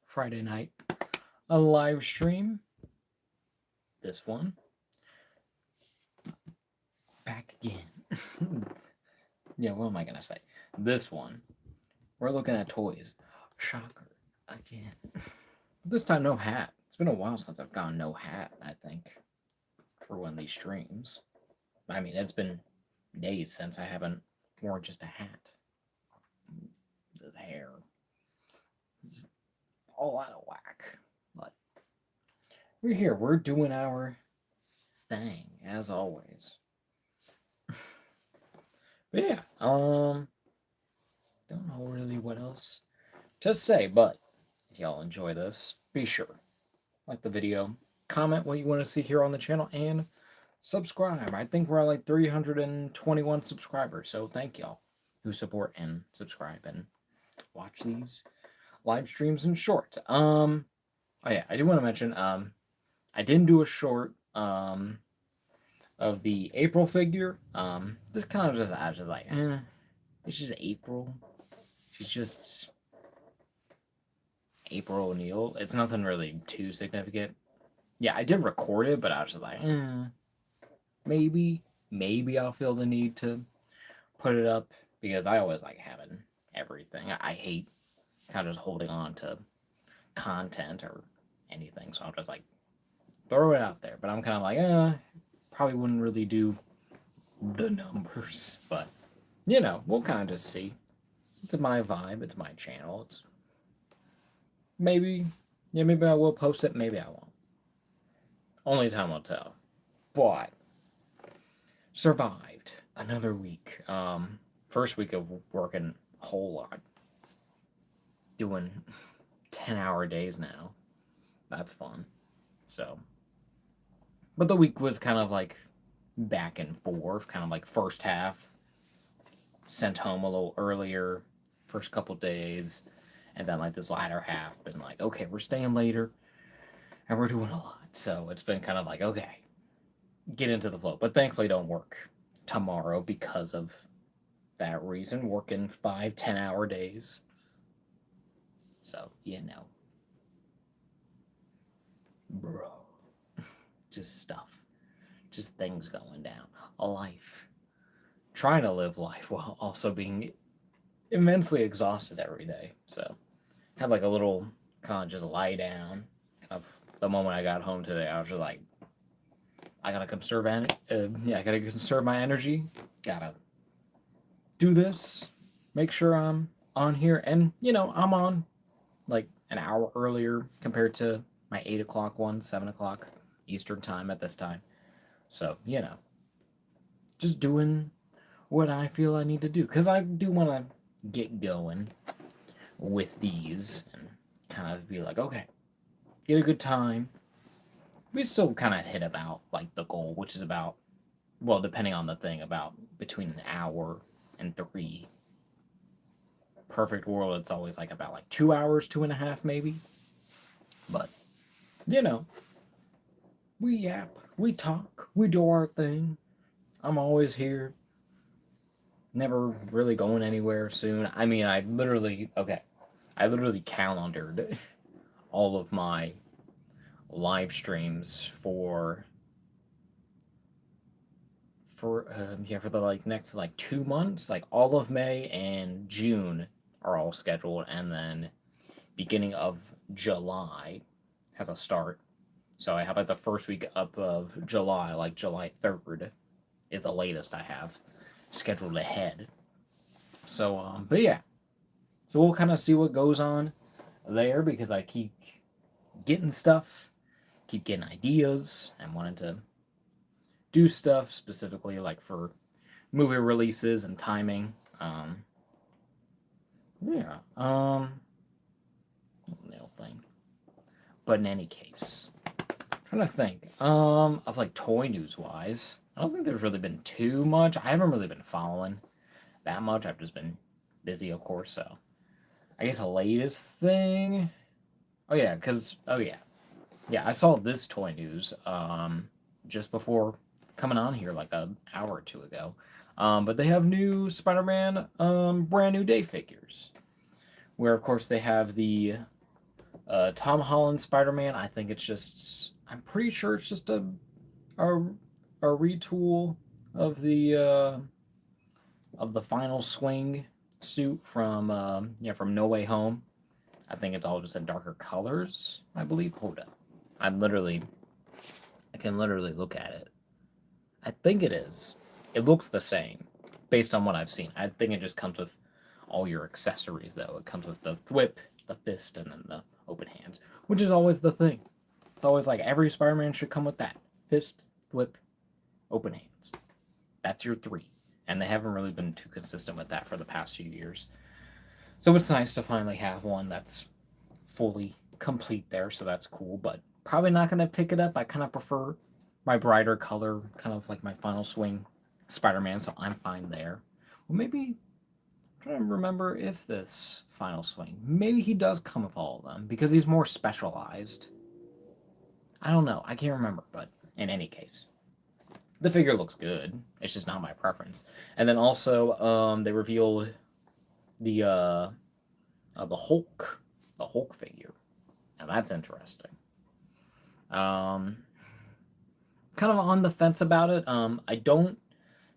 Friday night, a live stream. This one. Back again. Yeah, what am I gonna say? This one. We're looking at toys. Shocker. Again. This time, no hat. It's been a while since I've gone no hat, I think, for one of these streams. I mean, it's been days since I haven't worn just a hat. This hair is all out of whack. But we're here. We're doing our thing, as always. But yeah, don't know really what else to say, but if y'all enjoy this, be sure, like the video, comment what you want to see here on the channel, and subscribe. I think we're at like 321 subscribers, so thank y'all who support and subscribe and watch these live streams and shorts. Oh yeah, I do want to mention, I didn't do a short, of the April figure. This kind of just, I was just like, it's just April. She's just April O'Neil. It's nothing really too significant. Yeah, I did record it, but I was just like, maybe I'll feel the need to put it up because I always like having everything. I hate kind of just holding on to content or anything, so I'll just like throw it out there. But I'm kind of like, probably wouldn't really do the numbers, but you know, we'll kind of just see. It's my vibe. It's my channel. It's maybe I will post it. Maybe I won't. Only time will tell. But survived another week. First week of working a whole lot, doing 10-hour days now. That's fun. So, but the week was kind of like back and forth. Kind of like first half sent home a little earlier, first couple days, and then like this latter half been like, okay, we're staying later and we're doing a lot. So it's been kind of like, okay, get into the flow. But thankfully don't work tomorrow because of that reason, working 5-10 hour days. So, you know. Bro. Just stuff. Just things going down. A life. Trying to live life while also being immensely exhausted every day. So, have like a little kind of just lie down. Kind of the moment I got home today, I was just like, I gotta conserve I gotta conserve my energy. Gotta do this. Make sure I'm on here, and you know I'm on like an hour earlier compared to my 8 o'clock one, 7 o'clock Eastern time at this time. So you know, just doing what I feel I need to do because I do want to get going with these and kind of be like, okay, get a good time. We still kind of hit about like the goal, which is about, well, depending on the thing, about between an hour and 3. Perfect world, it's always like about like 2 hours, 2.5 maybe. But you know, we yap, we talk, we do our thing. I'm always here. Never really going anywhere soon. I mean, I literally calendared all of my live streams for the like next like 2 months. Like all of May and June are all scheduled, and then beginning of July has a start. So I have like the first week up of July, like July 3rd is the latest I have scheduled ahead. So but yeah. So we'll kind of see what goes on there because I keep getting stuff, keep getting ideas, and wanting to do stuff specifically like for movie releases and timing. Yeah. Nail thing. But in any case, I'm trying to think. Of like toy news wise, I don't think there's really been too much. I haven't really been following that much. I've just been busy, of course. So I guess the latest thing. Yeah, I saw this toy news just before coming on here like an hour or two ago. But they have new Spider-Man brand new day figures, where of course they have the Tom Holland Spider-Man, I think it's just, I'm pretty sure it's just a, a retool of the final swing suit from from No Way Home. I think it's all just in darker colors, I believe. Hold up. I'm literally I can literally look at it. I think it is. It looks the same based on what I've seen. I think it just comes with all your accessories though. It comes with the whip, the fist, and then the open hands, which is always the thing. It's always like every Spider-Man should come with that. Fist, whip, open hands. That's your three. And they haven't really been too consistent with that for the past few years. So it's nice to finally have one that's fully complete there, so that's cool, but probably not going to pick it up. I kind of prefer my brighter color, kind of like my final swing Spider-Man, so I'm fine there. Well, maybe I'm trying to remember if this final swing, maybe he does come with all of them because he's more specialized. I don't know. I can't remember, but in any case, the figure looks good. It's just not my preference. And then also, they revealed the Hulk figure. Now that's interesting. Um, Kind of on the fence about it. I don't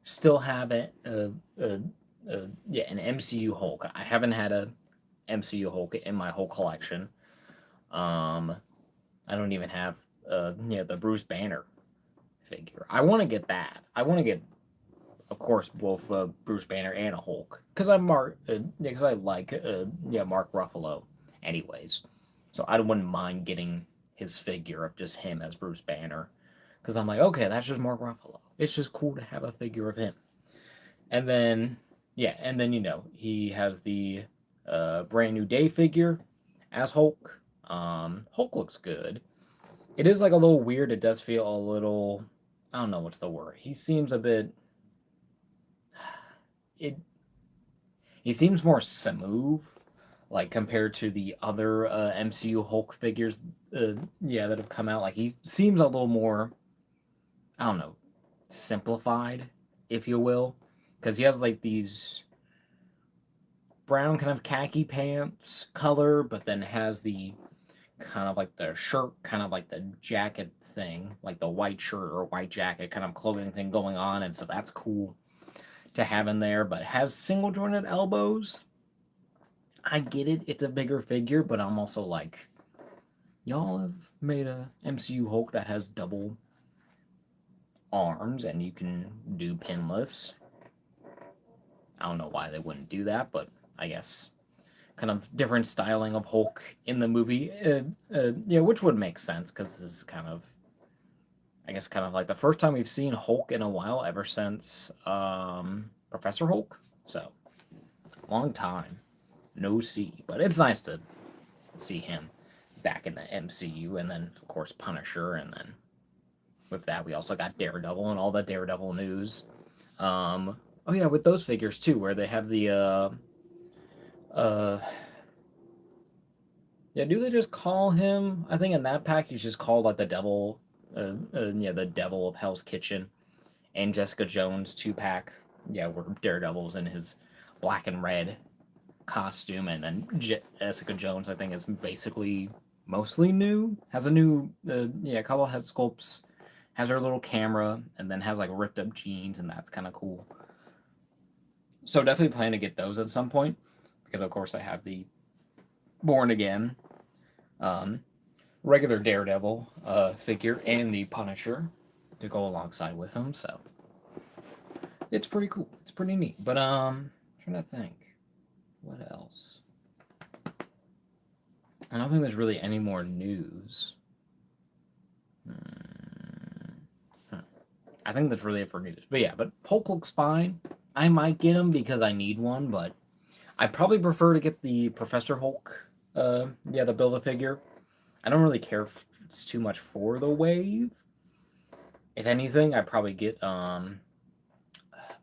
still have it. An MCU Hulk. I haven't had a MCU Hulk in my whole collection. Um, I don't even have the Bruce Banner figure. I want to get that. I want to get, of course, both Bruce Banner and a Hulk because because I like Mark Ruffalo, anyways. So I wouldn't mind getting his figure of just him as Bruce Banner because I'm like, okay, that's just Mark Ruffalo. It's just cool to have a figure of him. And then he has the brand new Day figure as Hulk. Hulk looks good. It is like a little weird. It does feel a little, I don't know what's the word. He seems a bit it he seems more smooth, like compared to the other MCU Hulk figures, that have come out. Like he seems a little more, I don't know, simplified, if you will, because he has like these brown kind of khaki pants color, but then has the kind of like the shirt, kind of like the jacket thing, like the white shirt or white jacket kind of clothing thing going on, and so that's cool to have in there, but has single jointed elbows. I get it, it's a bigger figure, but I'm also like, y'all have made a MCU Hulk that has double arms and you can do pinless. I don't know why they wouldn't do that, but I guess kind of different styling of Hulk in the movie, which would make sense because this is kind of, I guess, kind of like the first time we've seen Hulk in a while ever since Professor Hulk. So, long time no see, but it's nice to see him back in the MCU, and then of course Punisher, and then with that we also got Daredevil and all the Daredevil news. Oh yeah, with those figures too, where they have the do they just call him? I think in that pack he's just called like the Devil, the Devil of Hell's Kitchen, and Jessica Jones 2-pack, where Daredevil's in his black and red costume, and then Jessica Jones I think is basically mostly new. Has a new, a couple head sculpts, has her little camera, and then has like ripped up jeans, and that's kind of cool. So definitely plan to get those at some point because of course I have the Born Again, regular Daredevil figure and the Punisher to go alongside with him. So it's pretty cool. It's pretty neat. But I'm trying to think, what else? I don't think there's really any more news. I think that's really it for news. But yeah, but Hulk looks fine. I might get him because I need one, but I probably prefer to get the Professor Hulk, the Build-A-Figure. I don't really care if it's too much for the wave. If anything, I'd probably get,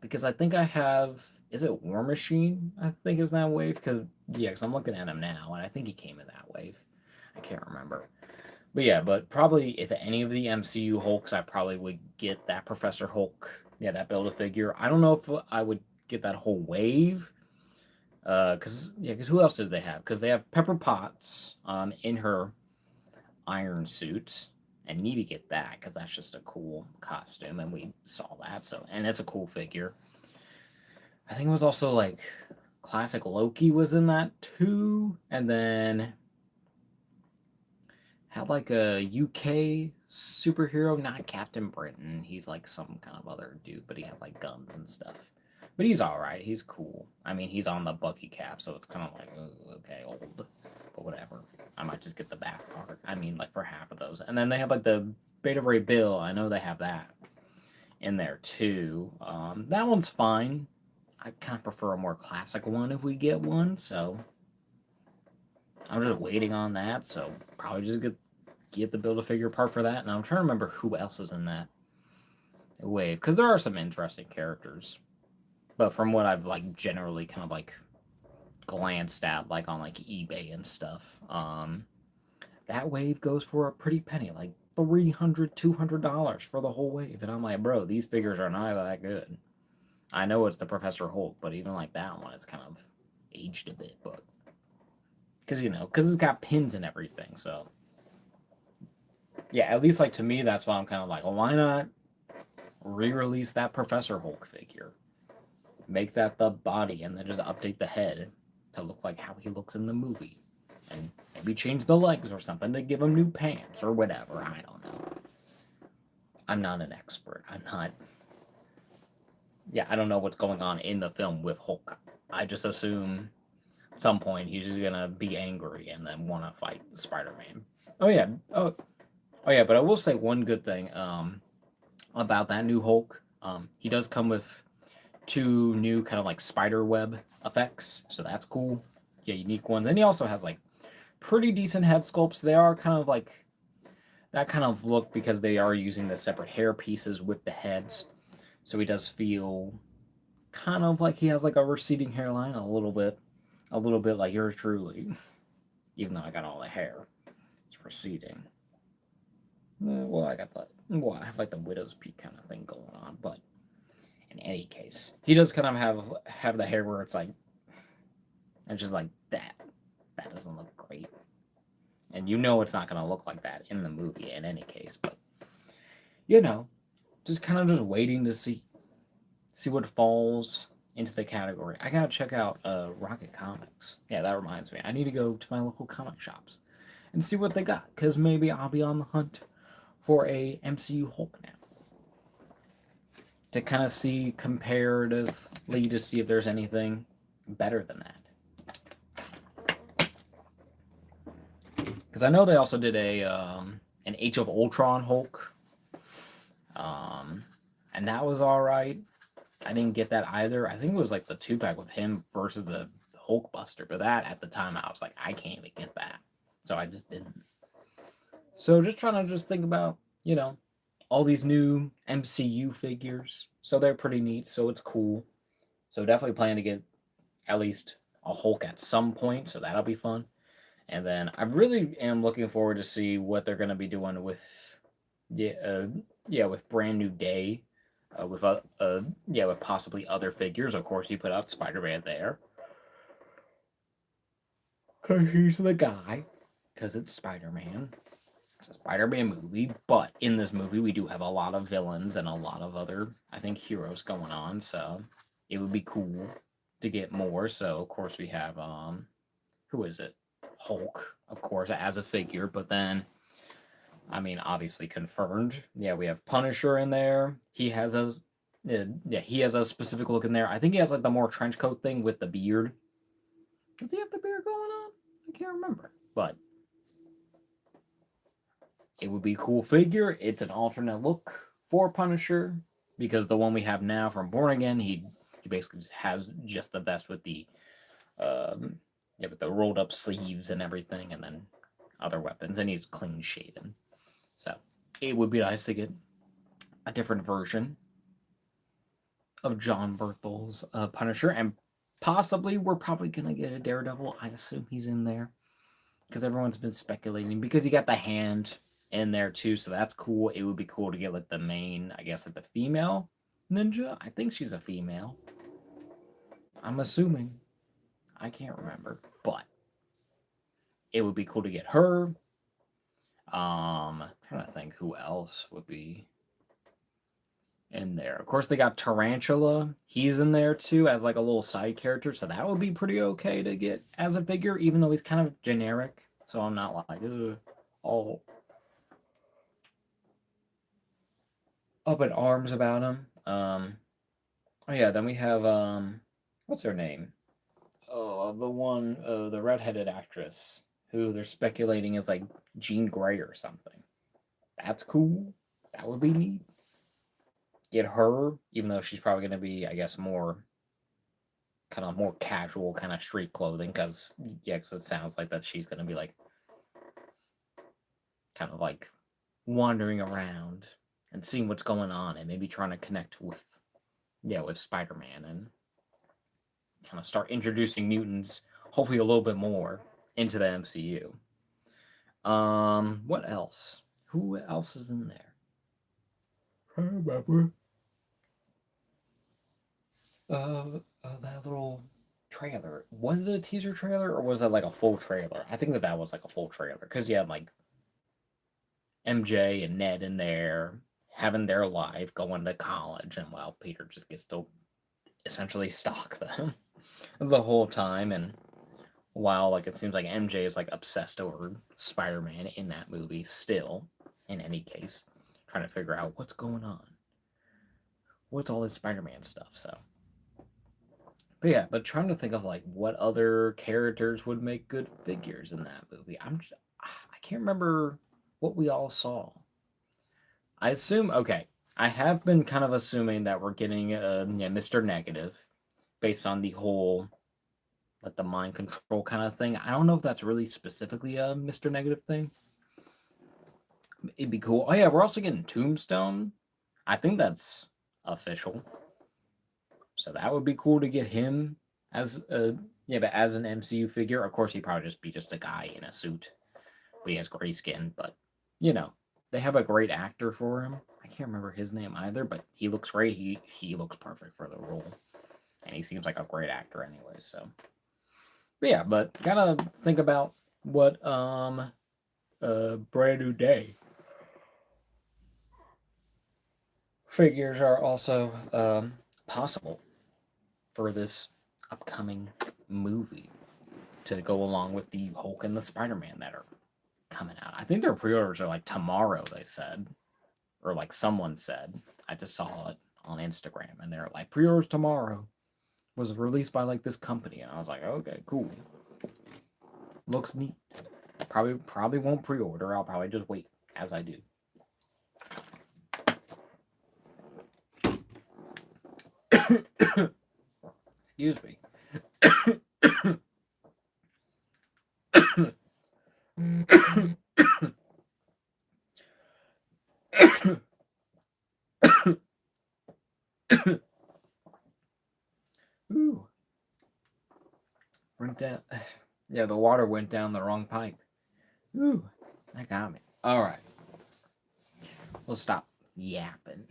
because I think I have, is it War Machine, I think is that wave? Because I'm looking at him now, and I think he came in that wave. I can't remember. But yeah, but probably if any of the MCU Hulks, I probably would get that Professor Hulk, that Build-A-Figure. I don't know if I would get that whole wave, Cause who else did they have? Because they have Pepper Potts, in her iron suit, and need to get that because that's just a cool costume, and we saw that. So, and it's a cool figure. I think it was also like classic Loki was in that too, and then had like a UK superhero, not Captain Britain. He's like some kind of other dude, but he has like guns and stuff. But he's all right. He's cool. I mean, he's on the Bucky cap, so it's kind of like, okay, old, but whatever. I might just get the back part. I mean, like for half of those, and then they have like the Beta Ray Bill. I know they have that in there too. That one's fine. I kind of prefer a more classic one if we get one. So I'm just waiting on that. So probably just get the Build a Figure part for that. And I'm trying to remember who else is in that wave because there are some interesting characters. But from what I've like generally kind of like glanced at like on like eBay and stuff, that wave goes for a pretty penny, like $300-$200 for the whole wave. And I'm like, bro, these figures are not that good. I know it's the Professor Hulk, but even like that one, it's kind of aged a bit. But because it's got pins and everything, so yeah, at least like to me, that's why I'm kind of like, well, why not re-release that Professor Hulk figure? Make that the body, and then just update the head to look like how he looks in the movie, and maybe change the legs or something to give him new pants or whatever. I don't know. I'm not an expert. I'm not. Yeah, I don't know what's going on in the film with Hulk. I just assume at some point he's just gonna be angry and then want to fight Spider-Man. Oh yeah. Oh yeah. But I will say one good thing about that new Hulk. He does come with two new kind of like spider web effects, so that's cool. Yeah, unique ones. And he also has like pretty decent head sculpts. They are kind of like that kind of look because they are using the separate hair pieces with the heads. So he does feel kind of like he has like a receding hairline a little bit like yours truly. Even though I got all the hair, it's receding. Well, I have like the widow's peak kind of thing going on, but in any case, he does kind of have the hair where it's like, it's just like that. That doesn't look great, and it's not gonna look like that in the movie in any case. But you know, just kind of just waiting to see what falls into the category. I gotta check out Rocket Comics. Yeah, that reminds me. I need to go to my local comic shops and see what they got, because maybe I'll be on the hunt for a MCU Hulk now. To kind of see comparatively to see if there's anything better than that. Because I know they also did an Age of Ultron Hulk, and that was all right. I didn't get that either. I think it was like the 2-pack with him versus the Hulk Buster, but that at the time I was like, I can't even get that, so I just didn't. So just trying to just think about all these new MCU figures. So they're pretty neat. So it's cool. So definitely plan to get at least a Hulk at some point. So that'll be fun. And then I really am looking forward to see what they're going to be doing with with Brand New Day, with possibly other figures. Of course, he put out Spider-Man there because he's the guy. Because it's Spider-Man. It's a Spider-Man movie, but in this movie we do have a lot of villains and a lot of other, I think, heroes going on. So it would be cool to get more. So of course we have who is it? Hulk, of course, as a figure, but then I mean, obviously confirmed. Yeah, we have Punisher in there. He has he has a specific look in there. I think he has like the more trench coat thing with the beard. Does he have the beard going on? I can't remember, but it would be a cool figure. It's an alternate look for Punisher because the one we have now from Born Again, he basically has just the vest with the with the rolled up sleeves and everything, and then other weapons, and he's clean shaven. So it would be nice to get a different version of John Berthel's Punisher, and possibly we're probably gonna get a Daredevil. I assume he's in there because everyone's been speculating because he got the hand in there too, so that's cool. It would be cool to get like the main, I guess, like the female ninja. I think she's a female. I'm assuming. I can't remember, but it would be cool to get her. Trying to think who else would be in there. Of course, they got Tarantula. He's in there too as like a little side character, so that would be pretty okay to get as a figure, even though he's kind of generic. So I'm not like all up in arms about him. Oh yeah, then we have what's her name? Oh, the one, the redheaded actress who they're speculating is like Jean Grey or something. That's cool. That would be neat. Get her, even though she's probably going to be, I guess, more kind of more casual, kind of street clothing. Because yeah, because it sounds like that she's going to be like kind of like wandering around and seeing what's going on, and maybe trying to connect with Spider-Man and kind of start introducing mutants, hopefully a little bit more into the MCU. What else? Who else is in there? I remember. That little trailer. Was it a teaser trailer or was that like a full trailer? I think that was like a full trailer because you had like MJ and Ned in there having their life, going to college, and while Peter just gets to essentially stalk them the whole time. And while like it seems like MJ is like obsessed over Spider-Man in that movie still, in any case, trying to figure out what's going on. What's all this Spider-Man stuff, so. But yeah, but trying to think of like what other characters would make good figures in that movie. I can't remember what we all saw. I assume okay. I have been kind of assuming that we're getting Mr. Negative based on the whole like the mind control kind of thing. I don't know if that's really specifically a Mr. Negative thing. It'd be cool. Oh yeah, we're also getting Tombstone. I think that's official. So that would be cool to get him as but as an MCU figure. Of course, he'd probably just be just a guy in a suit, but he has gray skin. But they have a great actor for him. I can't remember his name either, but he looks great. He looks perfect for the role, and he seems like a great actor anyway. So, but kind of think about what Brand New Day figures are also possible for this upcoming movie to go along with the Hulk and the Spider-Man that are coming out. I think their pre-orders are like tomorrow, they said. Or like someone said. I just saw it on Instagram and they're like, pre-orders tomorrow. Was released by like this company. And I was like, okay, cool. Looks neat. Probably won't pre-order. I'll probably just wait as I do. Excuse me. Ooh. Went down. Yeah, the water went down the wrong pipe. Ooh, that got me. All right. We'll stop yapping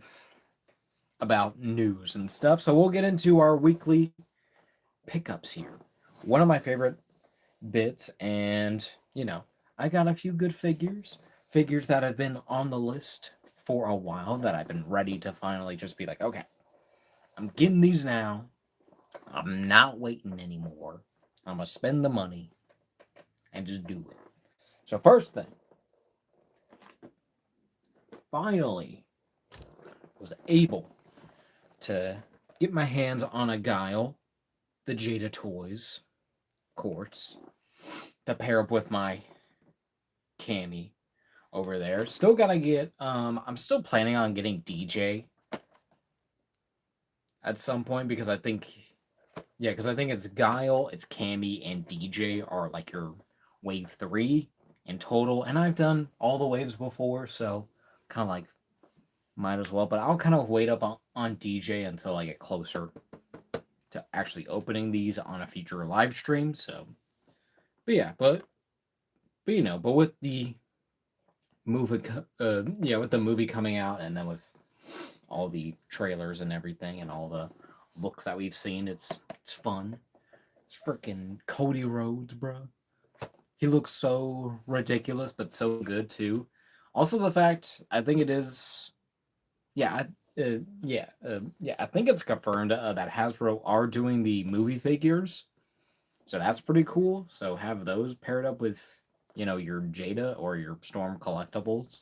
about news and stuff. So we'll get into our weekly pickups here. One of my favorite bits, and I got a few good figures that have been on the list for a while that I've been ready to finally just be like, okay, I'm getting these now. I'm not waiting anymore. I'm gonna spend the money and just do it. So first thing, finally was able to get my hands on a Guile, the Jada Toys quartz, to pair up with my Cammy over there. Still gotta get I'm still planning on getting DJ at some point because I think it's Guile, it's Cammy, and DJ are like your wave 3 in total. And I've done all the waves before, so kind of like might as well. But I'll kind of wait up on DJ until I get closer to actually opening these on a future live stream. So, but with the movie, with the movie coming out, and then with all the trailers and everything, and all the looks that we've seen, it's fun It's freaking Cody Rhodes, bro. He looks so ridiculous, but so good too. Also, the fact I think it is, yeah, yeah. I think it's confirmed that Hasbro are doing the movie figures, so that's pretty cool. So have those paired up with, your Jada or your Storm collectibles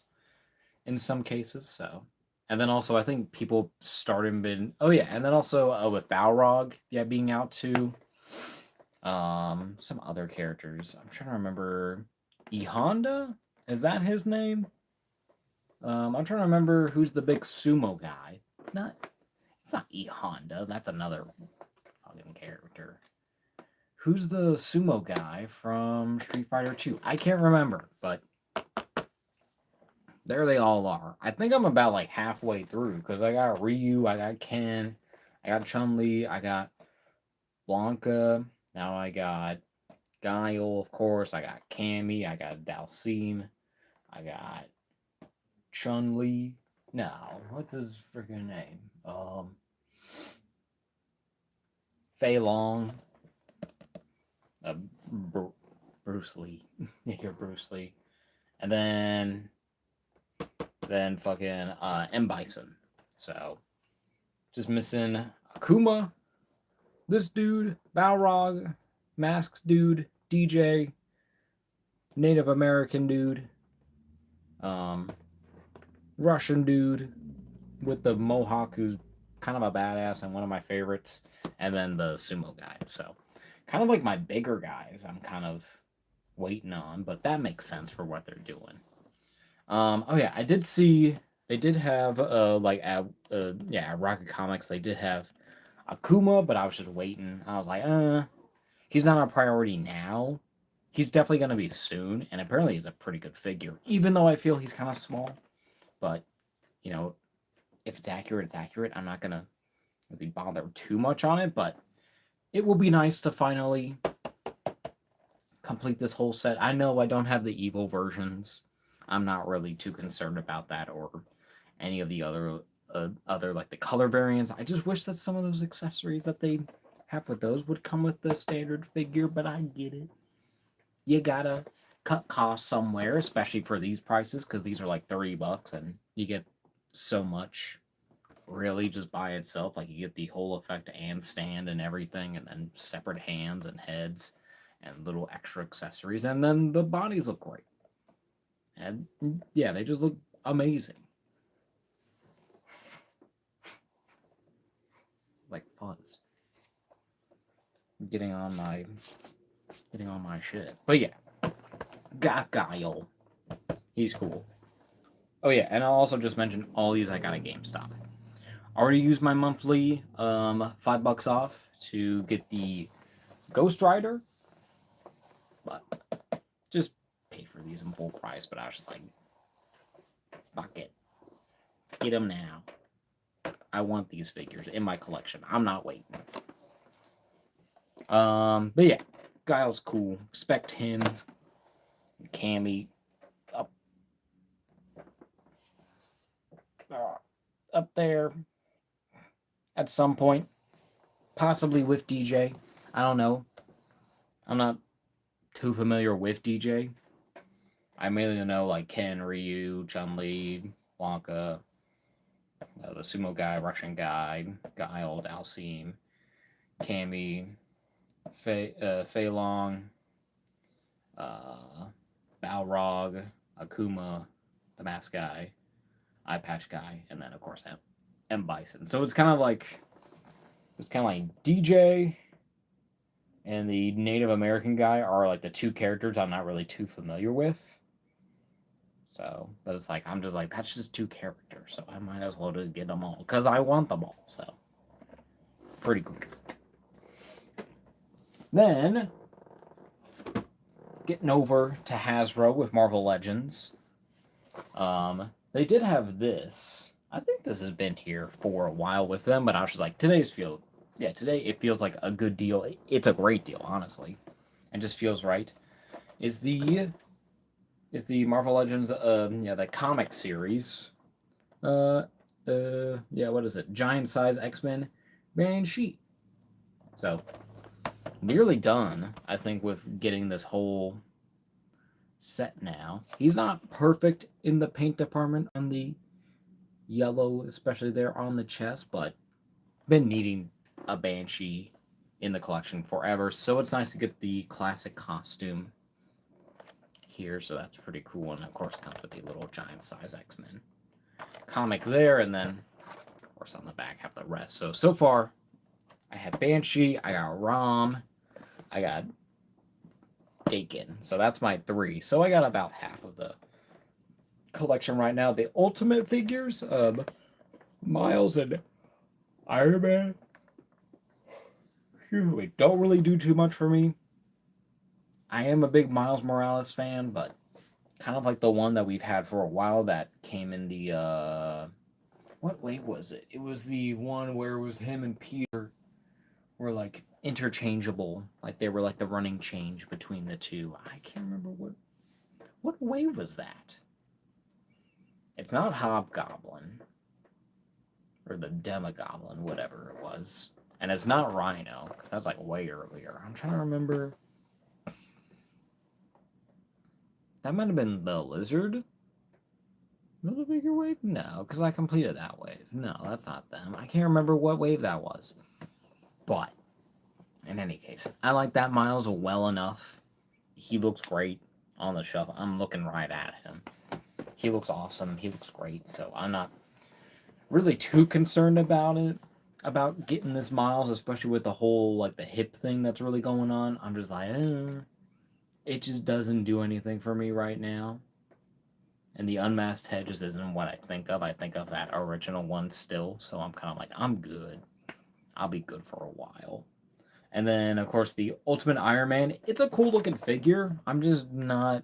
in some cases. So, and then also I think people started been. Oh yeah, and then also with Balrog, yeah, being out too. Some other characters. I'm trying to remember. E Honda, is that his name? I'm trying to remember who's the big sumo guy. Not, it's not E Honda. That's another fucking character. Who's the sumo guy from Street Fighter 2? I can't remember, but there they all are. I think I'm about like halfway through because I got Ryu, I got Ken, I got Chun Li, I got Blanca. Now I got Guile, of course. I got Cammy, I got Dalcine, I got Chun Li. No, what's his freaking name? Fei Long. Uh, Bruce Lee. You're Bruce Lee. And then fucking M Bison. So just missing Akuma, this dude, Balrog, Masks dude, DJ, Native American dude, Russian dude with the mohawk who's kind of a badass and one of my favorites, and then the sumo guy. So kind of like my bigger guys I'm kind of waiting on, but that makes sense for what they're doing. Oh yeah, I did see they did have at Rocket Comics they did have Akuma, but I was just waiting. I was like, he's not a priority now. He's definitely gonna be soon, and apparently he's a pretty good figure, even though I feel he's kind of small. But if it's accurate, it's accurate. I'm not gonna really bother too much on it, but it will be nice to finally complete this whole set. I know I don't have the evil versions. I'm not really too concerned about that or any of the other like the color variants. I just wish that some of those accessories that they have with those would come with the standard figure, but I get it. You gotta cut costs somewhere, especially for these prices, because these are like $30 and you get so much really just by itself. Like you get the whole effect and stand and everything, and then separate hands and heads and little extra accessories, and then the bodies look great. And yeah, they just look amazing. Like fuzz. Getting on my shit. But yeah. Got Guile. He's cool. Oh yeah, and I'll also just mention all these I got at GameStop. Already used my monthly $5 off to get the Ghost Rider. But just pay for these in full price, but I was just like, fuck it. Get them now. I want these figures in my collection. I'm not waiting. But yeah, Guile's cool. Expect him, Cammy, up there at some point, possibly with DJ. I don't know. I'm not too familiar with DJ. I mainly know like Ken, Ryu, Chun-Li, Blanca, the sumo guy, Russian guy, Guile, Dalcine, Cammy, Fei Long, Balrog, Akuma, the mask guy, eye patch guy, and then of course M Bison. So it's kind of like DJ and the Native American guy are like the two characters I'm not really too familiar with. So, but it's like I'm just like that's just two characters, so I might as well just get them all because I want them all. So, pretty cool. Then, getting over to Hasbro with Marvel Legends. They did have this. I think this has been here for a while with them, but I was just like, today it feels like a good deal. It's a great deal, honestly. It just feels right. Is the Marvel Legends, the comic series. What is it? Giant Size X-Men Banshee. So, nearly done, I think, with getting this whole set now. He's not perfect in the paint department on the yellow, especially there on the chest, but been needing a Banshee in the collection forever, so it's nice to get the classic costume here, so that's pretty cool. And of course, it comes with the little giant size X-Men comic there, and then of course on the back have the rest. So far, I have Banshee, I got Rom, I got Dakin. So that's my 3. So I got about half of the collection right now. The Ultimate figures of Miles and Iron Man, excuse me, don't really do too much for me. I am a big Miles Morales fan, but kind of like the one that we've had for a while that came in the what wave was it? It was the one where it was him and Peter were like interchangeable, like they were like the running change between the two. I can't remember what wave was that. It's not Hobgoblin or the Demogoblin, whatever it was, and it's not Rhino because that's like way earlier. I'm trying to remember. That might have been the Lizard. The bigger wave? No, because I completed that wave. No, that's not them. I can't remember what wave that was. But, in any case, I like that Miles well enough. He looks great on the shelf. I'm looking right at him. He looks awesome. He looks great. So I'm not really too concerned about it, about getting this Miles, especially with the whole, like, the hip thing that's really going on. I'm just like, it just doesn't do anything for me right now. And the Unmasked Head just isn't what I think of. I think of that original one still. So I'm kind of like, I'm good. I'll be good for a while. And then, of course, the Ultimate Iron Man. It's a cool looking figure. I'm just not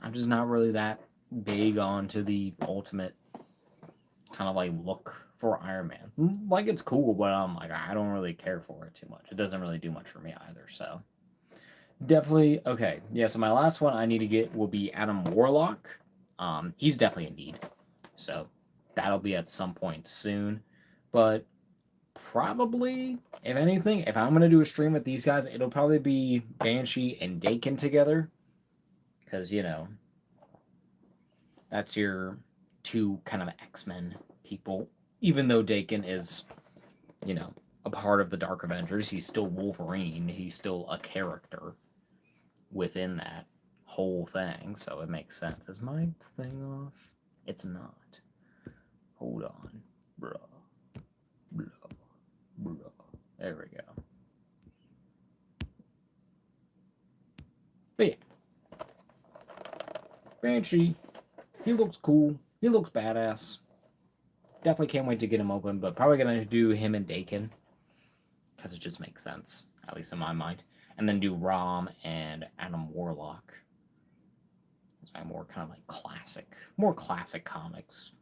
really that big onto the Ultimate kind of like look for Iron Man. Like, it's cool, but I'm like, I don't really care for it too much. It doesn't really do much for me either. So definitely, okay. Yeah, so my last one I need to get will be Adam Warlock. He's definitely in need. So that'll be at some point soon. But probably, if anything, if I'm going to do a stream with these guys, it'll probably be Banshee and Dakin together. Because, you know, that's your two kind of X-Men people. Even though Dakin is, you know, a part of the Dark Avengers, he's still Wolverine. He's still a character within that whole thing, so it makes sense. Is my thing off? It's not. Hold on. Bruh. There we go. But yeah. Banshee. He looks cool. He looks badass. Definitely can't wait to get him open, but probably gonna do him and Dakin. Because it just makes sense, at least in my mind. And then do Rom and Adam Warlock. It's my more kind of like classic comics.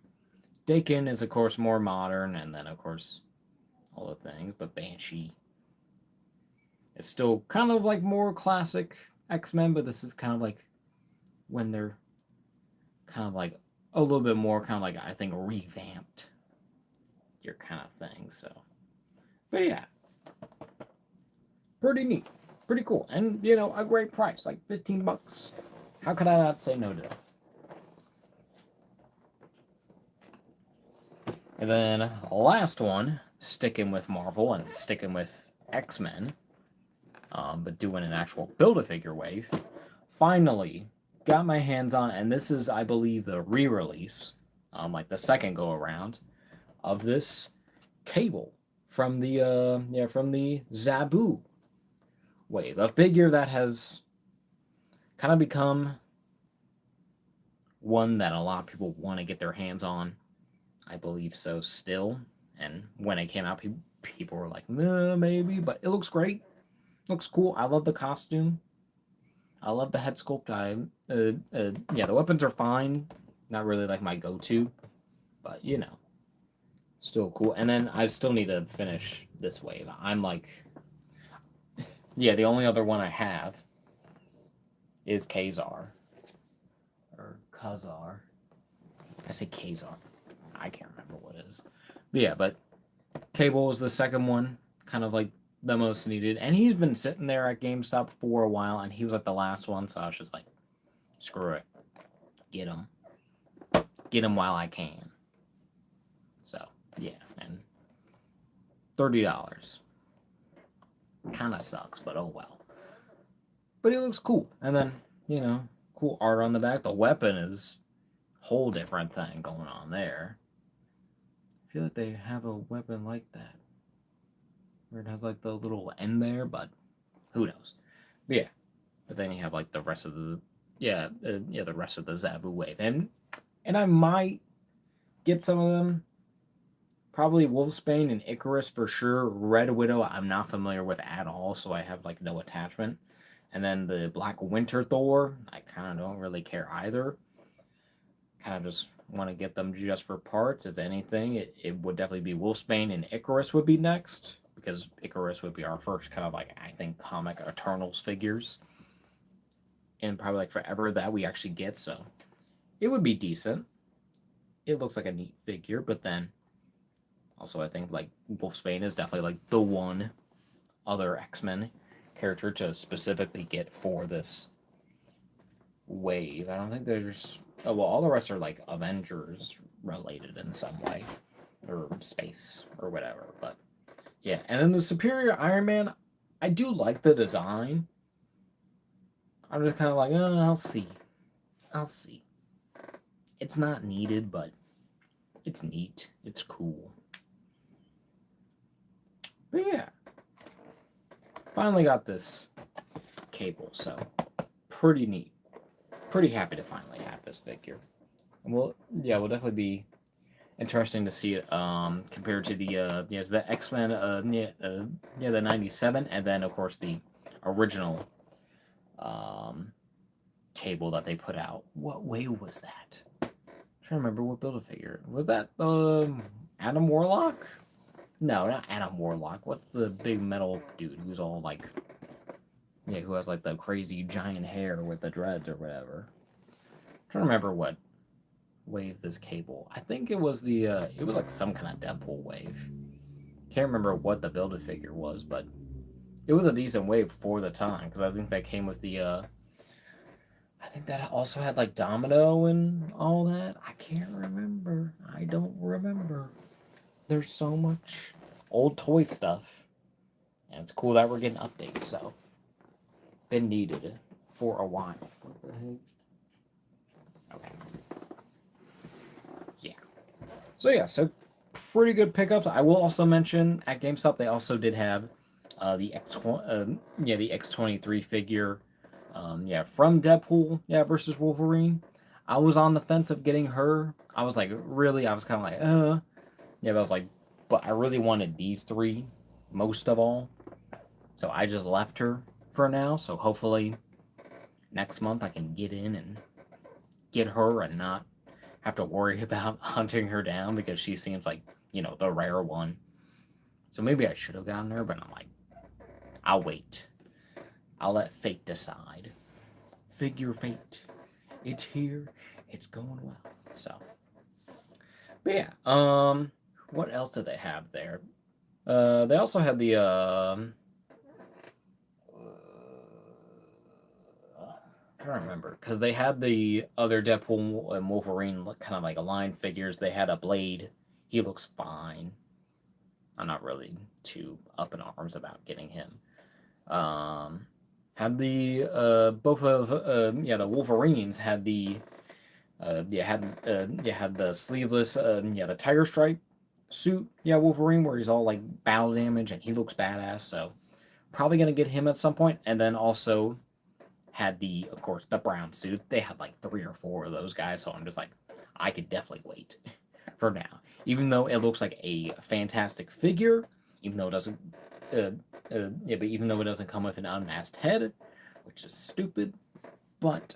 Dakin is, of course, more modern, and then, of course, all the things. But Banshee is still kind of like more classic X-Men, but this is kind of like when they're kind of like a little bit more kind of like, I think, revamped your kind of thing. So, but yeah, pretty neat, pretty cool, and you know, a great price, like $15. How could I not say no to that? And then last one, sticking with Marvel and sticking with X-Men, but doing an actual Build-A-Figure wave. Finally got my hands on, and this is, I believe, the re-release, like the second go-around, of this Cable from the Zabu wave. A figure that has kind of become one that a lot of people want to get their hands on. I believe so still. And when it came out, people were like, maybe, but it looks great. Looks cool. I love the costume. I love the head sculpt. Yeah, the weapons are fine. Not really like my go-to, but you know, still cool. And then I still need to finish this wave. I'm like, yeah, the only other one I have is Kazar. Or Kazar. I say Kazar. I can't remember what it is. But yeah, but Cable was the second one. Kind of like the most needed. And he's been sitting there at GameStop for a while, and he was like the last one, so I was just like, screw it. Get him. Get him while I can. So, yeah, and $30. Kind of sucks, but oh well. But he looks cool. And then, cool art on the back. The weapon is a whole different thing going on there. I feel like they have a weapon like that. Where it has like the little end there, but who knows? But yeah. But then you have like the rest of the the rest of the Zabu wave. And I might get some of them. Probably Wolfsbane and Icarus for sure. Red Widow I'm not familiar with at all, so I have like no attachment. And then the Black Winter Thor, I kind of don't really care either. Kind of just want to get them just for parts. If anything, it would definitely be Wolfsbane and Icarus would be next, because Icarus would be our first kind of like, I think, comic Eternals figures. And probably like forever that we actually get, so it would be decent. It looks like a neat figure, but then also I think like Wolfsbane is definitely like the one other X-Men character to specifically get for this wave. I don't think there's all the rest are like Avengers related in some way, or space or whatever. But yeah, and then the Superior Iron Man, I do like the design. I'm just kind of like, I'll see. It's not needed, but it's neat. It's cool. But yeah, finally got this Cable, so pretty neat. Pretty happy to finally have this figure. And we'll definitely be interesting to see it compared to the X-Men the 97, and then of course the original Cable that they put out. What wave was that? I'm trying to remember what Build-A-Figure. Was that Adam Warlock? No, not Adam Warlock. What's the big metal dude who's all like, who has like the crazy giant hair with the dreads or whatever? I'm trying to remember what wave this Cable. I think it was it was like some kind of Deadpool wave. Can't remember what the Build-A-Figure was, but it was a decent wave for the time, because I think that came with the I think that also had like Domino and all that. I can't remember. I don't remember. There's so much old toy stuff, and it's cool that we're getting updates. So, been needed for a while. What the heck? Okay. Yeah. So pretty good pickups. I will also mention at GameStop they also did have the the X-23 figure, from Deadpool, versus Wolverine. I was on the fence of getting her. I was like, really? I was kind of like, but I was like, but I really wanted these three most of all. So I just left her for now. So hopefully next month I can get in and get her and not have to worry about hunting her down, because she seems like, the rare one. So maybe I should have gotten her, but I'm like, I'll wait. I'll let fate decide. Figure fate. It's here. It's going well. So, but yeah. What else did they have there? They also had the I don't remember, because they had the other Deadpool and Wolverine kind of like aligned figures. They had a Blade. He looks fine. I'm not really too up in arms about getting him. Had the both of the Wolverines had the had the sleeveless the Tiger Stripe suit, Wolverine, where he's all like battle damage and he looks badass. So probably gonna get him at some point. And then also had of course, the brown suit. They had like 3 or 4 of those guys, so I'm just like, I could definitely wait for now. Even though it looks like a fantastic figure, even though it doesn't, but even though it doesn't come with an unmasked head, which is stupid, but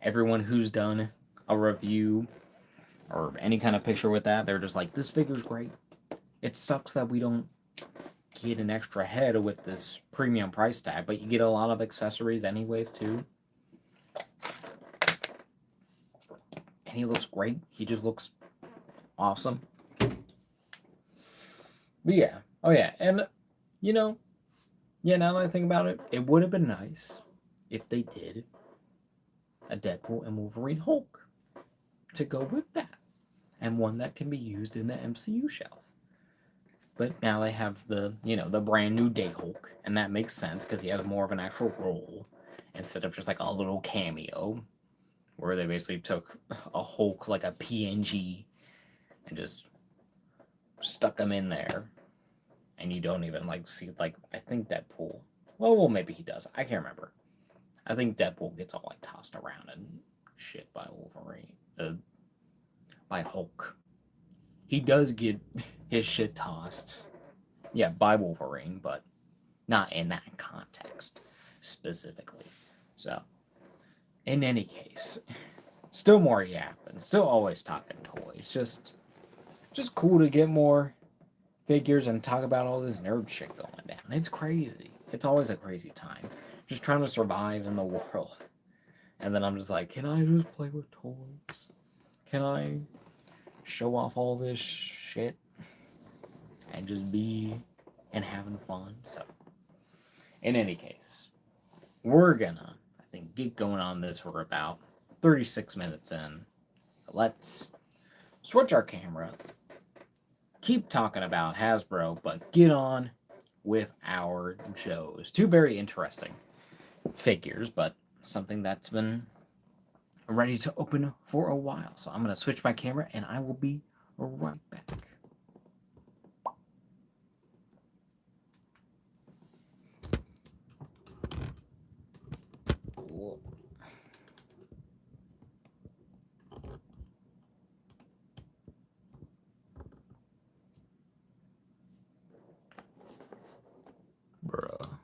everyone who's done a review or any kind of picture with that, they're just like, this figure's great. It sucks that we don't get an extra head with this premium price tag, but you get a lot of accessories anyways too. And he looks great. He just looks awesome. But yeah, oh yeah, and you know, yeah. Now that I think about it, it would have been nice if they did a Deadpool and Wolverine Hulk to go with that, and one that can be used in the MCU shelf. But now they have the brand new Day Hulk, and that makes sense because he has more of an actual role instead of just like a little cameo where they basically took a Hulk like a PNG and just stuck him in there, and you don't even like see like I think Deadpool. Well, maybe he does. I can't remember. I think Deadpool gets all like tossed around and shit by Wolverine, by Hulk. He does get his shit tossed, yeah, by Wolverine, but not in that context specifically. So, in any case, still more yapping, still always talking toys. Just cool to get more figures and talk about all this nerd shit going down. It's crazy. It's always a crazy time. Just trying to survive in the world. And then I'm just like, can I just play with toys? Can I show off all this shit and just be and having fun? So, in any case, we're gonna, I think, get going on this. We're about 36 minutes in. So let's switch our cameras, keep talking about Hasbro, but get on with our Joes. Two very interesting figures, but something that's been ready to open for a while. So I'm going to switch my camera and I will be right back. Whoa. Bruh.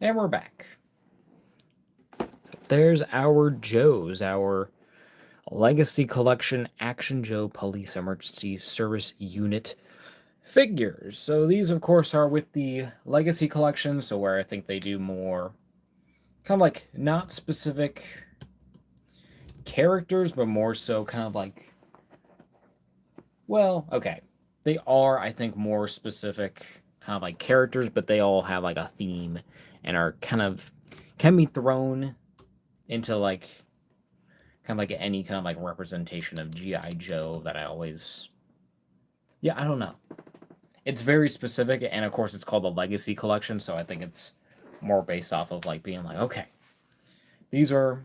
And we're back. So there's our Joes, our Legacy Collection Action Joe Police Emergency Service Unit figures. So these, of course, are with the Legacy Collection, so where I think they do more kind of like not specific characters, but more so kind of like, well, okay. They are, I think, more specific kind of like characters, but they all have like a theme and are kind of can be thrown into like kind of like any kind of like representation of G.I. Joe that I always, yeah, I don't know. It's very specific, and of course, it's called the Legacy Collection, so I think it's more based off of like being like, okay, these are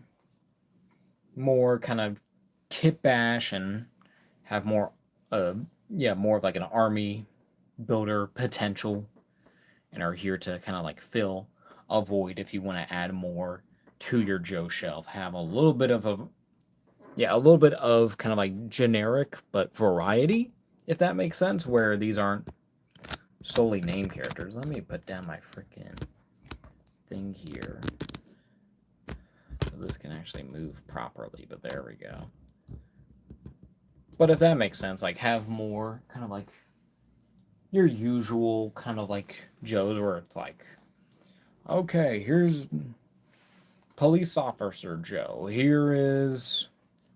more kind of kit bash and have more, more of like an army builder potential, and are here to kind of like fill a void if you want to add more to your Joe shelf. Have a little bit of a little bit of kind of like generic but variety, if that makes sense, where these aren't solely name characters. Let me put down my freaking thing here so this can actually move properly, but there we go. But if that makes sense, like have more kind of like your usual kind of like Joes where it's like, Okay, here's Police Officer Joe. Here is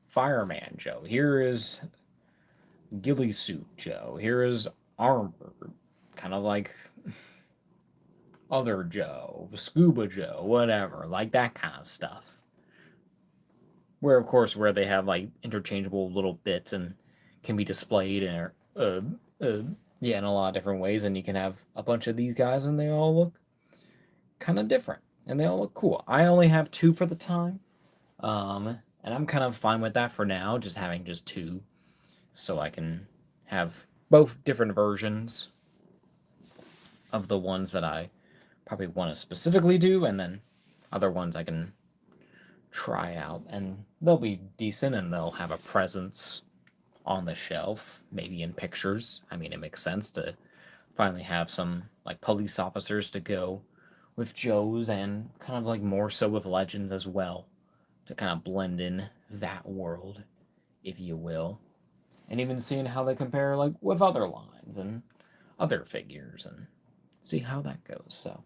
Fireman Joe. Here is Ghillie Suit Joe. Here is Armor, kind of like other Joe, Scuba Joe, whatever, like that kind of stuff. Where, of course, where they have like interchangeable little bits and can be displayed in yeah, in a lot of different ways, and you can have a bunch of these guys, and they all look kind of different, and they all look cool. I only have two for the time, and I'm kind of fine with that for now, just having just two, so I can have both different versions of the ones that I probably want to specifically do, and then other ones I can try out, and they'll be decent, and they'll have a presence on the shelf, maybe in pictures. I mean, it makes sense to finally have some like police officers to go with Joe's, and kind of like more so with Legends as well, to kind of blend in that world, if you will, and even seeing how they compare like with other lines and other figures, and see how that goes. So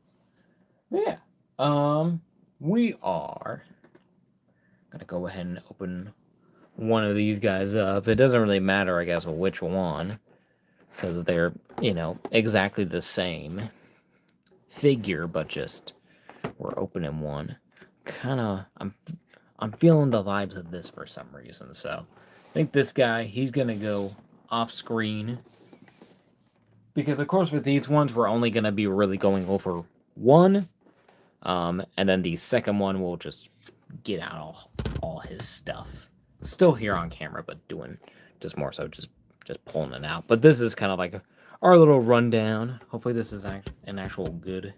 yeah, we are gonna go ahead and open one of these guys up. It doesn't really matter, I guess, which one, because they're, exactly the same figure, but just we're opening one. I'm feeling the vibes of this for some reason, so I think this guy, he's gonna go off screen, because of course with these ones we're only gonna be really going over one, and then the second one will just get out all his stuff. Still here on camera, but doing just more so just pulling it out. But this is kind of like our little rundown. Hopefully this is an actual good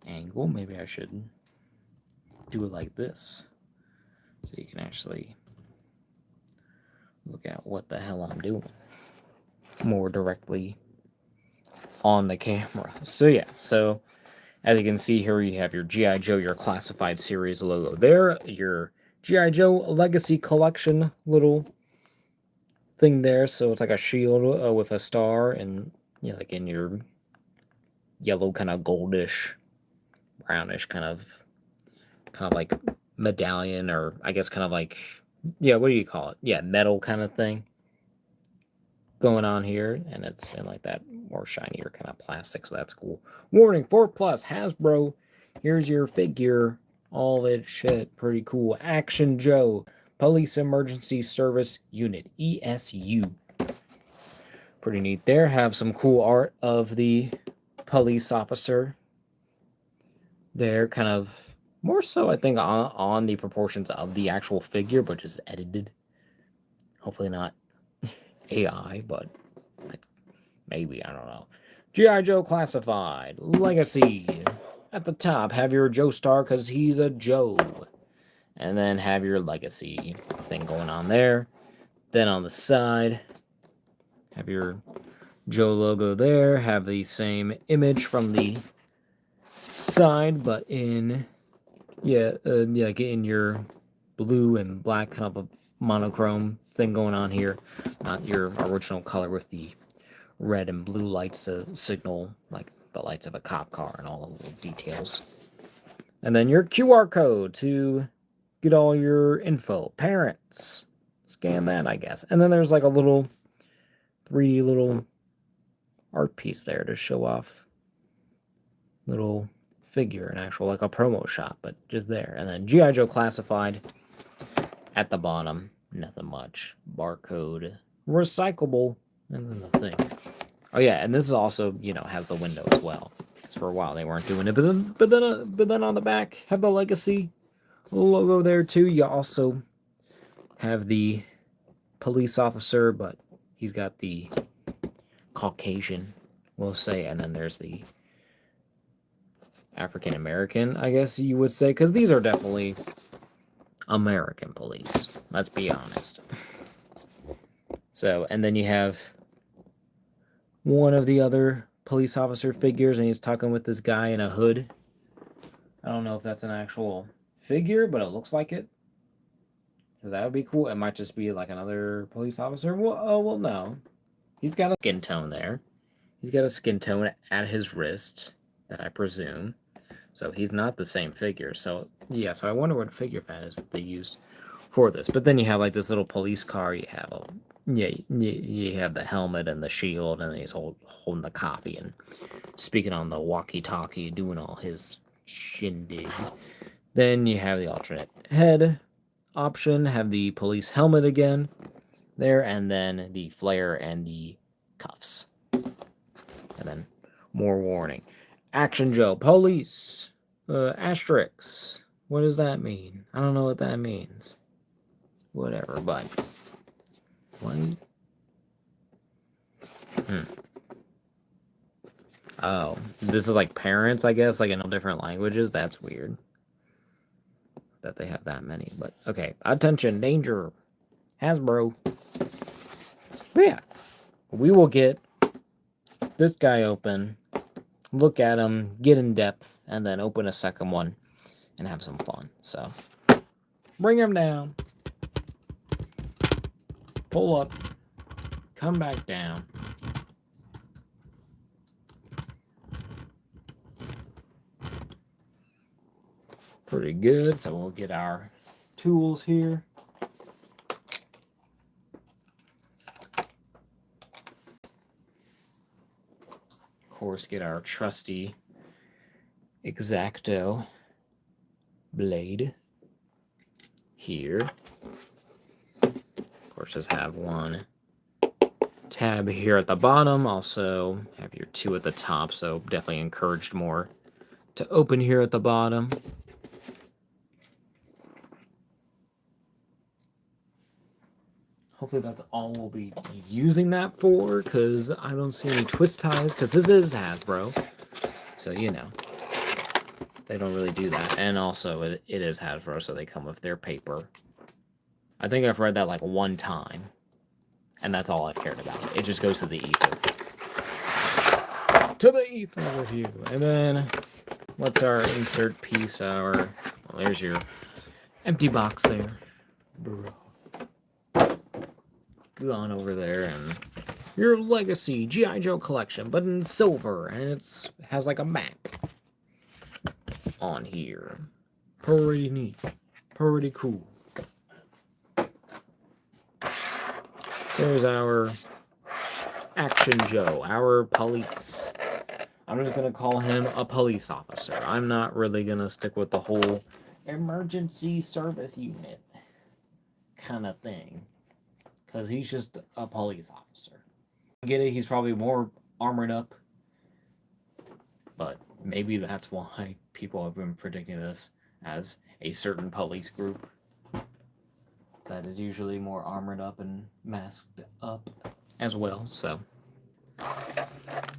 angle. Maybe I should do it like this, so you can actually look at what the hell I'm doing more directly on the camera. So yeah, so as you can see here, you have your G.I. Joe, your Classified Series logo there, your G.I. Joe Legacy Collection little thing there. So it's like a shield with a star, and like in your yellow kind of goldish, brownish kind of like medallion, or I guess kind of like, what do you call it? Yeah, metal kind of thing going on here, and it's in like that more shinier kind of plastic, so that's cool. Warning, 4+ Hasbro. Here's your figure. All that shit, pretty cool. Action Joe, Police Emergency Service Unit, ESU. Pretty neat there. Have some cool art of the police officer there, kind of more so, I think, on the proportions of the actual figure, but just edited. Hopefully not AI, but like, maybe, I don't know. G.I. Joe Classified, Legacy. At the top, have your Joe Star, because he's a Joe. And then have your Legacy thing going on there. Then on the side, have your Joe logo there. Have the same image from the side, but in, like in your blue and black kind of a monochrome thing going on here. Not your original color with the red and blue lights to signal like the lights of a cop car and all the little details. And then your QR code to get all your info. Parents, scan that, I guess. And then there's like a little 3D little art piece there to show off little figure, an actual like a promo shot, but just there. And then G.I. Joe Classified at the bottom, nothing much. Barcode, recyclable, and then the thing. Oh yeah, and this is also, has the window as well. Because for a while they weren't doing it, but then on the back have the Legacy logo there too. You also have the police officer, but he's got the Caucasian, we'll say, and then there's the African American, I guess you would say, because these are definitely American police. Let's be honest. So, and then you have one of the other police officer figures, and he's talking with this guy in a hood. I don't know if that's an actual figure, but it looks like it. So that would be cool. It might just be like another police officer. Well, no. He's got a skin tone there. He's got a skin tone at his wrist, that I presume. So he's not the same figure. So yeah, so I wonder what figure fan is that they used for this. But then you have like this little police car. You have you have the helmet and the shield, and then he's holding the coffee and speaking on the walkie-talkie, doing all his shindig. Then you have the alternate head option, have the police helmet again there, and then the flare and the cuffs. And then more warning. Action Joe, police, asterisk. What does that mean? I don't know what that means. Whatever, but what? Oh, this is like parents, I guess, like in all different languages. That's weird that they have that many. But okay, attention, danger, Hasbro. But yeah, we will get this guy open, look at him, get in depth, and then open a second one and have some fun. So bring him down, pull up, come back down. Pretty good. So we'll get our tools here. Of course, get our trusty X-Acto blade here. Of course, just have one tab here at the bottom. Also have your two at the top. So definitely encouraged more to open here at the bottom. Hopefully that's all we'll be using that for, because I don't see any twist ties, because this is Hasbro. So, you know, they don't really do that. And also, it is Hasbro, so they come with their paper. I think I've read that like one time, and that's all I've cared about. It just goes to the ether. To the ether with you. And then, what's our insert piece? Well, there's your empty box there. Bro. On over there, and your Legacy G.I. Joe collection, but in silver, and it has like a map on here. Pretty neat. Pretty cool. There's our Action Joe, our police. I'm just gonna call him a police officer. I'm not really gonna stick with the whole emergency service unit kind of thing, because he's just a police officer. I get it, he's probably more armored up, but maybe that's why people have been predicting this as a certain police group that is usually more armored up and masked up as well. So,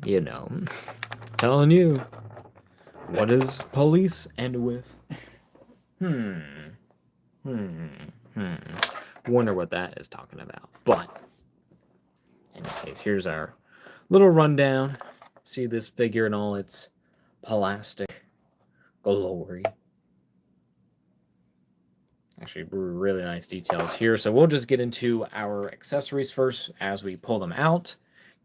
you know, telling you, what is police end with? Wonder what that is talking about. But in any case, here's our little rundown. See this figure in all its plastic glory. Actually, really nice details here. So we'll just get into our accessories first as we pull them out,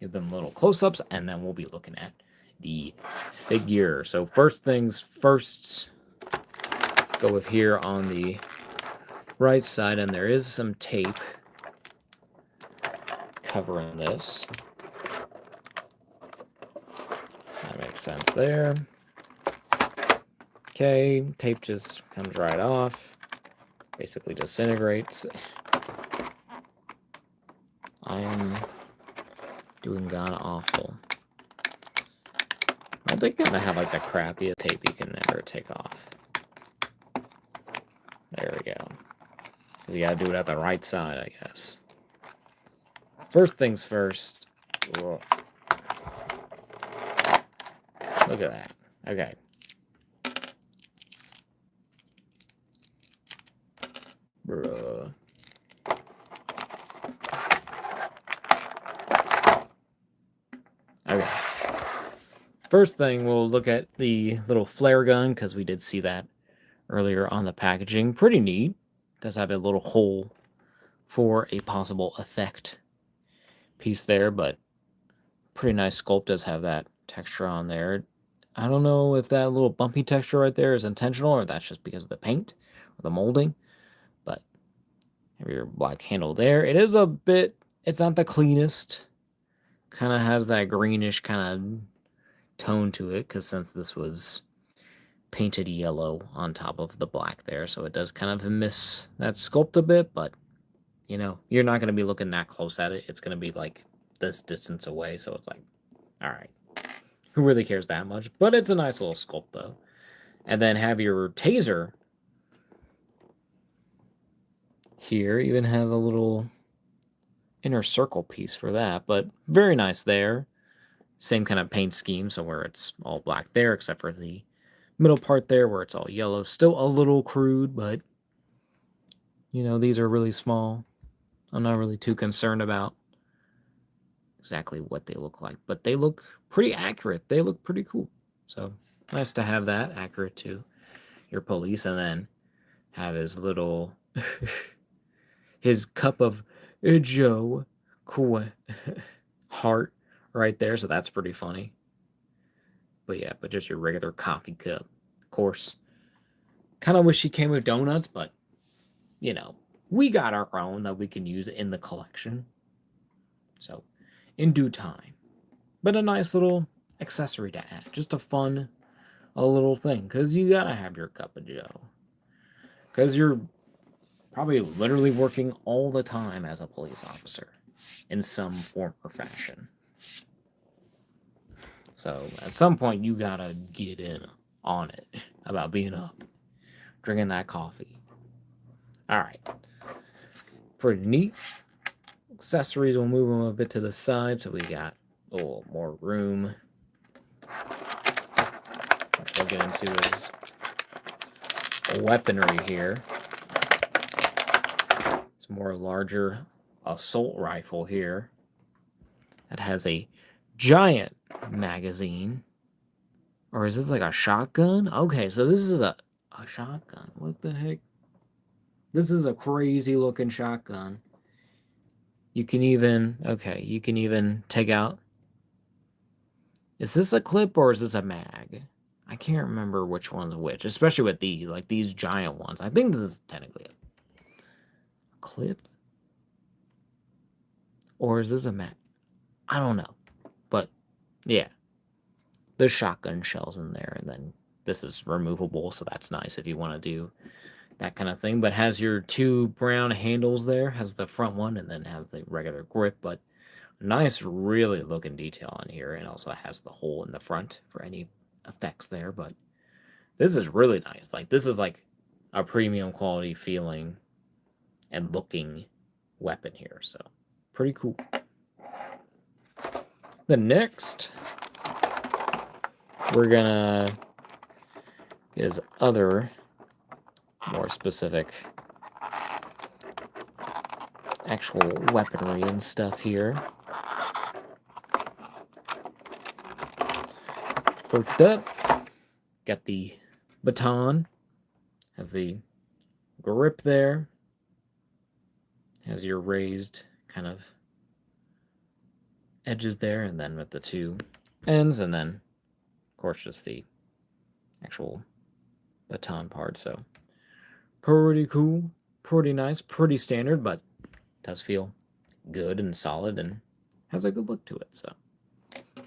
give them little close-ups, and then we'll be looking at the figure. So first things first, go with here on the right side, and there is some tape covering this. That makes sense there. Okay, tape just comes right off. Basically disintegrates. I am doing god awful. I think I'm gonna have like the crappiest tape you can ever take off. There we go. You gotta do it at the right side, I guess. First things first. Whoa. Look at that. Okay. Bruh. Okay. First thing, we'll look at the little flare gun, because we did see that earlier on the packaging. Pretty neat. Does have a little hole for a possible effect piece there, but pretty nice sculpt. Does have that texture on there. I don't know if that little bumpy texture right there is intentional or that's just because of the paint or the molding, but have your black handle there. It is a bit, it's not the cleanest. Kind of has that greenish kind of tone to it because since this was painted yellow on top of the black there, so it does kind of miss that sculpt a bit, but you know, you're not going to be looking that close at it. It's going to be like this distance away, so it's like, all right, who really cares that much? But it's a nice little sculpt though. And then have your taser here, even has a little inner circle piece for that, but very nice there. Same kind of paint scheme, so where it's all black there, except for the middle part there where it's all yellow. Still a little crude, but you know, these are really small. I'm not really too concerned about exactly what they look like, but they look pretty accurate. They look pretty cool. So nice to have that accurate to your police, and then have his little his cup of Joe heart right there. So that's pretty funny. But yeah, but just your regular coffee cup, of course. Kind of wish she came with donuts, but you know, we got our own that we can use in the collection. So, in due time. But a nice little accessory to add. Just a little thing. Because you gotta have your cup of Joe. Because you're probably literally working all the time as a police officer in some form or fashion. So, at some point, you gotta get in on it about being up, drinking that coffee. Alright. Pretty neat. Accessories, we'll move them a bit to the side so we got a little more room. What we'll get into is weaponry here. It's more larger assault rifle here that has a giant magazine. Or is this like a shotgun? Okay, so this is a shotgun. What the heck? This is a crazy looking shotgun. You can even take out. Is this a clip or is this a mag? I can't remember which one's which, especially with these, like these giant ones. I think this is technically a clip. Or is this a mag? I don't know. But yeah. There's shotgun shells in there, and then this is removable, so that's nice if you want to do that kind of thing. But has your two brown handles there, has the front one, and then has the regular grip, but nice, really looking detail on here, and also has the hole in the front for any effects there. But this is really nice. Like, this is like a premium quality feeling and looking weapon here, so pretty cool. The next, we're gonna is other more specific actual weaponry and stuff here. First up, got the baton, has the grip there, has your raised kind of edges there, and then with the two ends, and then of course just the actual baton part. So pretty cool, pretty nice, pretty standard, but does feel good and solid and has a good look to it. So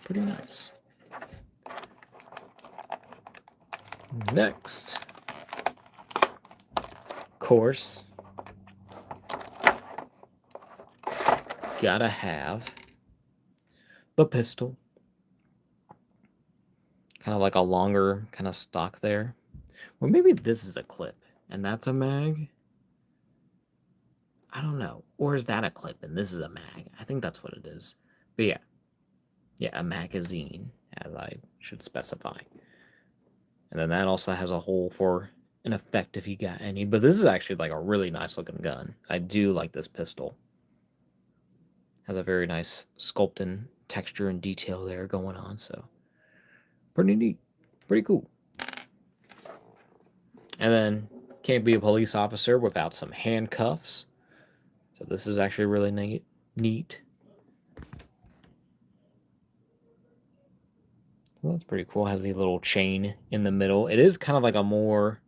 pretty nice. Next, of course, gotta have the pistol. Kind of like a longer kind of stock there. Well, maybe this is a clip and that's a mag. I don't know. Or is that a clip and this is a mag? I think that's what it is. But yeah. Yeah, a magazine, as I should specify. And then that also has a hole for an effect if you got any. But this is actually like a really nice looking gun. I do like this pistol. Has a very nice sculpting texture and detail there going on. So pretty neat. Pretty cool. And then can't be a police officer without some handcuffs. So this is actually really neat. Well, that's pretty cool. It has a little chain in the middle. It is kind of like a more,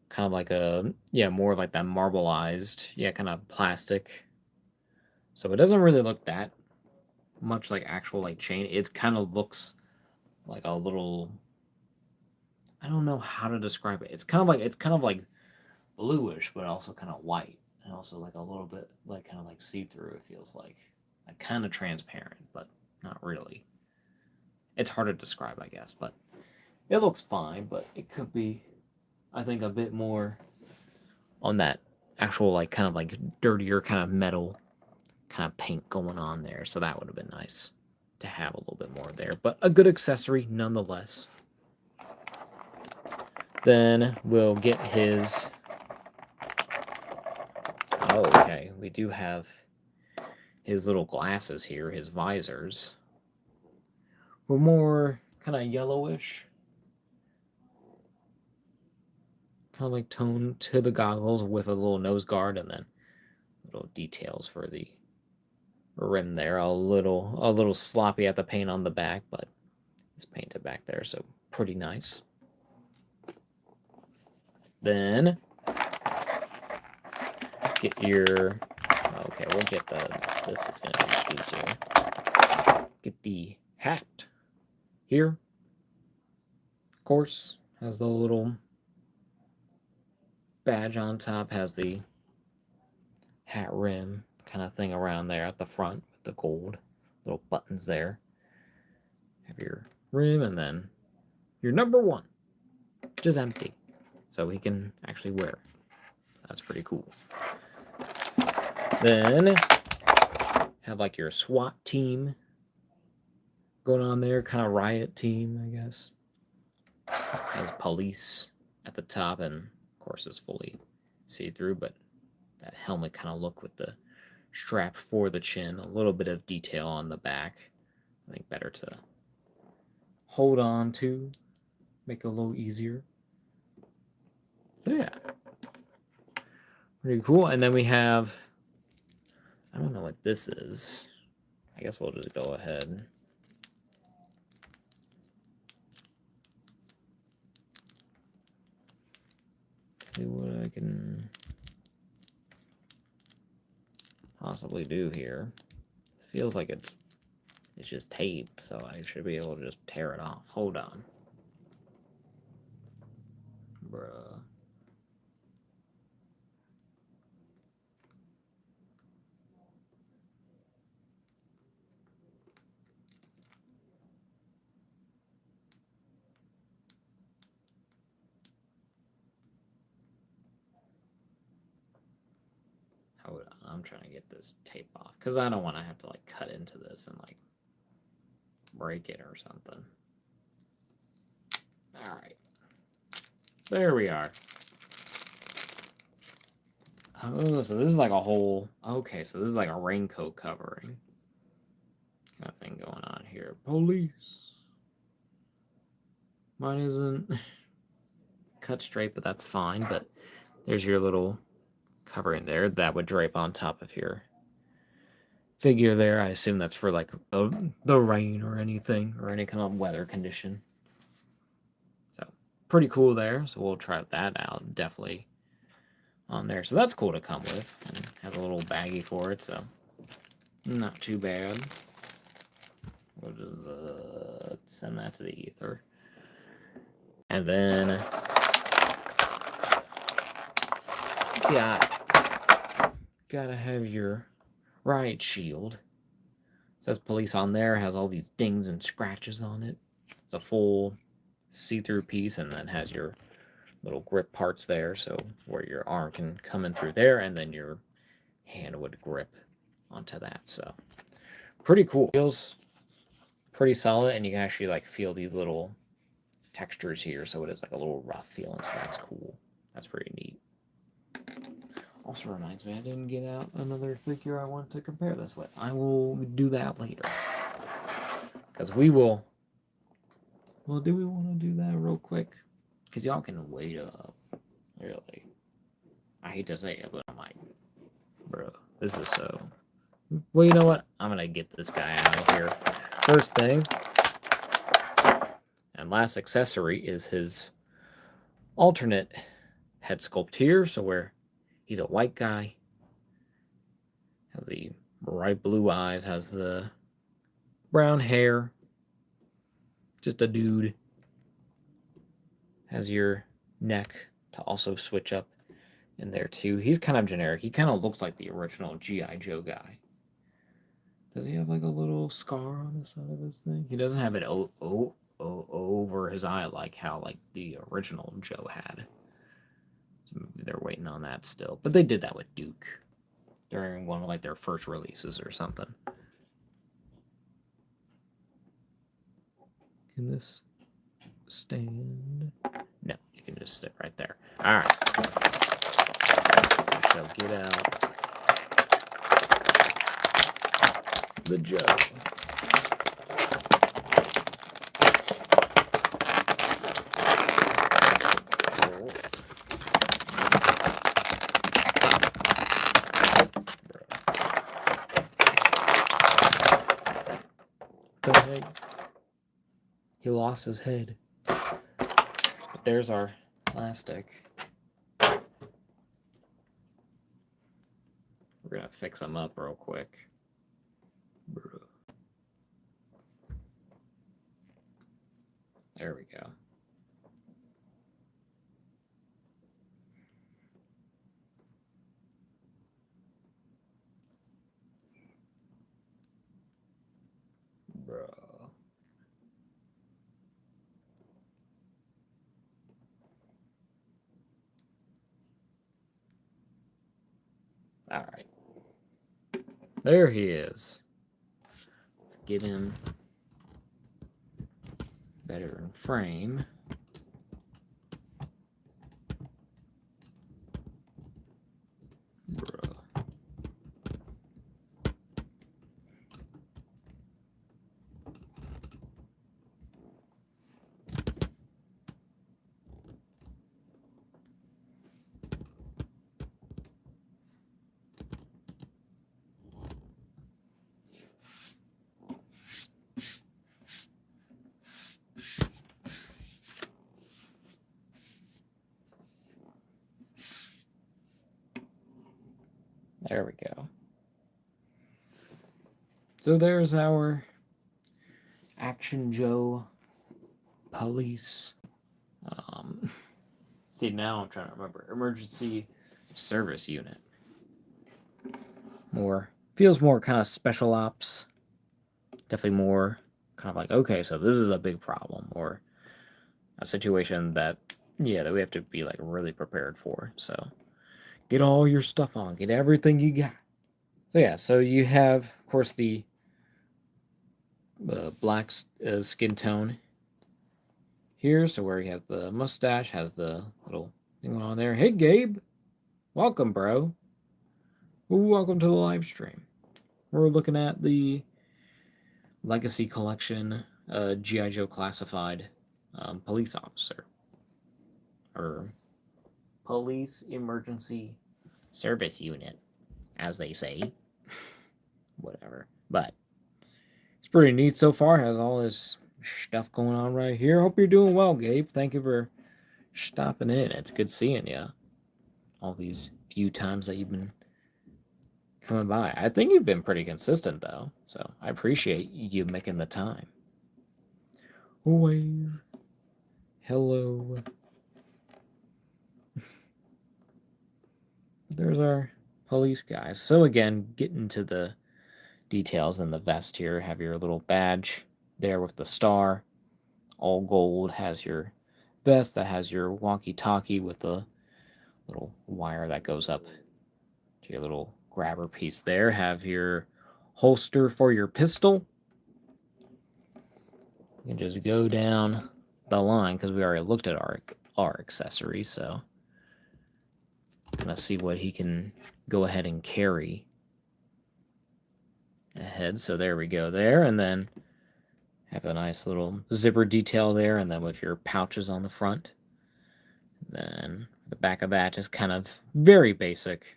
kind of like a, yeah, more like that marbleized, yeah, kind of plastic. So it doesn't really look that much like actual like chain. It kind of looks like a little, I don't know how to describe it. It's kind of like bluish, but also kind of white, and also like a little bit like kind of like see through. It feels like kind of transparent, but not really. It's hard to describe, I guess, but it looks fine. But it could be, I think, a bit more on that actual like kind of like dirtier kind of metal kind of paint going on there. So that would have been nice to have a little bit more there, but a good accessory nonetheless. Then we'll get his. Oh, okay. We do have his little glasses here, his visors. We're more kind of yellowish. Kind of like tone to the goggles with a little nose guard and then little details for the rim there. A little sloppy at the paint on the back, but it's painted back there, so pretty nice. Then get your, okay, we'll get this is going to be easier. Get the hat here. Of course, has the little badge on top, has the hat rim kind of thing around there at the front with the gold little buttons there. Have your rim and then your number 1, which is empty, so he can actually wear it. That's pretty cool. Then have like your SWAT team going on there, kind of riot team, I guess. Has police at the top, and of course it's fully see-through, but that helmet kind of look with the strap for the chin, a little bit of detail on the back. I think better to hold on to, make it a little easier. So yeah, pretty cool. And then we have, I don't know what this is. I guess we'll just go ahead. See what I can possibly do here. This feels like it's just tape, so I should be able to just tear it off. Hold on. Bruh. Hold on, I'm trying to get this tape off because I don't want to have to like cut into this and like break it or something. All right, there we are. Oh, so this is like a whole, okay, so this is like a raincoat covering kind of thing going on here. Police. Mine isn't cut straight, but that's fine. But there's your little covering there that would drape on top of your figure there. I assume that's for like the rain or anything or any kind of weather condition. So pretty cool there. So we'll try that out definitely on there. So that's cool to come with, and has a little baggie for it. So not too bad. We'll just send that to the ether, and then gotta have your riot shield. It says police on there, has all these dings and scratches on it. It's a full see-through piece, and then has your little grip parts there, so where your arm can come in through there, and then your hand would grip onto that. So pretty cool. Feels pretty solid, and you can actually like feel these little textures here, so it is like a little rough feeling. So that's cool. That's pretty neat. Also reminds me, I didn't get out another figure I wanted to compare this with. I will do that later. Because we will... Well, do we want to do that real quick? Because y'all can wait up. Really. I hate to say it, but I'm like... Bro, this is so... Well, you know what? I'm going to get this guy out of here. First thing... And last accessory is his alternate head sculpt here. So where he's a white guy, has the bright blue eyes, has the brown hair, just a dude. Has your neck to also switch up in there too. He's kind of generic. He kind of looks like the original G.I. Joe guy. Does he have like a little scar on the side of his thing? He doesn't have it over his eye like how like the original Joe had. So maybe they're waiting on that still. But they did that with Duke during one of like their first releases or something. Can this stand? No, you can just sit right there. All right. So get out the Joe. He lost his head. But there's our plastic. We're gonna fix him up real quick. There we go. Bro. All right. There he is. Let's get him better in frame. Bruh. There we go. So there's our Action Joe police. See, now I'm trying to remember. Emergency service unit. Feels more kind of special ops. Definitely more kind of like, okay, so this is a big problem, or a situation that we have to be like really prepared for. So get all your stuff on, get everything you got. So yeah, so you have, of course, the black skin tone here. So where you have the mustache, has the little thing on there. Hey, Gabe, welcome, bro. Welcome to the live stream. We're looking at the Legacy Collection G.I. Joe Classified police officer, or police emergency service unit, as they say. Whatever. But it's pretty neat so far. Has all this stuff going on right here. Hope you're doing well, Gabe. Thank you for stopping in. It's good seeing you. All these few times that you've been coming by. I think you've been pretty consistent, though. So I appreciate you making the time. Wave. Hello. There's our police guys. So again, getting to the details in the vest here. Have your little badge there with the star. All gold. Has your vest that has your walkie-talkie with the little wire that goes up to your little grabber piece there. Have your holster for your pistol. You can just go down the line because we already looked at our accessories, so I'm gonna see what he can go ahead and carry ahead. So there we go there, and then have a nice little zipper detail there, and then with your pouches on the front. Then the back of that is kind of very basic,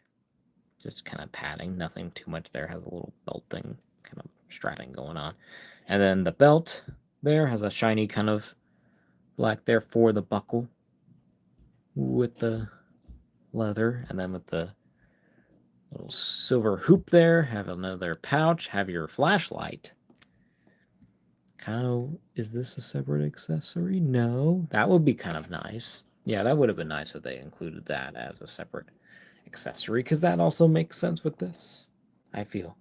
just kind of padding, nothing too much there. Has a little belt thing, kind of strapping going on, and then the belt there has a shiny kind of Black there for the buckle with the leather, and then with the little silver hoop there, have another pouch, have your flashlight. Kind of, is this a separate accessory? No, that would be kind of nice. Yeah, that would have been nice if they included that as a separate accessory, because that also makes sense with this, I feel.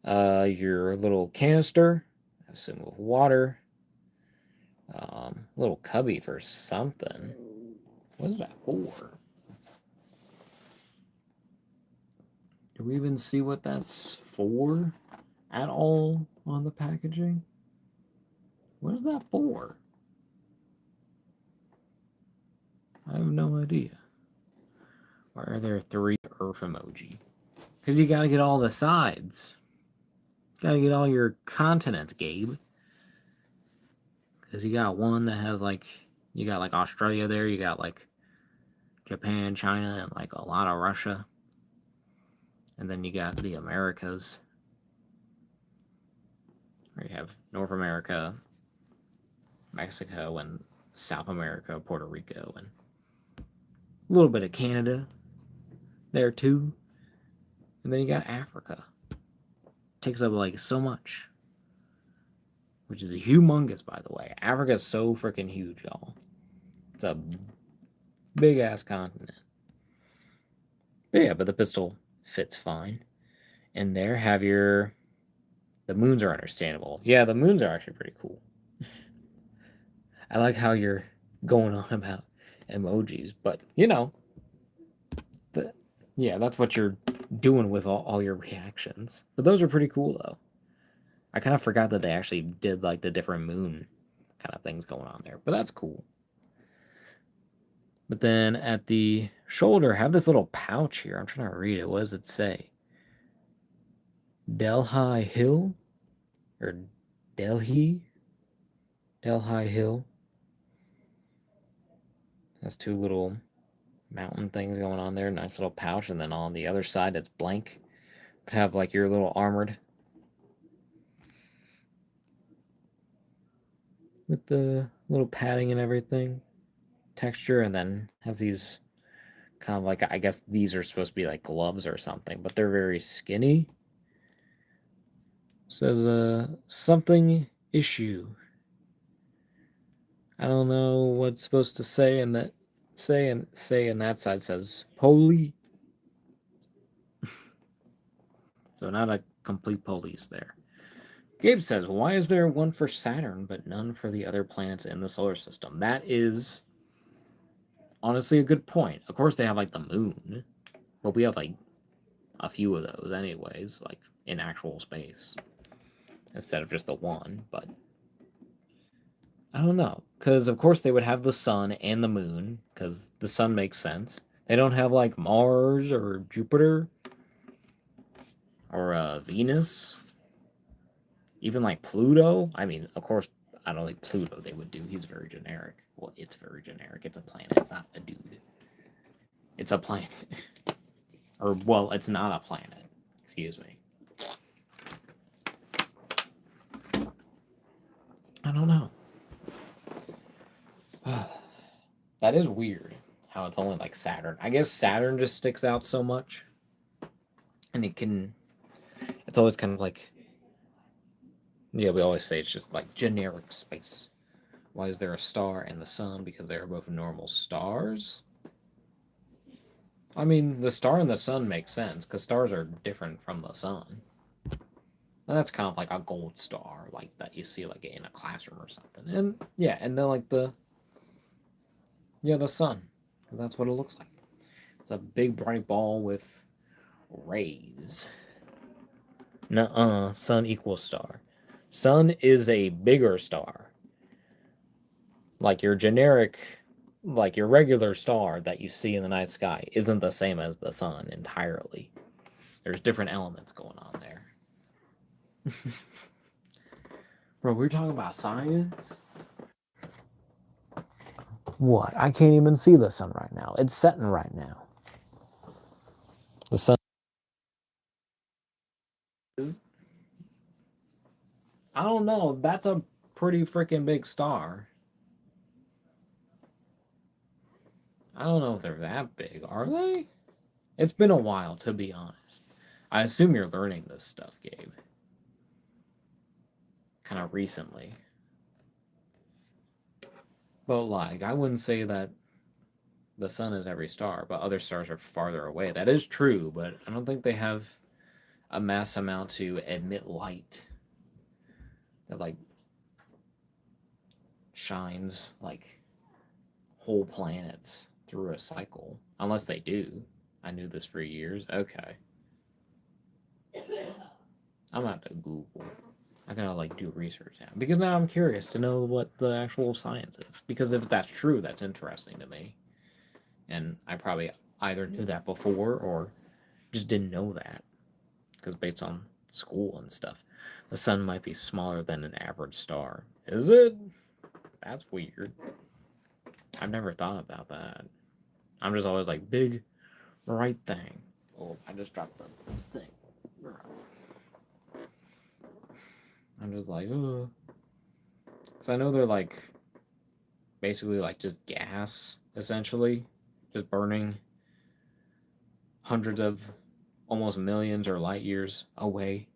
Your little canister, I assume with water. Little cubby for something. What is that for? Do we even see what that's for at all on the packaging? What is that for? I have no idea. Why are there 3 Earth emoji? Because you gotta get all the sides. Gotta get all your continents, Gabe. Because you got one that has like, you got like Australia there, you got like Japan, China, and like a lot of Russia. And then you got the Americas. Where you have North America, Mexico, and South America, Puerto Rico, and a little bit of Canada there too. And then you got Africa. Takes up like so much. Which is humongous, by the way. Africa's so freaking huge, y'all. It's a big ass continent. But yeah, but the pistol fits fine. And there have your. The moons are understandable. Yeah, the moons are actually pretty cool. I like how you're going on about emojis, but you know, yeah, that's what you're doing with all your reactions. But those are pretty cool though. I kind of forgot that they actually did like the different moon kind of things going on there, but that's cool. But then at the shoulder, have this little pouch here. I'm trying to read it. What does it say? Delhi Hill? Or Delhi? Delhi Hill. Has 2 little mountain things going on there. Nice little pouch. And then on the other side, it's blank. Have like your little armored with the little padding and everything. Texture, and then has these kind of like, I guess these are supposed to be like gloves or something, but they're very skinny. Says something issue. I don't know what's supposed to say, and that say and that side says police. So not a complete police there. Gabe says, why is there one for Saturn but none for the other planets in the solar system? That is honestly a good point. Of course they have like the moon, but we have like a few of those anyways, like in actual space, instead of just the one. But I don't know, because of course they would have the sun and the moon, because the sun makes sense. They don't have like Mars or Jupiter or Venus, even like Pluto. I mean, of course, I don't think Pluto they would do. He's very generic. Well, it's very generic. It's a planet. It's not a dude. It's a planet. Or, well, it's not a planet. Excuse me. I don't know. That is weird how it's only like Saturn. I guess Saturn just sticks out so much. And it's always kind of like, yeah, we always say it's just like generic space. Why is there a star and the sun? Because they are both normal stars. I mean, the star and the sun make sense because stars are different from the sun. And that's kind of like a gold star, like that you see like in a classroom or something. And yeah, and then like the sun. That's what it looks like. It's a big bright ball with rays. Nuh-uh, sun equals star. Sun is a bigger star. Like your generic, like your regular star that you see in the night sky isn't the same as the sun entirely. There's different elements going on there. Bro, we're talking about science? What? I can't even see the sun right now. It's setting right now. The sun is... I don't know. That's a pretty freaking big star. I don't know if they're that big, are they? It's been a while, to be honest. I assume you're learning this stuff, Gabe. Kind of recently. But, like, I wouldn't say that the sun is every star, but other stars are farther away. That is true, but I don't think they have a mass amount to emit light that, like, shines, like, whole planets through a cycle. Unless they do. I knew this for years. Okay. I'm about to Google. I gotta like do research now because now I'm curious to know what the actual science is. Because if that's true, that's interesting to me. And I probably either knew that before or just didn't know that. Because based on school and stuff, the sun might be smaller than an average star. Is it? That's weird. I've never thought about that. I'm just always like, big, right thing. Oh, I just dropped the thing. I'm just like, ugh. So I know they're like basically like just gas, essentially, just burning hundreds of almost millions or light years away.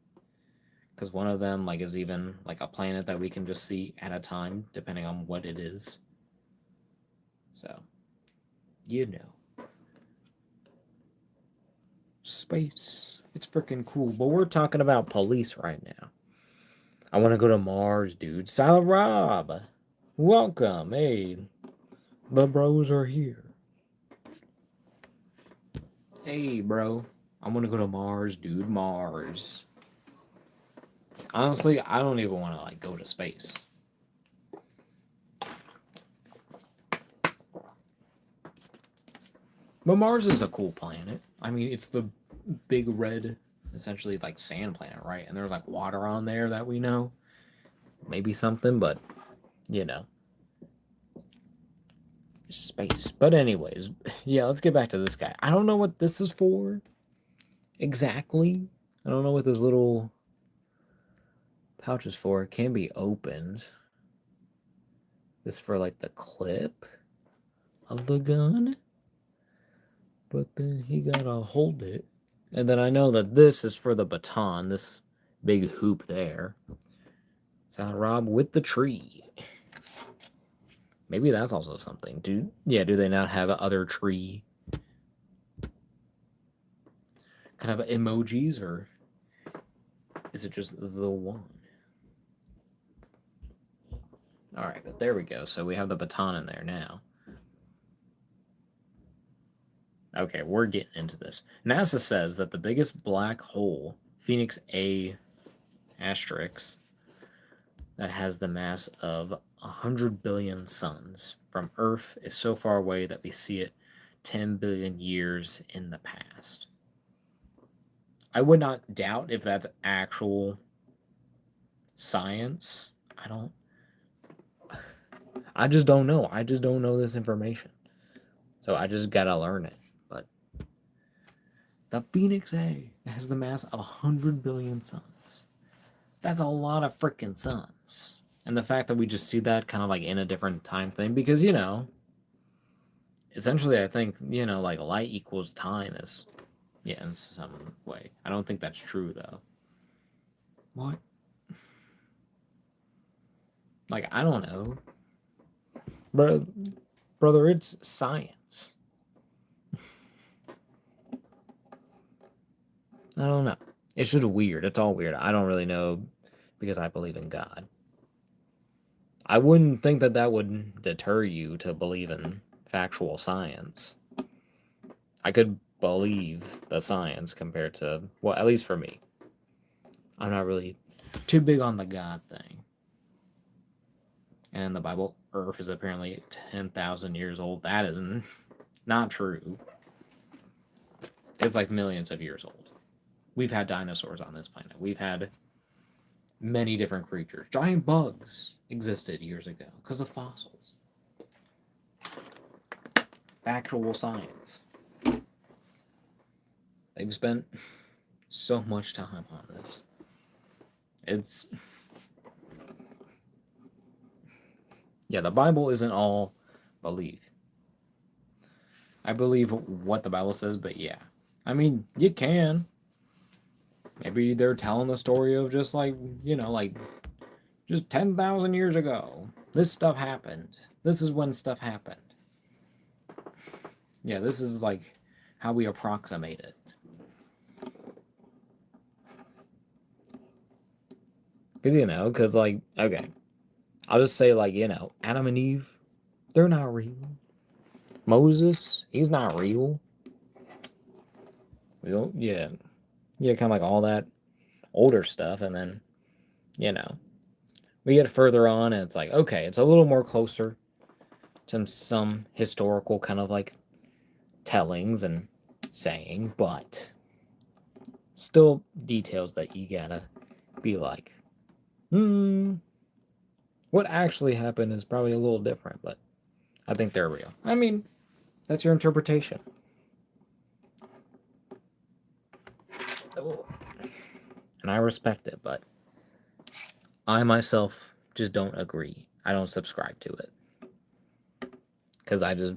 Because one of them like is even like a planet that we can just see at a time, depending on what it is. So, you know, space. It's freaking cool. But we're talking about police right now. I want to go to Mars, dude. Silent Rob, welcome. Hey, the bros are here. Hey, bro. I want to go to Mars, dude. Mars. Honestly, I don't even want to like go to space. But Mars is a cool planet. I mean, it's the big red, essentially like sand planet, right? And there's like water on there that we know. Maybe something, but you know. Space. But anyways, yeah, let's get back to this guy. I don't know what this is for exactly. I don't know what this little pouch is for. It can be opened. This for like the clip of the gun. But then he gotta hold it. And then I know that this is for the baton, this big hoop there. So Rob with the tree. Maybe that's also something. Do they not have other tree kind of emojis, or is it just the one? All right, but there we go. So we have the baton in there now. Okay, we're getting into this. NASA says that the biggest black hole, Phoenix A asterisk, that has the mass of 100 billion suns from Earth is so far away that we see it 10 billion years in the past. I would not doubt if that's actual science. I just don't know. I just don't know this information. So I just gotta learn it. But the Phoenix A has the mass of 100 billion suns. That's a lot of freaking suns. And the fact that we just see that kind of like in a different time thing, because, you know, essentially I think, you know, like light equals time is, yeah, in some way. I don't think that's true, though. What? Like, I don't know. Brother, it's science. I don't know. It's just weird. It's all weird. I don't really know because I believe in God. I wouldn't think that that would deter you to believe in factual science. I could believe the science compared to, well, at least for me. I'm not really too big on the God thing. And in the Bible, Earth is apparently 10,000 years old. That is not true. It's like millions of years old. We've had dinosaurs on this planet. We've had many different creatures. Giant bugs existed years ago because of fossils. Actual science. They've spent so much time on this. It's... Yeah, the Bible isn't all belief. I believe what the Bible says, but yeah. I mean, you can. Maybe they're telling the story of just like, like just 10,000 years ago. This stuff happened. This is when stuff happened. Yeah, this is like how we approximate it. Because, like, okay. I'll just say, like, Adam and Eve, they're not real. Moses, he's not real. We don't, yeah. Yeah, kind of like all that older stuff. And then, we get further on and it's like, okay, it's a little more closer to some historical kind of like tellings and saying, but still details that you gotta be like, what actually happened is probably a little different, but I think they're real. I mean, that's your interpretation. And I respect it, but I myself just don't agree. I don't subscribe to it. Because I just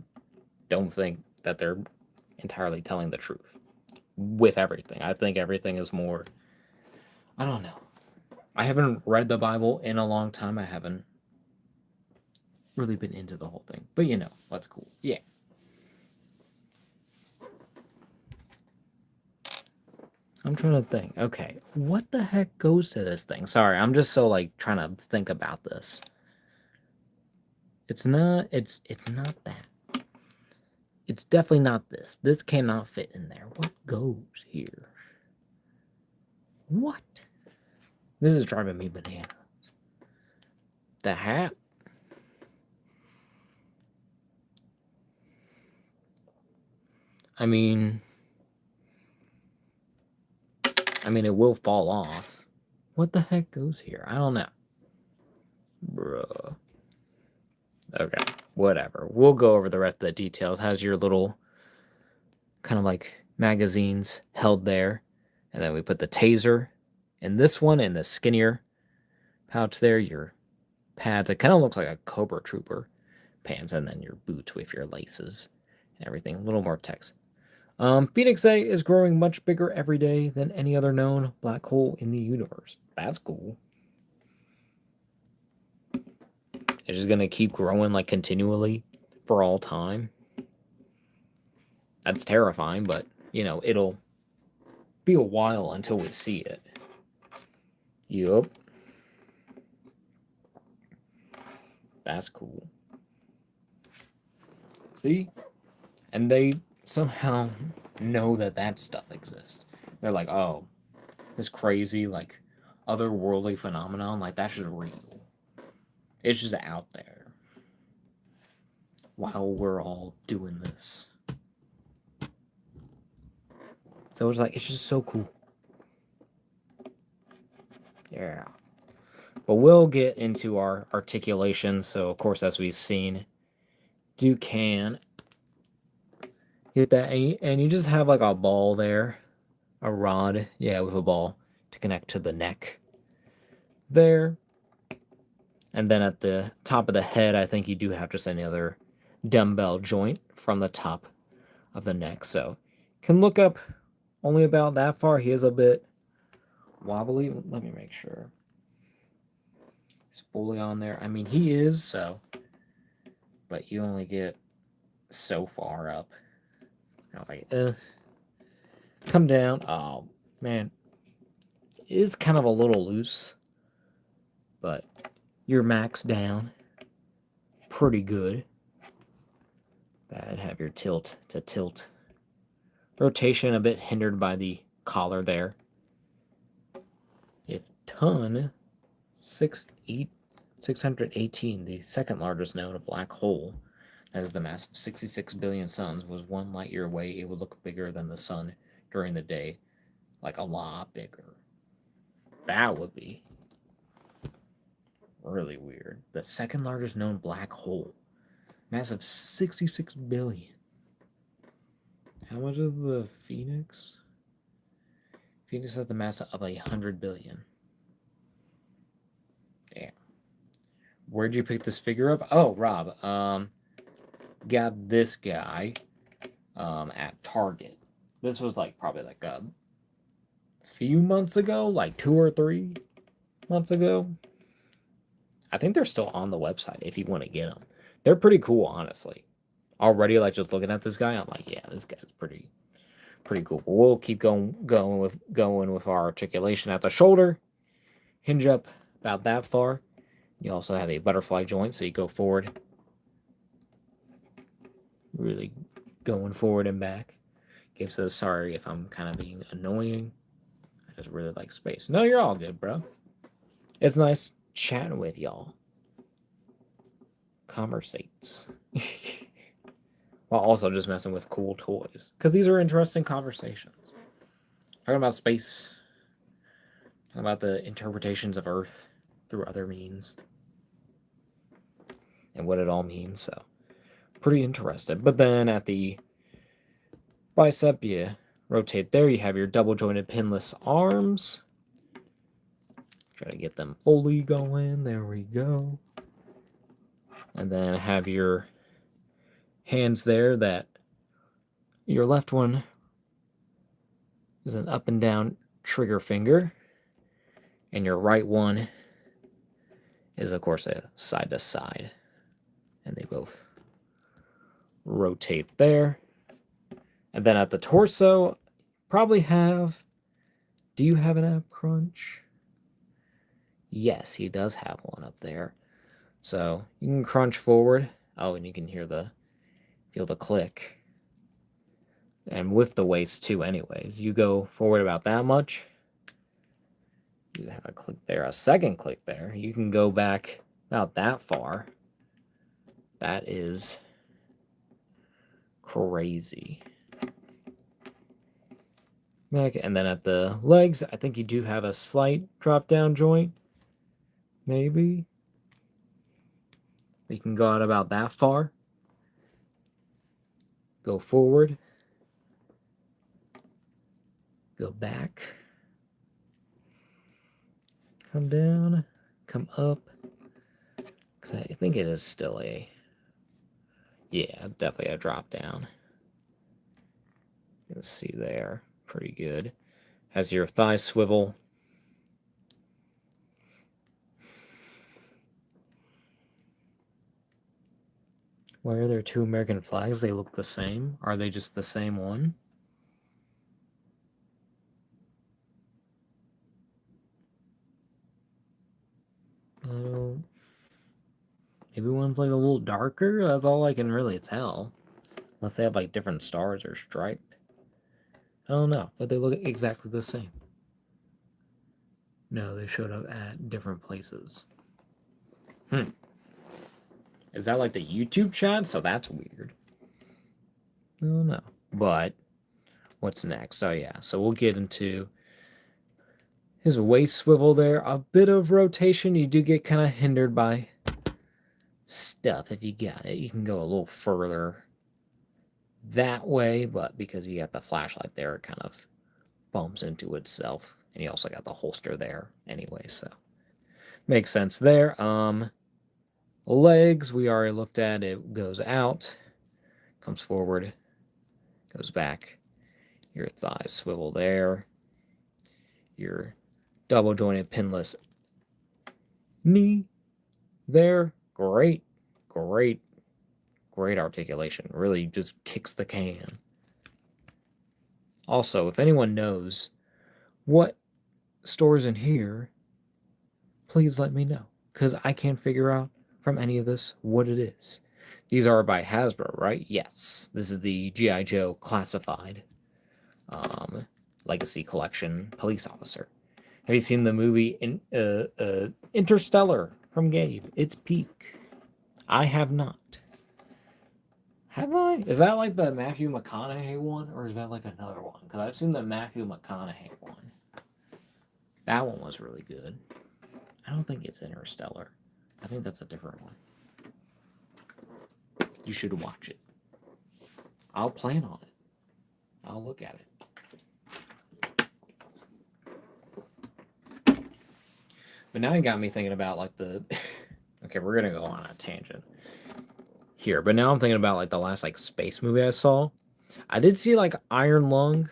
don't think that they're entirely telling the truth with everything. I think everything is more, I don't know. I haven't read the Bible in a long time. I haven't really been into the whole thing. But that's cool. Yeah. I'm trying to think. Okay, what the heck goes to this thing? Sorry, I'm just so like trying to think about this. It's not that. It's definitely not this. This cannot fit in there. What goes here? What? This is driving me bananas. The hat? I mean, it will fall off. What the heck goes here? I don't know. Bruh. Okay, whatever. We'll go over the rest of the details. Has your little kind of like magazines held there. And then we put the taser in this one in the skinnier pouch there. Your pads. It kind of looks like a Cobra Trooper pants. And then your boots with your laces and everything. A little more text. Phoenix A is growing much bigger every day than any other known black hole in the universe. That's cool. It's just going to keep growing like continually for all time. That's terrifying, but, it'll be a while until we see it. Yup. That's cool. See? And they somehow know that stuff exists. They're like, oh, this crazy, like, otherworldly phenomenon, like, that's just real. It's just out there. While we're all doing this. So it's like, it's just so cool. Yeah. But we'll get into our articulation. So, of course, as we've seen, you can get that. And you just have like a ball there. A rod. Yeah, with a ball to connect to the neck. There. And then at the top of the head, I think you do have just another dumbbell joint from the top of the neck. So, can look up only about that far. He is a bit wobbly. Let me make sure. He's fully on there. I mean, he is, so. But you only get so far up. Like, come down. Oh, man. It is kind of a little loose. But you're maxed down. Pretty good. Bad. Have your tilt to tilt. Rotation a bit hindered by the collar there. If ton 618, the second largest known black hole, that is the mass of 66 billion suns, was 1 light year away, it would look bigger than the sun during the day. Like a lot bigger. That would be really weird. The second largest known black hole. Mass of 66 billion. How much is the Phoenix? Phoenix has the mass of 100 billion. Damn. Where'd you pick this figure up? Oh, Rob. Got this guy at Target. This was like probably like a few months ago, like 2 or 3 months ago. I think they're still on the website if you want to get them. They're pretty cool, honestly. Already, like just looking at this guy, I'm like, yeah, this guy's pretty cool. But we'll keep going with our articulation at the shoulder. Hinge up about that far. You also have a butterfly joint, so you go forward, really going forward and back. Gabe says, sorry if I'm kind of being annoying. I just really like space. No, you're all good, bro. It's nice chatting with y'all. Conversates. While also just messing with cool toys. Because these are interesting conversations. Talking about space. Talking about the interpretations of Earth through other means. And what it all means, so. Pretty interested. But then at the bicep, you rotate there. You have your double jointed pinless arms. Try to get them fully going. There we go. And then have your hands there that your left one is an up and down trigger finger. And your right one is, of course, a side to side. And they both rotate there. And then at the torso, probably have... Do you have an ab crunch? Yes, he does have one up there. So you can crunch forward. Oh, and you can feel the click. And with the waist too, anyways. You go forward about that much. You have a click there, a second click there. You can go back about that far. That is crazy. Back, and then at the legs, I think you do have a slight drop down joint. Maybe. You can go out about that far. Go forward. Go back. Come down. Come up. I think it is still a... Yeah, definitely a drop down. Let's see there. Pretty good. Has your thigh swivel. Why are there two American flags? They look the same. Are they just the same one? Maybe one's like a little darker. That's all I can really tell. Unless they have like different stars or striped. I don't know, but they look exactly the same. No, they showed up at different places. Is that like the YouTube chat? So that's weird. I don't know. But what's next? Oh yeah, so we'll get into his waist swivel there. A bit of rotation. You do get kind of hindered by stuff if you got it. You can go a little further that way, but because you got the flashlight there, it kind of bumps into itself. And you also got the holster there anyway, so makes sense there. Legs, we already looked at. It goes out, comes forward, goes back. Your thighs swivel there. Your double jointed pinless knee there. Great articulation. Really just kicks the can. Also, if anyone knows what stores in here, please let me know, because I can't figure out from any of this what it is. These are by Hasbro, right? Yes. This is the G.I. Joe Classified Legacy Collection Police Officer. Have you seen the movie Interstellar from Gabe? It's peak. I have not. Have I? Is that like the Matthew McConaughey one, or is that like another one? Because I've seen the Matthew McConaughey one. That one was really good. I don't think it's Interstellar. I think that's a different one. You should watch it. I'll plan on it. I'll look at it. But now you got me thinking about like the... Okay, we're going to go on a tangent here. But now I'm thinking about like the last like space movie I saw. I did see like Iron Lung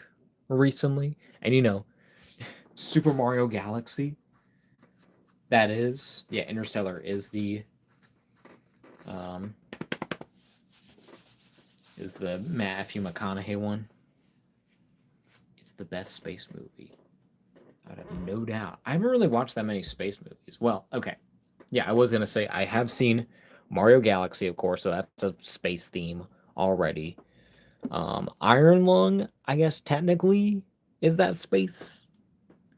recently, and Super Mario Galaxy. That is, yeah, Interstellar is the um Matthew McConaughey one. It's the best space movie. I have no doubt. I haven't really watched that many space movies. Well, okay. Yeah, I was gonna say I have seen Mario Galaxy, of course, so that's a space theme already. Iron Lung, I guess technically is that space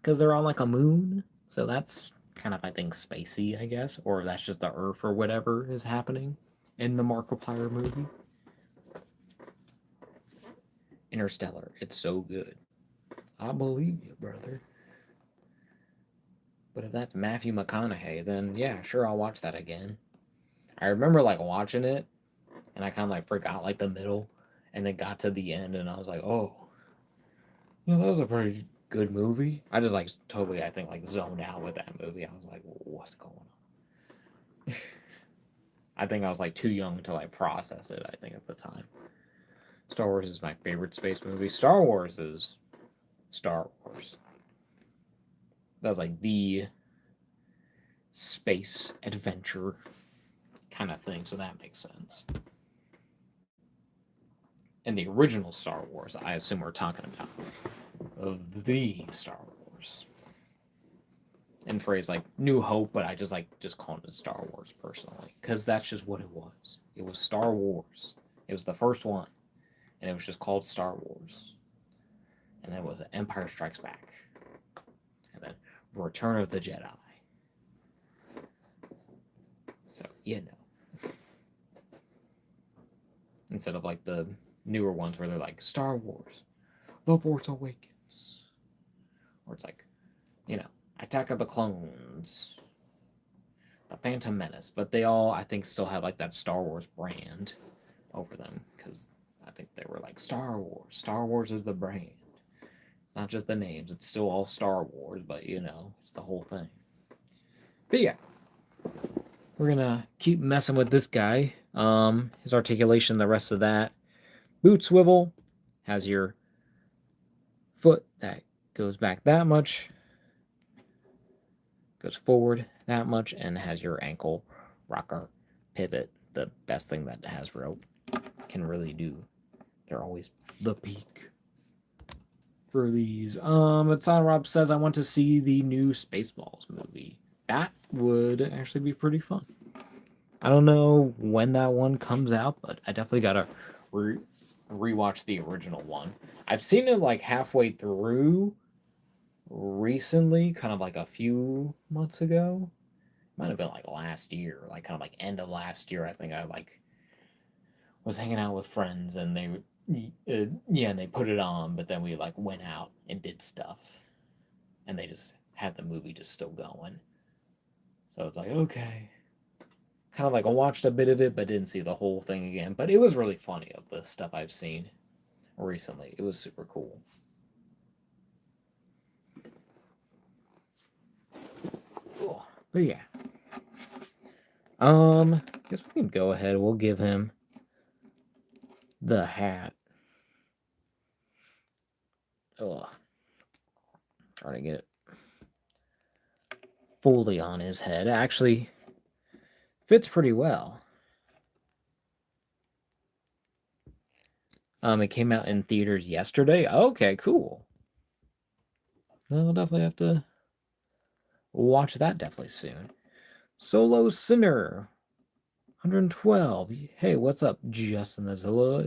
because they're on like a moon, so that's kind of I think spacey, I guess, or that's just the Earth or whatever is happening in the Markiplier movie. Interstellar, it's so good. I believe you, brother. But if that's Matthew McConaughey, then yeah, sure, I'll watch that again. I remember like watching it, and I kind of like forgot like the middle, and then got to the end, and I was like, oh, that was a pretty good movie. I just like totally, I think, like zoned out with that movie. I was like, what's going on? I think I was like too young to like process it, I think, at the time. Star Wars is my favorite space movie. Star Wars is Star Wars. That's like the space adventure kind of thing, so that makes sense. And the original Star Wars, I assume we're talking about of the Star Wars. And phrase like New Hope, but I just call it Star Wars personally because that's just what it was. It was Star Wars. It was the first one, and it was just called Star Wars. And then it was Empire Strikes Back, and then Return of the Jedi. So instead of like the newer ones where they're like Star Wars, The Force Awakens, or it's like Attack of the Clones, The Phantom Menace, but they all I think still have like that Star Wars brand over them because I think they were like Star Wars. Star Wars is the brand. It's not just the names. It's still all Star Wars, but it's the whole thing. But yeah, we're gonna keep messing with this guy. His articulation, the rest of that. Boot swivel has your foot that goes back that much, goes forward that much, and has your ankle rocker pivot. The best thing that Hasbro can really do. They're always the peak for these. Rob says I want to see the new Spaceballs movie. That would actually be pretty fun. I don't know when that one comes out, but I definitely gotta rewatch the original one. I've seen it like halfway through recently, kind of like a few months ago. Might have been like last year, like kind of like end of last year. I think I like was hanging out with friends and they and they put it on, but then we like went out and did stuff, and they just had the movie just still going. So it's like okay, kind of like I watched a bit of it, but didn't see the whole thing again. But it was really funny of the stuff I've seen recently. It was super cool. But yeah, guess we can go ahead. We'll give him the hat. Oh, trying to get it fully on his head. Actually, fits pretty well. It came out in theaters yesterday. Okay, cool. I'll definitely have to watch that definitely soon. Solo Sinner, 112. Hey, what's up, Justin Azilla?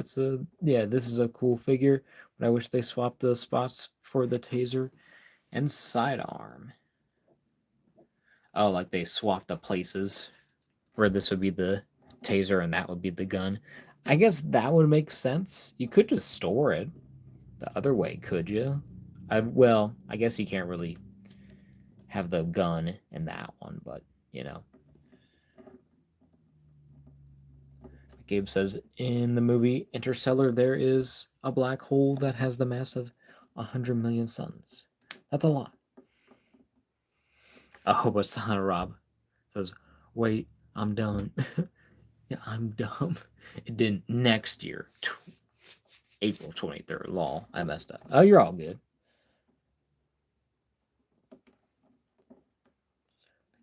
This is a cool figure, but I wish they swapped the spots for the taser and sidearm. Oh, like they swapped the places where this would be the taser and that would be the gun. I guess that would make sense. You could just store it the other way, could you? I guess you can't really have the gun in that one, but Gabe says in the movie Interstellar, there is a black hole that has the mass of 100 million suns. That's a lot. Oh, but Sana Rob says, wait, I'm done. Yeah, I'm dumb. It didn't next year. April 23rd. Lol, I messed up. Oh, you're all good.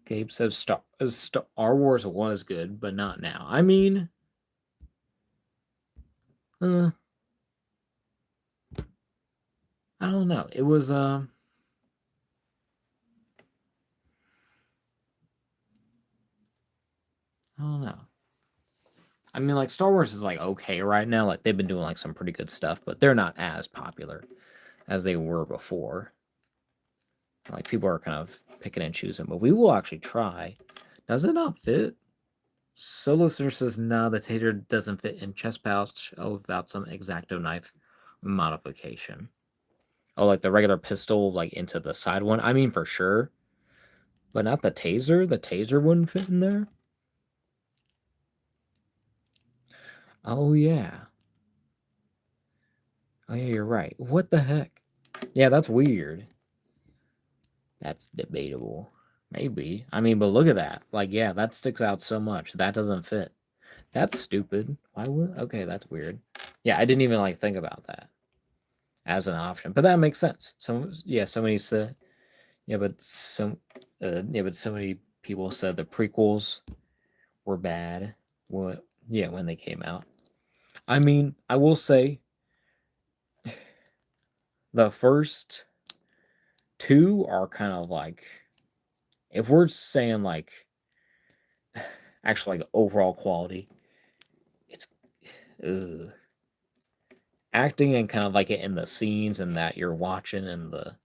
Gabe says Star Wars was good, but not now. I mean, I don't know. It was I don't know. I mean, like Star Wars is like okay right now. Like they've been doing like some pretty good stuff, but they're not as popular as they were before. Like people are kind of picking and choosing, but we will actually try. Does it not fit? Solo listener says no, the tater doesn't fit in chest pouch. Oh, without some X-Acto knife modification. Oh, like the regular pistol, like into the side one. I mean, for sure, but not the taser. The taser wouldn't fit in there. Oh yeah. Oh yeah, you're right. What the heck? Yeah, that's weird. That's debatable. Maybe. I mean, but look at that. Like, yeah, that sticks out so much. That doesn't fit. That's stupid. Why would? Okay, that's weird. Yeah, I didn't even like think about that as an option, but that makes sense. Somebody said, but so many people said the prequels were bad. When they came out. I mean, I will say the first two are kind of like, if we're saying like actually like overall quality, it's acting and kind of like it in the scenes and that you're watching and the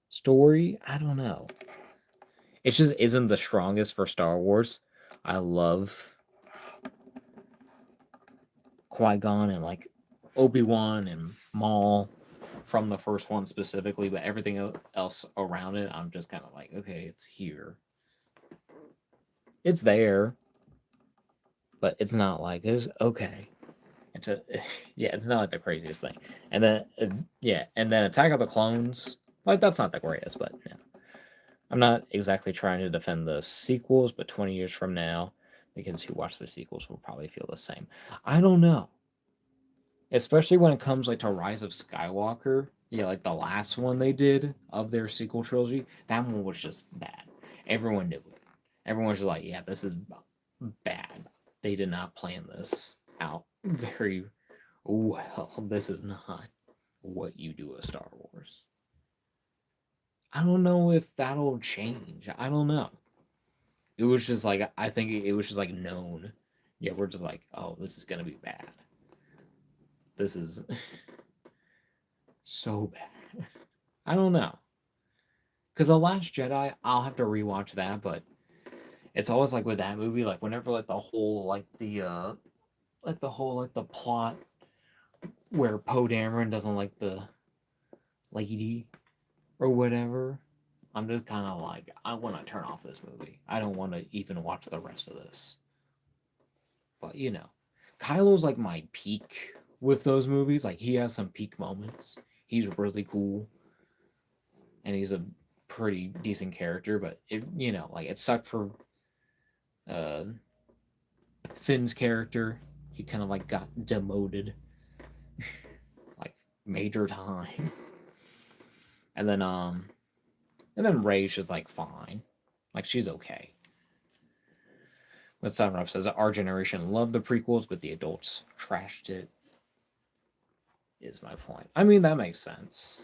story. I don't know. It just isn't the strongest for Star Wars. I love Qui-Gon and like Obi-Wan and Maul from the first one specifically, but everything else around it, I'm just kind of like, okay, it's here. It's there, but it's not like it's okay. It's it's not like the craziest thing. And then and then Attack of the Clones, like that's not the greatest, but no. I'm not exactly trying to defend the sequels, but 20 years from now, the kids who watch the sequels will probably feel the same. I don't know. Especially when it comes like to Rise of Skywalker. Yeah, like the last one they did of their sequel trilogy, that one was just bad. Everyone knew it. Everyone was just like, yeah, this is bad. They did not plan this out very well. This is not what you do with Star Wars. I don't know if that'll change. I don't know. It was just like, I think it was just like known. Yeah, we're just like, oh, this is gonna be bad. This is so bad. I don't know. Because The Last Jedi, I'll have to rewatch that, but it's always like with that movie, like whenever like the whole like the plot where Poe Dameron doesn't like the lady or whatever, I'm just kind of like, I want to turn off this movie. I don't want to even watch the rest of this. But Kylo's like my peak with those movies. Like he has some peak moments. He's really cool, and he's a pretty decent character. But like it sucked for uh, Finn's character. He kind of like got demoted, like major time. And then Rey's just like fine, like she's okay. But Sunrup says our generation loved the prequels, but the adults trashed it. Is my point. I mean that makes sense.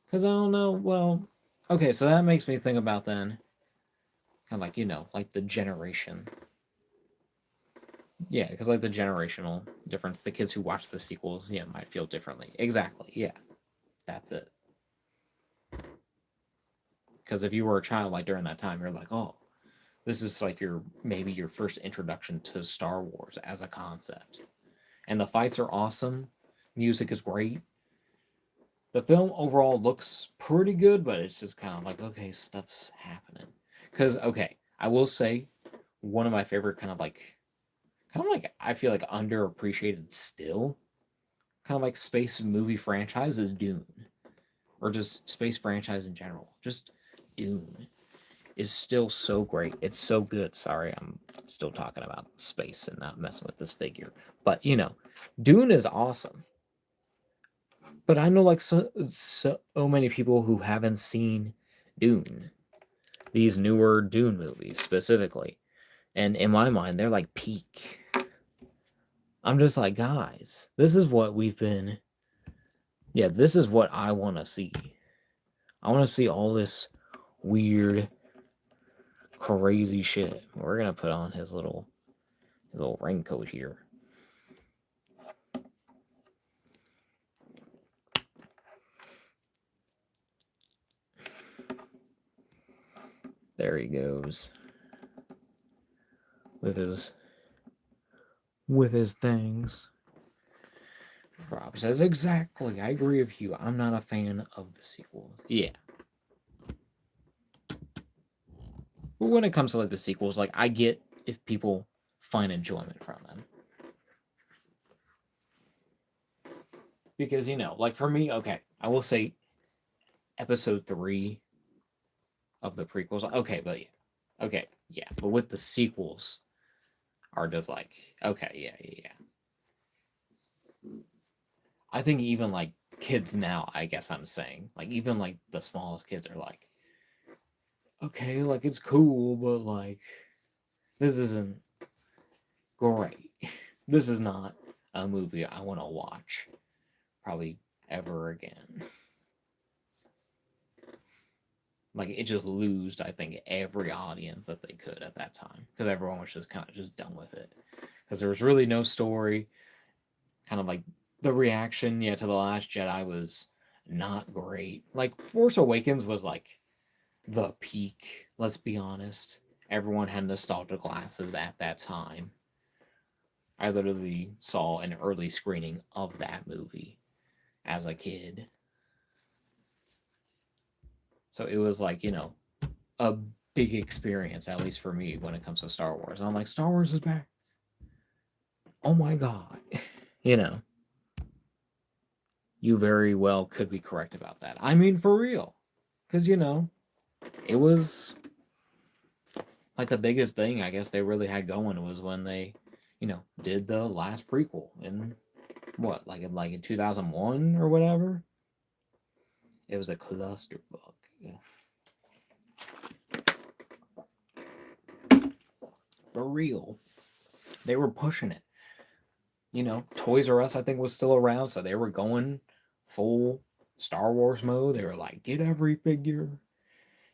Because I don't know. Well, okay, so that makes me think about then, kind of like like the generation. Yeah, because like the generational difference, the kids who watch the sequels, might feel differently. Exactly. Yeah, that's it. Because if you were a child like during that time, you're like, oh, this is like maybe your first introduction to Star Wars as a concept, and the fights are awesome, music is great. The film overall looks pretty good, but it's just kind of like, okay, stuff's happening. Because okay, I will say, one of my favorite I feel like underappreciated still, kind of like space movie franchise is Dune, or just space franchise in general. Just Dune is still so great. It's so good. Sorry, I'm still talking about space and not messing with this figure. But Dune is awesome. But I know like so many people who haven't seen Dune, these newer Dune movies specifically. And in my mind, they're like peak. I'm just like, guys, this is what we've been. Yeah, this is what I want to see. I want to see all this weird, crazy shit. We're gonna put on his little raincoat here. There he goes with his things. Rob says, exactly. I agree with you. I'm not a fan of the sequel. Yeah. But when it comes to like the sequels, like I get if people find enjoyment from them. Because, like for me, okay, I will say episode 3 of the prequels. Okay, but yeah. Okay, yeah. But with the sequels are just like, okay, yeah. I think even like kids now, I guess I'm saying, like even like the smallest kids are like, okay, like it's cool, but like this isn't great. This is not a movie I want to watch probably ever again. Like it just lost, I think, every audience that they could at that time because everyone was just kind of just done with it because there was really no story. Kind of like the reaction, to the Last Jedi was not great. Like Force Awakens was like the peak. Let's be honest. Everyone had nostalgia glasses at that time. I literally saw an early screening of that movie as a kid. So it was like, a big experience, at least for me, when it comes to Star Wars. And I'm like, Star Wars is back. Oh my God. You very well could be correct about that. I mean, for real. Because, it was like the biggest thing I guess they really had going was when they, did the last prequel in what, like in 2001 or whatever. It was a clusterfuck. Yeah. For real. They were pushing it. Toys R Us I think was still around, so they were going full Star Wars mode. They were like, get every figure.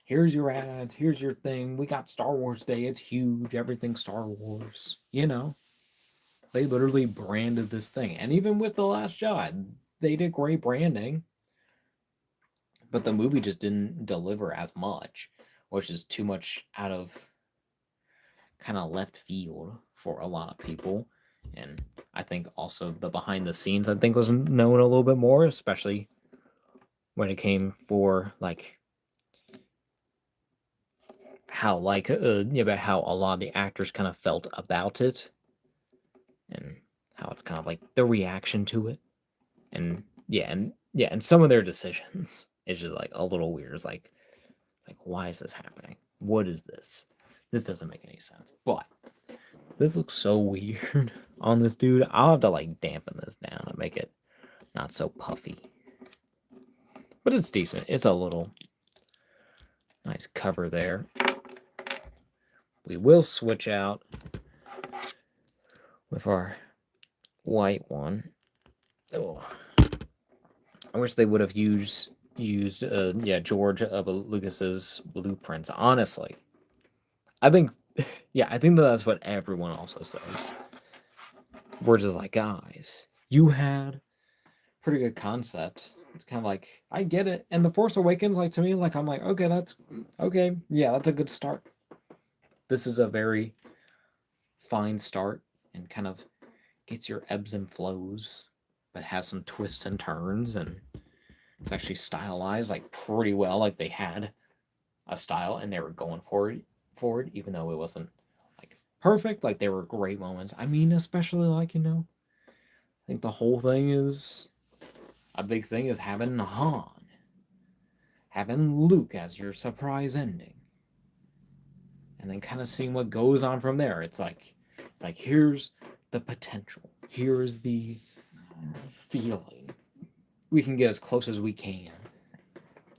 Here's your ads. Here's your thing. We got Star Wars Day. It's huge. Everything Star Wars. They literally branded this thing. And even with The Last Jedi, they did great branding. But the movie just didn't deliver as much, which is too much out of kind of left field for a lot of people. And I think also the behind the scenes, I think, was known a little bit more, especially when it came for like how about how a lot of the actors kind of felt about it and how it's kind of like the reaction to it. And and some of their decisions is just like a little weird. It's like why is this happening? What is this? This doesn't make any sense. But this looks so weird on this dude. I'll have to like dampen this down and make it not so puffy. But it's decent. It's a little nice cover there. We will switch out with our white one. Oh, I wish they would have used George Lucas's blueprints. Honestly, I think that's what everyone also says. We're just like, guys, you had pretty good concept. It's kind of like I get it, and The Force Awakens, like to me, like I'm like, okay, that's a good start. This is a very fine start and kind of gets your ebbs and flows, but has some twists and turns, and it's actually stylized like pretty well. Like they had a style and they were going forward, even though it wasn't like perfect. Like there were great moments. I mean, especially like I think the whole thing is a big thing is having Luke as your surprise ending. and then kind of seeing what goes on from there. It's like here's the potential. Here's the feeling. We can get as close as we can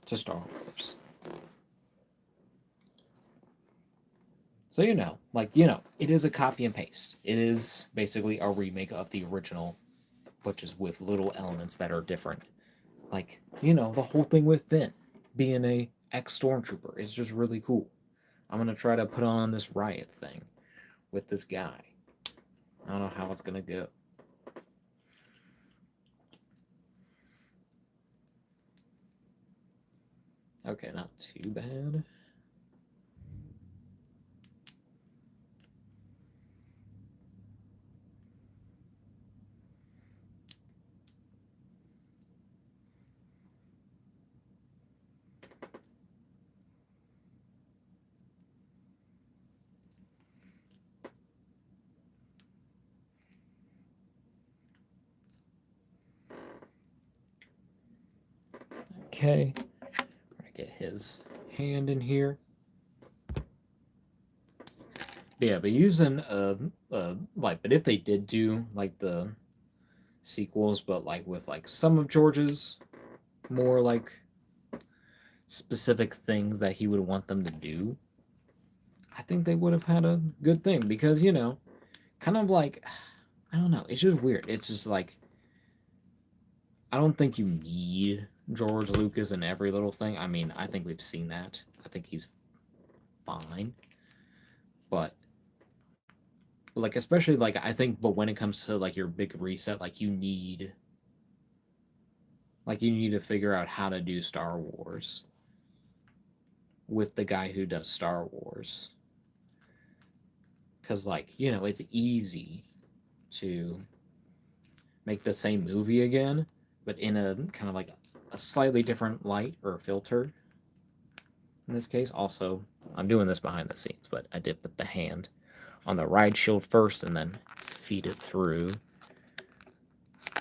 to Star Wars. So it is a copy and paste. It is basically a remake of the original, but just with little elements that are different. Like, the whole thing with Finn being a ex-stormtrooper is just really cool. I'm gonna try to put on this riot thing with this guy. I don't know how it's gonna go. Okay, not too bad. Okay, I'm gonna get his hand in here. Yeah, but using but if they did do like the sequels, but like with like some of George's more like specific things that he would want them to do, I think they would have had a good thing because kind of like I don't know, it's just weird. It's just like I don't think you need George Lucas in every little thing. I mean, I think we've seen that. I think he's fine. But like especially like I think but when it comes to like your big reset, like you need to figure out how to do Star Wars with the guy who does Star Wars. Cuz it's easy to make the same movie again, but in a kind of like a slightly different light or filter. In this case, also, I'm doing this behind the scenes, but I did put the hand on the ride shield first and then feed it through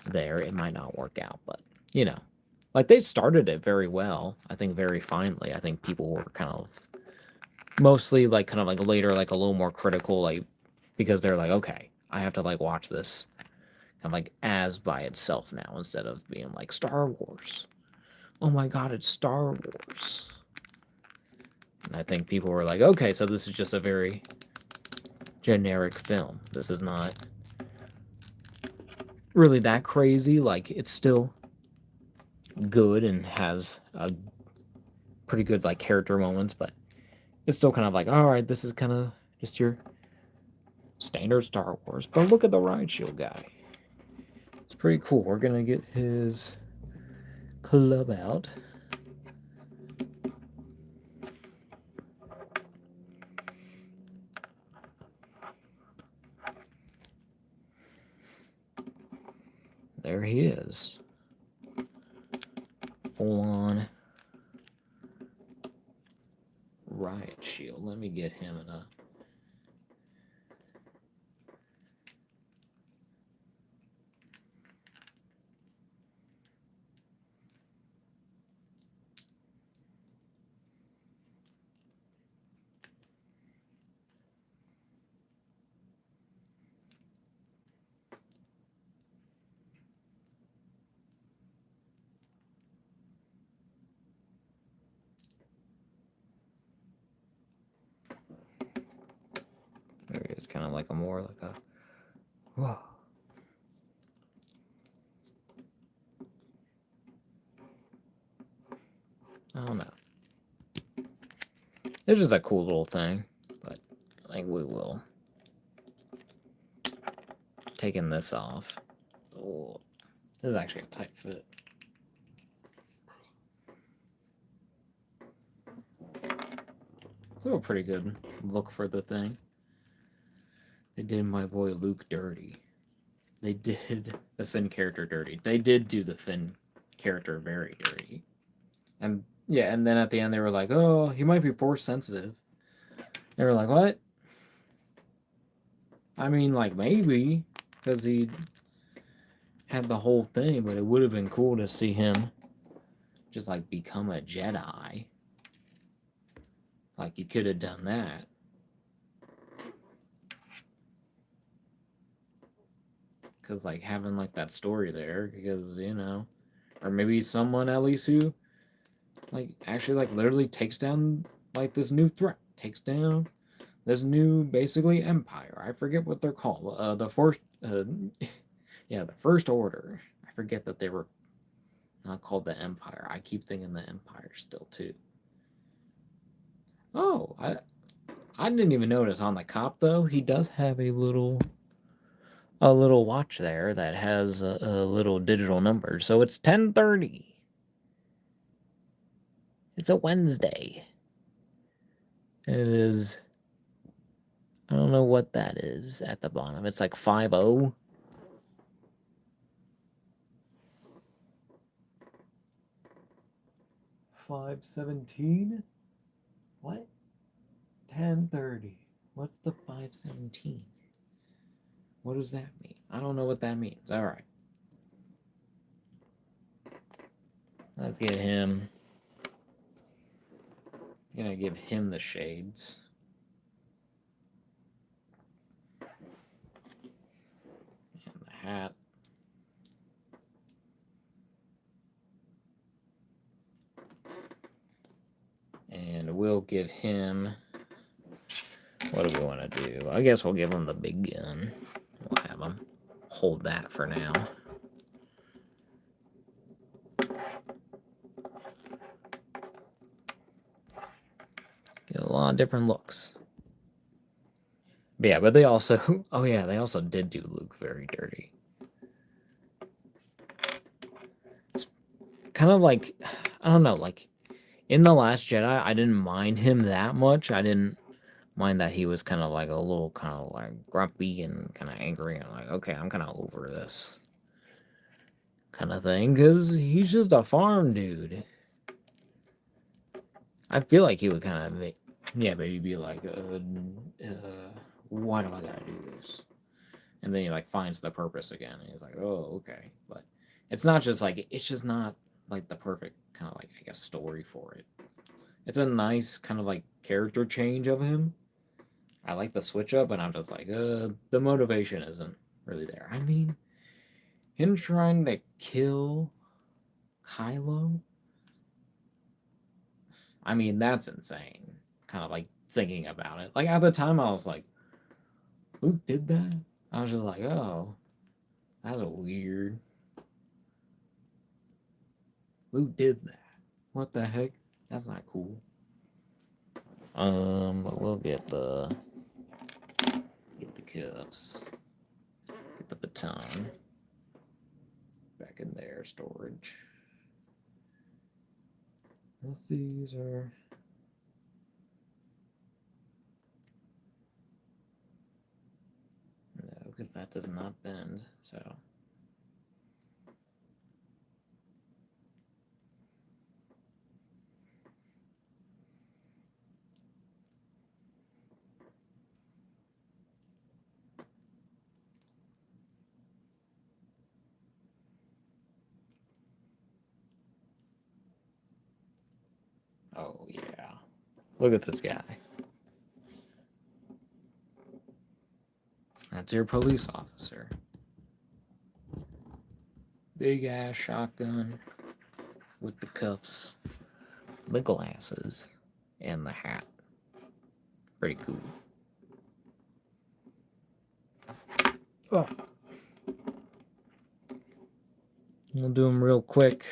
there. It might not work out, but like they started it very well. I think very finely. I think people were kind of mostly like kind of like later, like a little more critical, like because they're like, okay, I have to like watch this kind of like as by itself now instead of being like Star Wars. Oh my god, it's Star Wars. And I think people were like, okay, so this is just a very generic film. This is not really that crazy. Like, it's still good and has a pretty good like character moments, but it's still kind of like, all right, this is kind of just your standard Star Wars. But look at the ride shield guy. It's pretty cool. We're gonna get his club out. There he is. Full on riot shield. Let me get him in a there he is, kind of like a more like a whoa. I don't know. It's just a cool little thing, but I think we will. Taking this off. Oh, this is actually a tight fit. Still a pretty good look for the thing. They did my boy Luke dirty. They did the Finn character dirty. They did do the Finn character very dirty. And yeah, and then at the end they were like, oh, he might be force sensitive. They were like, what? I mean, like, maybe, because he had the whole thing, but it would have been cool to see him just, like, become a Jedi. Like, you could have done that. because like having like that story there, because or maybe someone at least who like actually like literally takes down like this new threat, takes down this new basically empire. I forget what they're called. The first, yeah, the First Order. I forget that they were not called the Empire. I keep thinking the Empire still too. Oh, I didn't even notice on the cop though. He does have a little watch there that has a little digital number. So it's 10:30. It's a Wednesday. It is. I don't know what that is at the bottom. It's like 50. 5:17. What? 10:30. What's the 5:17? What does that mean? I don't know what that means. All right. Let's get him. Gonna give him the shades. And the hat. And we'll give him. What do we want to do? I guess we'll give him the big gun. We'll have him hold that for now. Get a lot of different looks. But yeah, but they also, oh yeah, they also did do Luke very dirty. It's kind of like, I don't know, like in The Last Jedi, I didn't mind him that much. I didn't mind that he was kind of like a little kind of like grumpy and kind of angry and like, okay, I'm kind of over this kind of thing because he's just a farm dude. I feel like he would kind of, yeah, maybe be like, why do I gotta do this? And then he like finds the purpose again, and he's like, oh, okay. But it's not just like it's just not like the perfect kind of like I guess story for it. It's a nice kind of like character change of him. I like the switch up, and I'm just like, the motivation isn't really there. I mean, him trying to kill Kylo. I mean, that's insane. Kind of like thinking about it. Like at the time, I was like, Luke did that. I was just like, oh, that's a weird. Luke did that. What the heck? That's not cool. But we'll get the cuffs. Get the baton. Back in there, storage. Unless these are. No, because that does not bend, so. Oh, yeah. Look at this guy. That's your police officer. Big ass shotgun with the cuffs, the glasses, and the hat. Pretty cool. Oh. We'll do them real quick.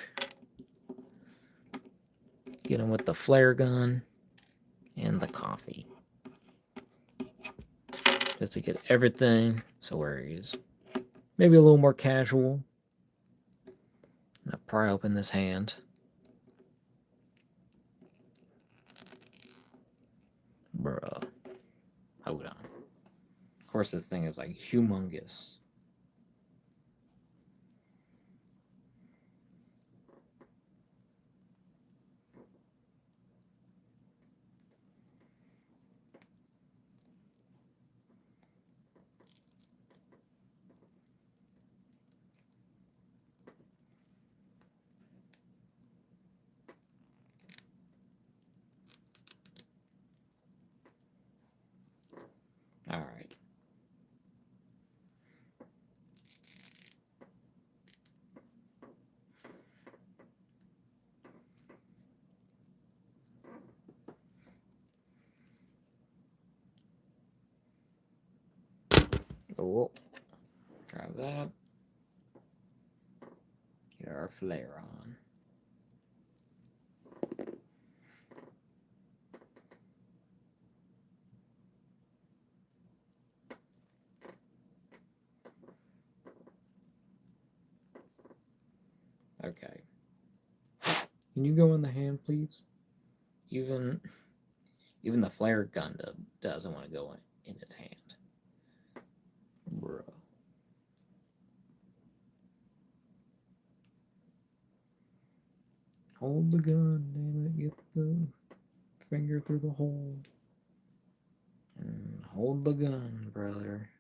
Get him with the flare gun and the coffee. Just to get everything so where he's maybe a little more casual. I'll pry open this hand. Bruh. Hold on. Of course, this thing is like humongous. All right. Cool. Grab that. Get our flare on. Okay. Can you go in the hand, please? Even the flare gun doesn't want to go in its hand. Bruh. Hold the gun, damn it. Get the finger through the hole. And hold the gun, brother.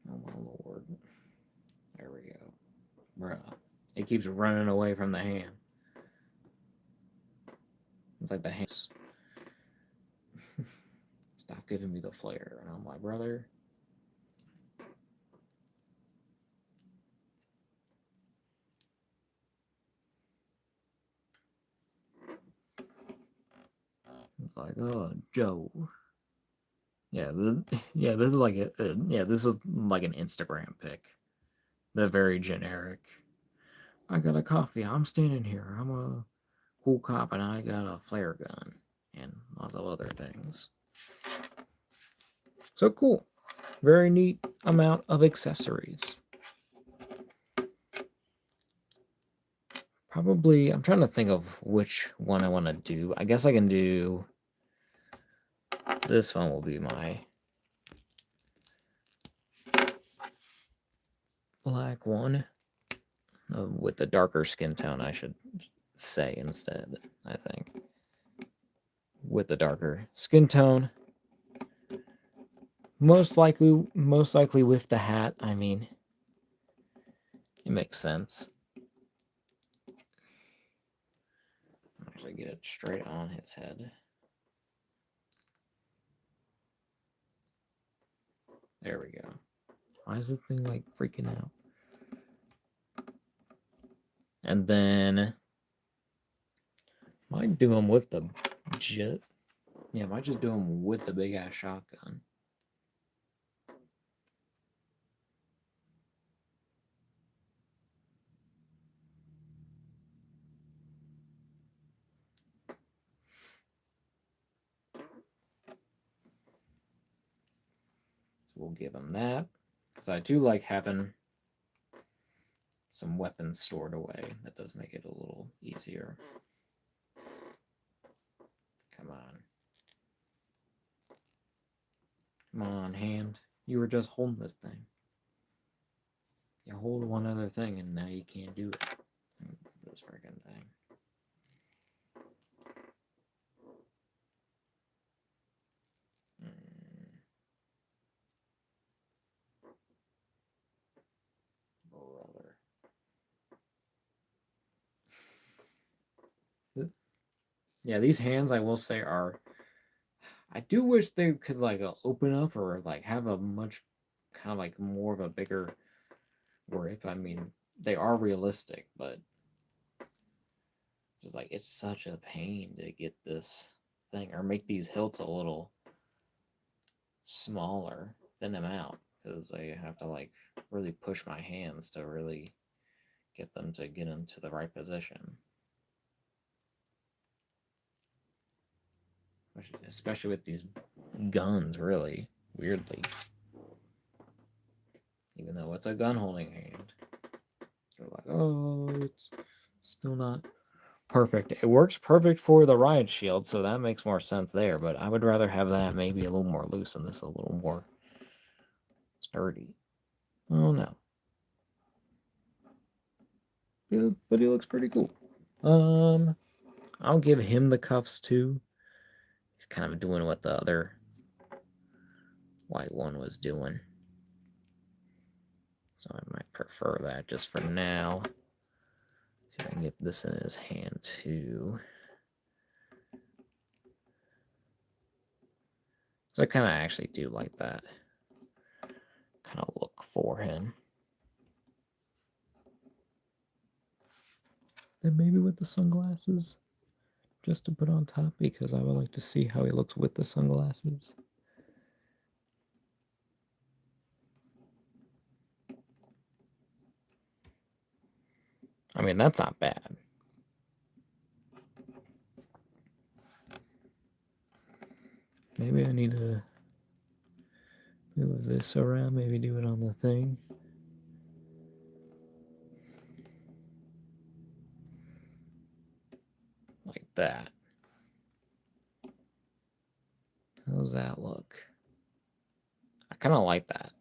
Oh my lord. There we go. Bruh. It keeps running away from the hand. It's like the hands. Stop giving me the flare. And I'm like, brother. It's like, oh, Joe. Yeah, this is like this is like an Instagram pic. The very generic. I got a coffee. I'm standing here. I'm a cool cop, and I got a flare gun and lots of other things. So cool. Very neat amount of accessories. Probably, I'm trying to think of which one I want to do. I guess I can do this one. Will be my black one with the darker skin tone, I should say instead. I think with the darker skin tone, most likely with the hat. I mean, it makes sense. Actually, get it straight on his head. There we go. Why is this thing like freaking out? And then might do him with the jet. Yeah, might just do him with the big ass shotgun. So we'll give him that. Because I do like having some weapons stored away. That does make it a little easier. Come on. Come on, hand. You were just holding this thing. You hold one other thing and now you can't do it. This freaking thing. Brother. Yeah, these hands, I will say, are... I do wish they could, like, open up or, like, have a much, kind of, like, more of a bigger grip. I mean, they are realistic, but just, like, it's such a pain to get this thing, or make these hilts a little smaller, thin them out, because I have to, like, really push my hands to really get them into the right position. Especially with these guns, really, weirdly. Even though it's a gun holding hand. They're like, oh, it's still not perfect. It works perfect for the riot shield, so that makes more sense there, but I would rather have that maybe a little more loose and this a little more sturdy. Oh no. But he looks pretty cool. I'll give him the cuffs too. He's kind of doing what the other white one was doing. So I might prefer that just for now. See if I can get this in his hand too. So I kind of actually do like that kind of look for him. Then maybe with the sunglasses, just to put on top, because I would like to see how he looks with the sunglasses. I mean, that's not bad. Maybe I need to move this around, maybe do it on the thing. Like that. How does that look? I kind of like that.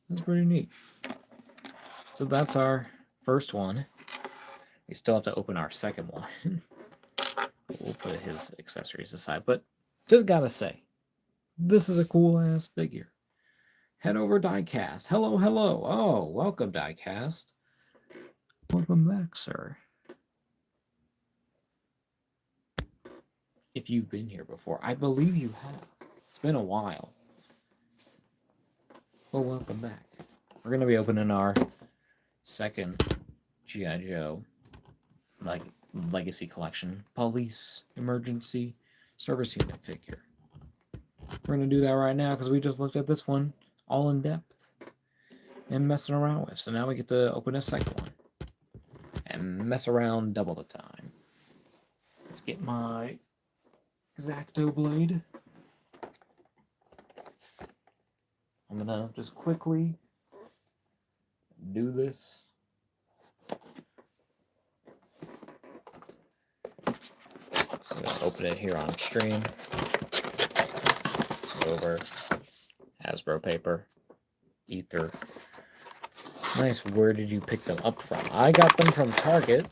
That's pretty neat. So that's our first one. We still have to open our second one. We'll put his accessories aside, but just gotta say, this is a cool ass figure. Head over Diecast. Hello, hello. Oh, welcome Diecast. Welcome back, sir. If you've been here before, I believe you have. It's been a while. Well, welcome back. We're gonna be opening our second G.I. Joe Legacy Collection Police Emergency Service Unit figure. We're going to do that right now because we just looked at this one all in depth and messing around with. So now we get to open a second one and mess around double the time. Let's get my X-Acto blade. I'm going to just quickly do this. I'm going to open it here on stream. Over Hasbro paper, ether. Nice. Where did you pick them up from? I got them from Target.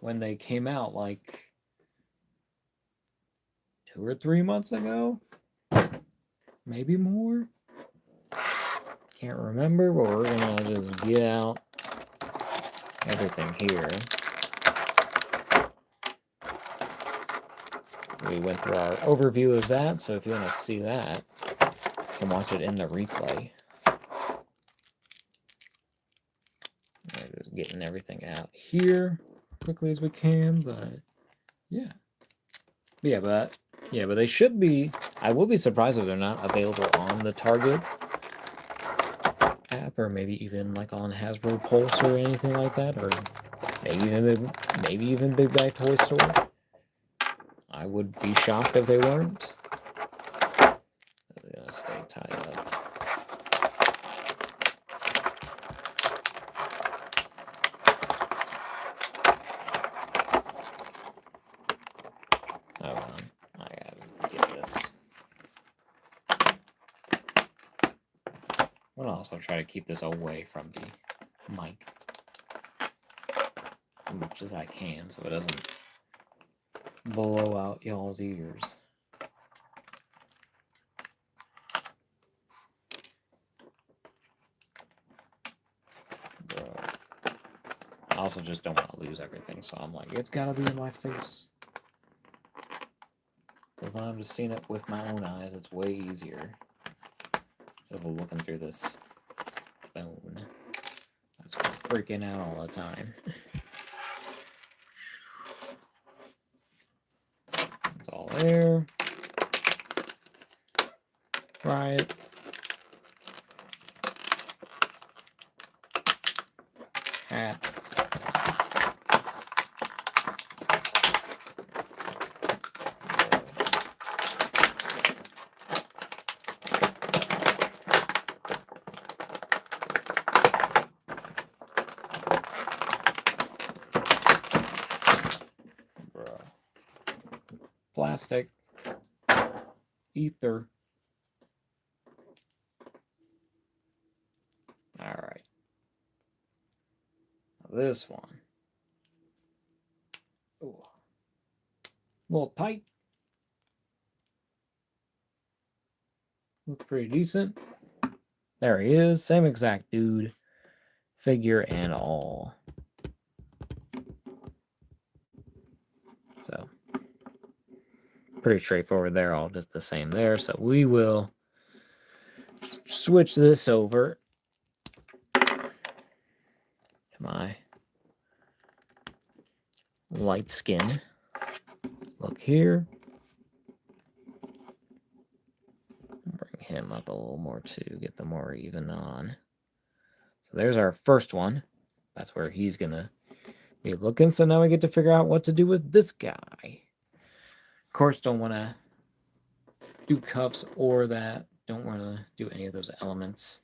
When they came out like 2 or 3 months ago, maybe more. Can't remember, but we're gonna just get out everything here. We went through our overview of that, so if you want to see that, you can watch it in the replay. We're just getting everything out here quickly as we can, but yeah. But they should be. I will be surprised if they're not available on the Target app, or maybe even like on Hasbro Pulse or anything like that, or maybe even Big Bad Toy Store. I would be shocked if they weren't. They're gonna stay tied up. Hold on, I gotta get this. I'm gonna also try to keep this away from the mic as much as I can, so it doesn't blow out y'all's ears. Bro. I also just don't want to lose everything, so I'm like, it's gotta be in my face. Because when I'm just seeing it with my own eyes, it's way easier. So if we're looking through this phone, that's freaking out all the time. It's all there. Right. Hat. Plastic, ether. All right. This one. Ooh. A little tight. Looks pretty decent. There he is. Same exact dude. Figure and all. So, pretty straightforward there. All just the same there. So we will switch this over to my light skin. Look here. Bring him up a little more too, get them more even on. So there's our first one. That's where he's gonna be looking. So now we get to figure out what to do with this guy. Of course, don't want to do cuffs or that. Don't want to do any of those elements.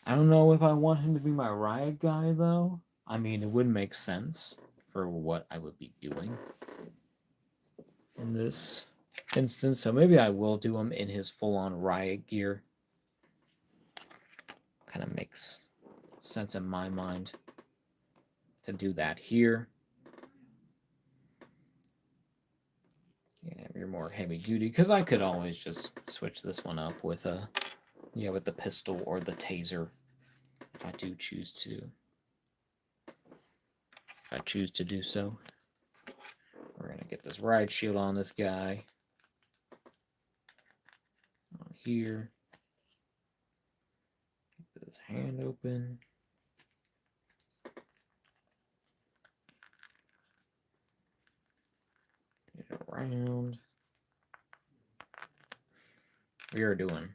I don't know if I want him to be my riot guy, though. I mean, it would make sense for what I would be doing in this instance. So maybe I will do him in his full-on riot gear. Kind of makes sense in my mind to do that here. Yeah, you're more heavy duty, because I could always just switch this one up with with the pistol or the taser if I do choose to. If I choose to do so. We're gonna get this riot shield on this guy. On here. Get this hand open. Get it around. We are doing.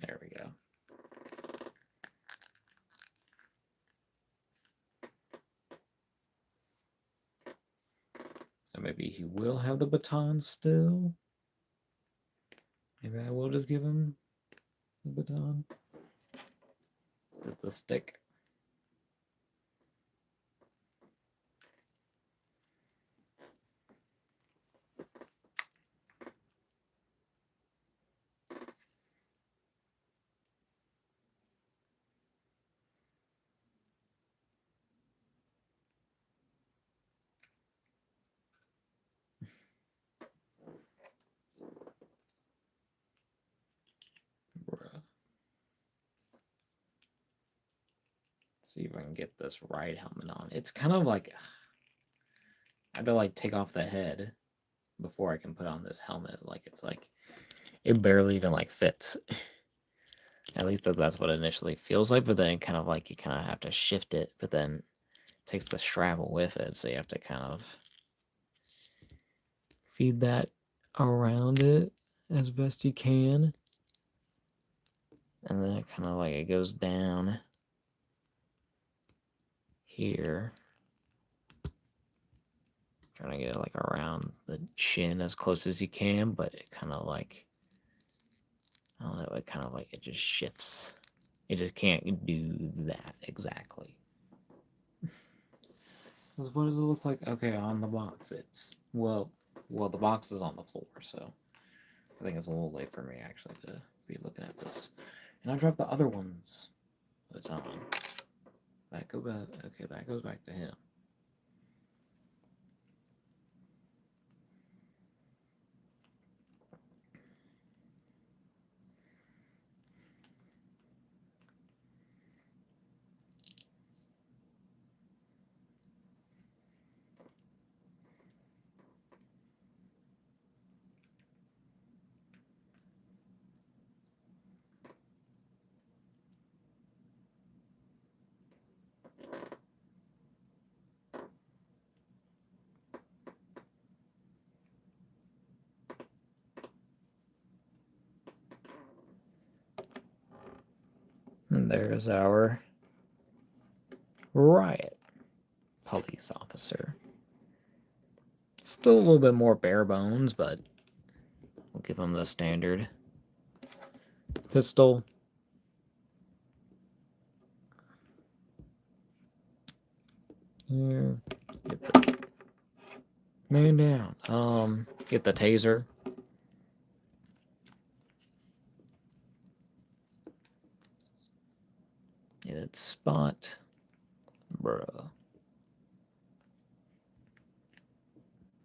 There we go. So maybe he will have the baton still. Maybe I will just give him the baton. Just the stick. See if I can get this riot helmet on. It's kind of like I have to like take off the head before I can put on this helmet. Like it's like it barely even like fits. At least that's what it initially feels like, but then kind of like you kind of have to shift it, but then it takes the strap with it, so you have to kind of feed that around it as best you can. And then it kind of like it goes down here. Trying to get it like around the chin as close as you can, but it kind of like, I don't know, it kind of like it just shifts. It just can't do that exactly. What does it look like? Okay, on the box, it's, well, the box is on the floor, so I think it's a little late for me actually to be looking at this. And I dropped the other ones at the time. That go back, okay, that goes back to him. And there's our riot police officer. Still a little bit more bare bones, but we'll give him the standard pistol. Here, get the man down. Get the taser. Get its spot. Bruh.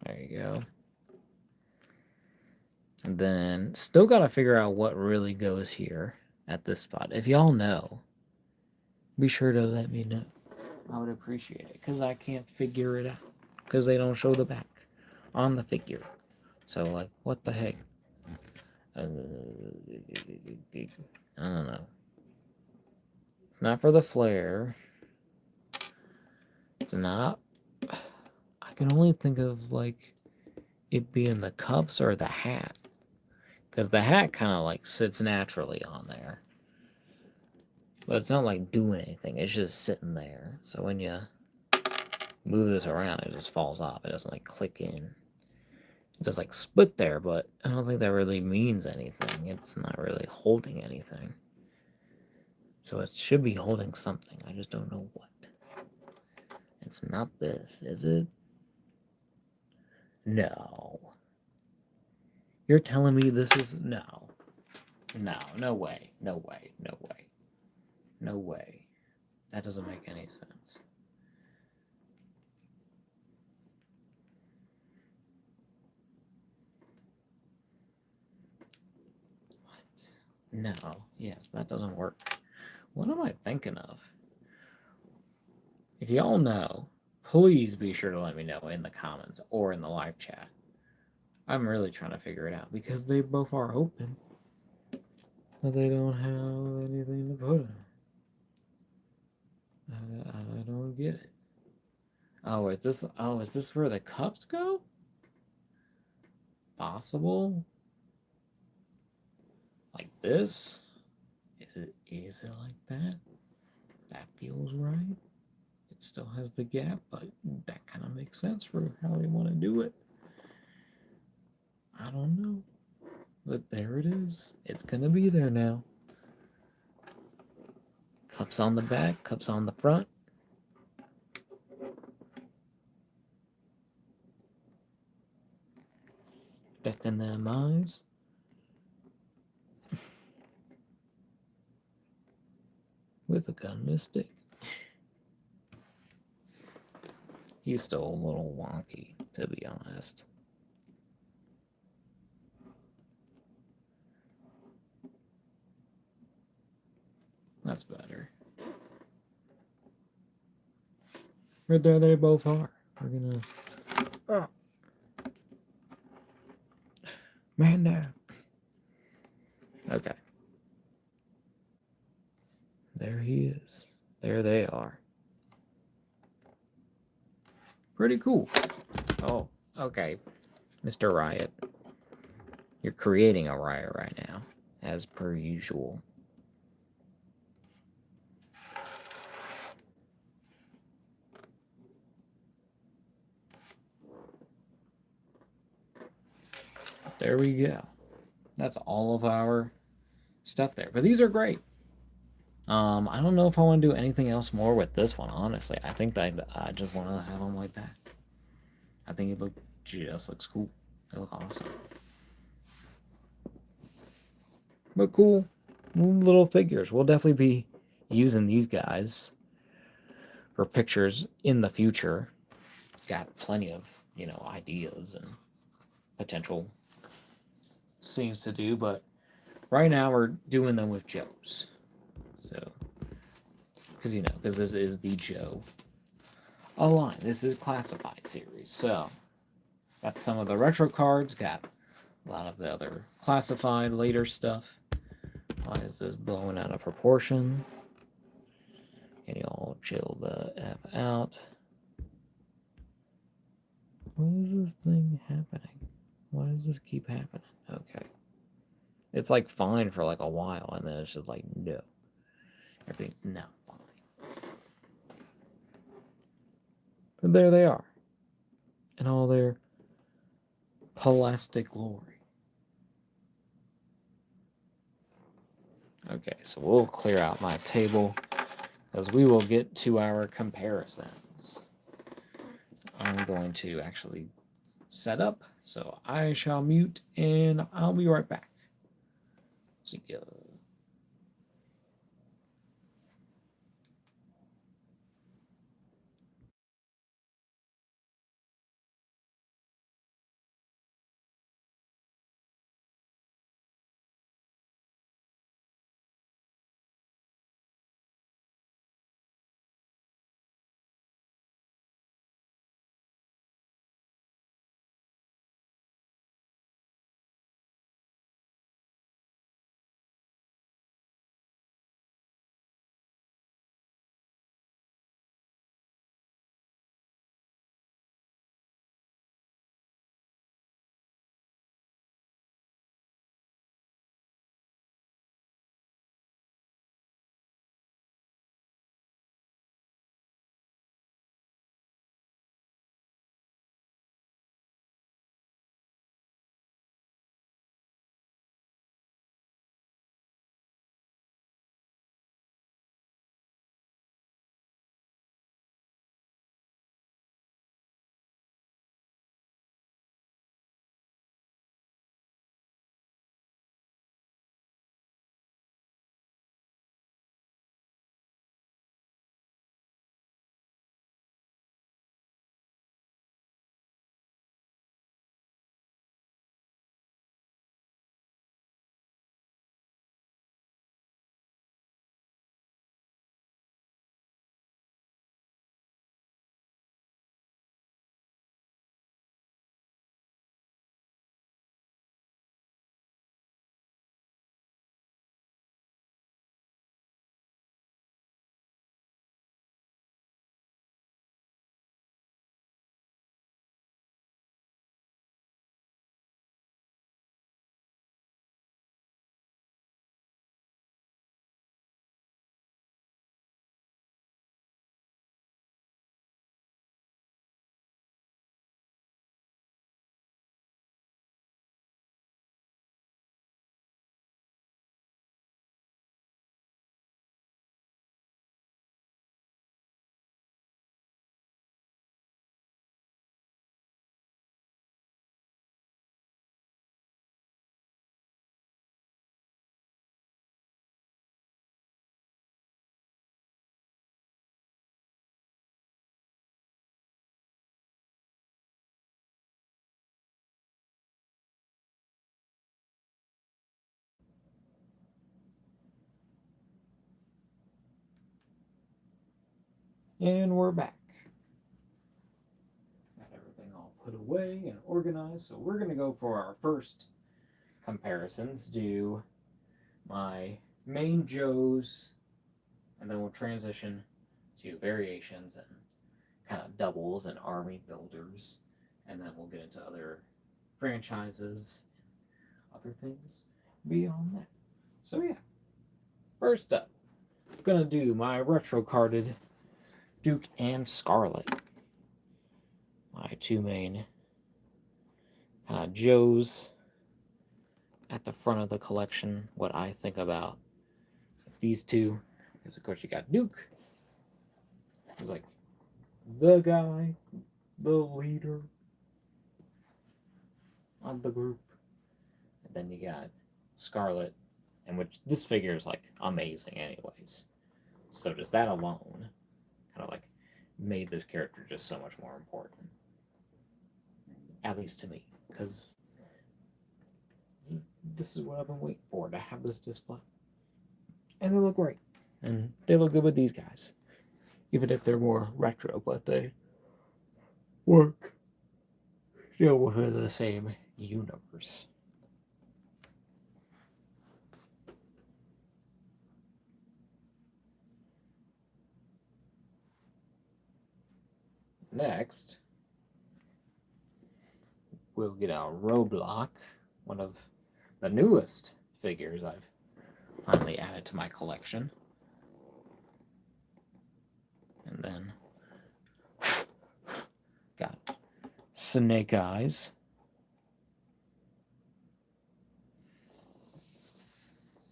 There you go. And then still got to figure out what really goes here at this spot. If y'all know, be sure to let me know. I would appreciate it because I can't figure it out because they don't show the back on the figure. So, like, what the heck? I don't know. It's not for the flare. It's not. I can only think of like it being the cuffs or the hat, because the hat kind of like sits naturally on there, but it's not like doing anything. It's just sitting there. So when you move this around, it just falls off. It doesn't like click in. It does like split there, but I don't think that really means anything. It's not really holding anything. So it should be holding something. I just don't know what. It's not this, is it? No. You're telling me this is... No. No, no way. No way. No way. No way. That doesn't make any sense. What? No. Yes, that doesn't work. What am I thinking of? If y'all know, please be sure to let me know in the comments or in the live chat. I'm really trying to figure it out because they both are open, but they don't have anything to put in. I don't get it. Oh, is this where the cups go? Possible? Like this? Is it like that? That feels right. It still has the gap, but that kind of makes sense for how they want to do it. I don't know. But there it is. It's gonna be there now. Cups on the back, cups on the front. Protecting them eyes. With a gun and a stick. He's still a little wonky, to be honest. That's better. Right there they both are. We're gonna... Oh. Man down. Okay. There he is. There they are. Pretty cool. Oh, okay. Mr. Riot. You're creating a riot right now, as per usual. There we go. That's all of our stuff there. But these are great. I don't know if I want to do anything else more with this one, honestly. I think that I just want to have them like that. I think it just looks cool. They look awesome. But cool little figures. We'll definitely be using these guys for pictures in the future. Got plenty of, ideas and potential scenes to do, but right now we're doing them with Joes. So, because this is the Joe line. This is classified series. So, got some of the retro cards, got a lot of the other classified later stuff. Why is this blowing out of proportion? Can you all chill the F out? What is this thing happening? Why does this keep happening? Okay. It's like fine for like a while, and then it's just like, no. Everything's not fine. But there they are. In all their plastic glory. Okay, so we'll clear out my table, because we will get to our comparisons. I'm going to actually set up, so I shall mute, and I'll be right back. See ya. And we're back. Got everything all put away and organized. So we're going to go for our first comparisons. Do my main Joes, and then we'll transition to variations and kind of doubles and army builders. And then we'll get into other franchises, other things beyond that. So yeah, first up, I'm going to do my retro carded Duke and Scarlet. My two main kind of Joes at the front of the collection. What I think about these two is, of course, you got Duke, who's like the guy, the leader of the group. And then you got Scarlet, and which this figure is like amazing, anyways. So just that alone kind of like made this character just so much more important. At least to me, because this is what I've been waiting for, to have this display. And they look great. And they look good with these guys. Even if they're more retro, but they work still within the same universe. Next, we'll get out Roadblock, one of the newest figures I've finally added to my collection. And then got Snake Eyes.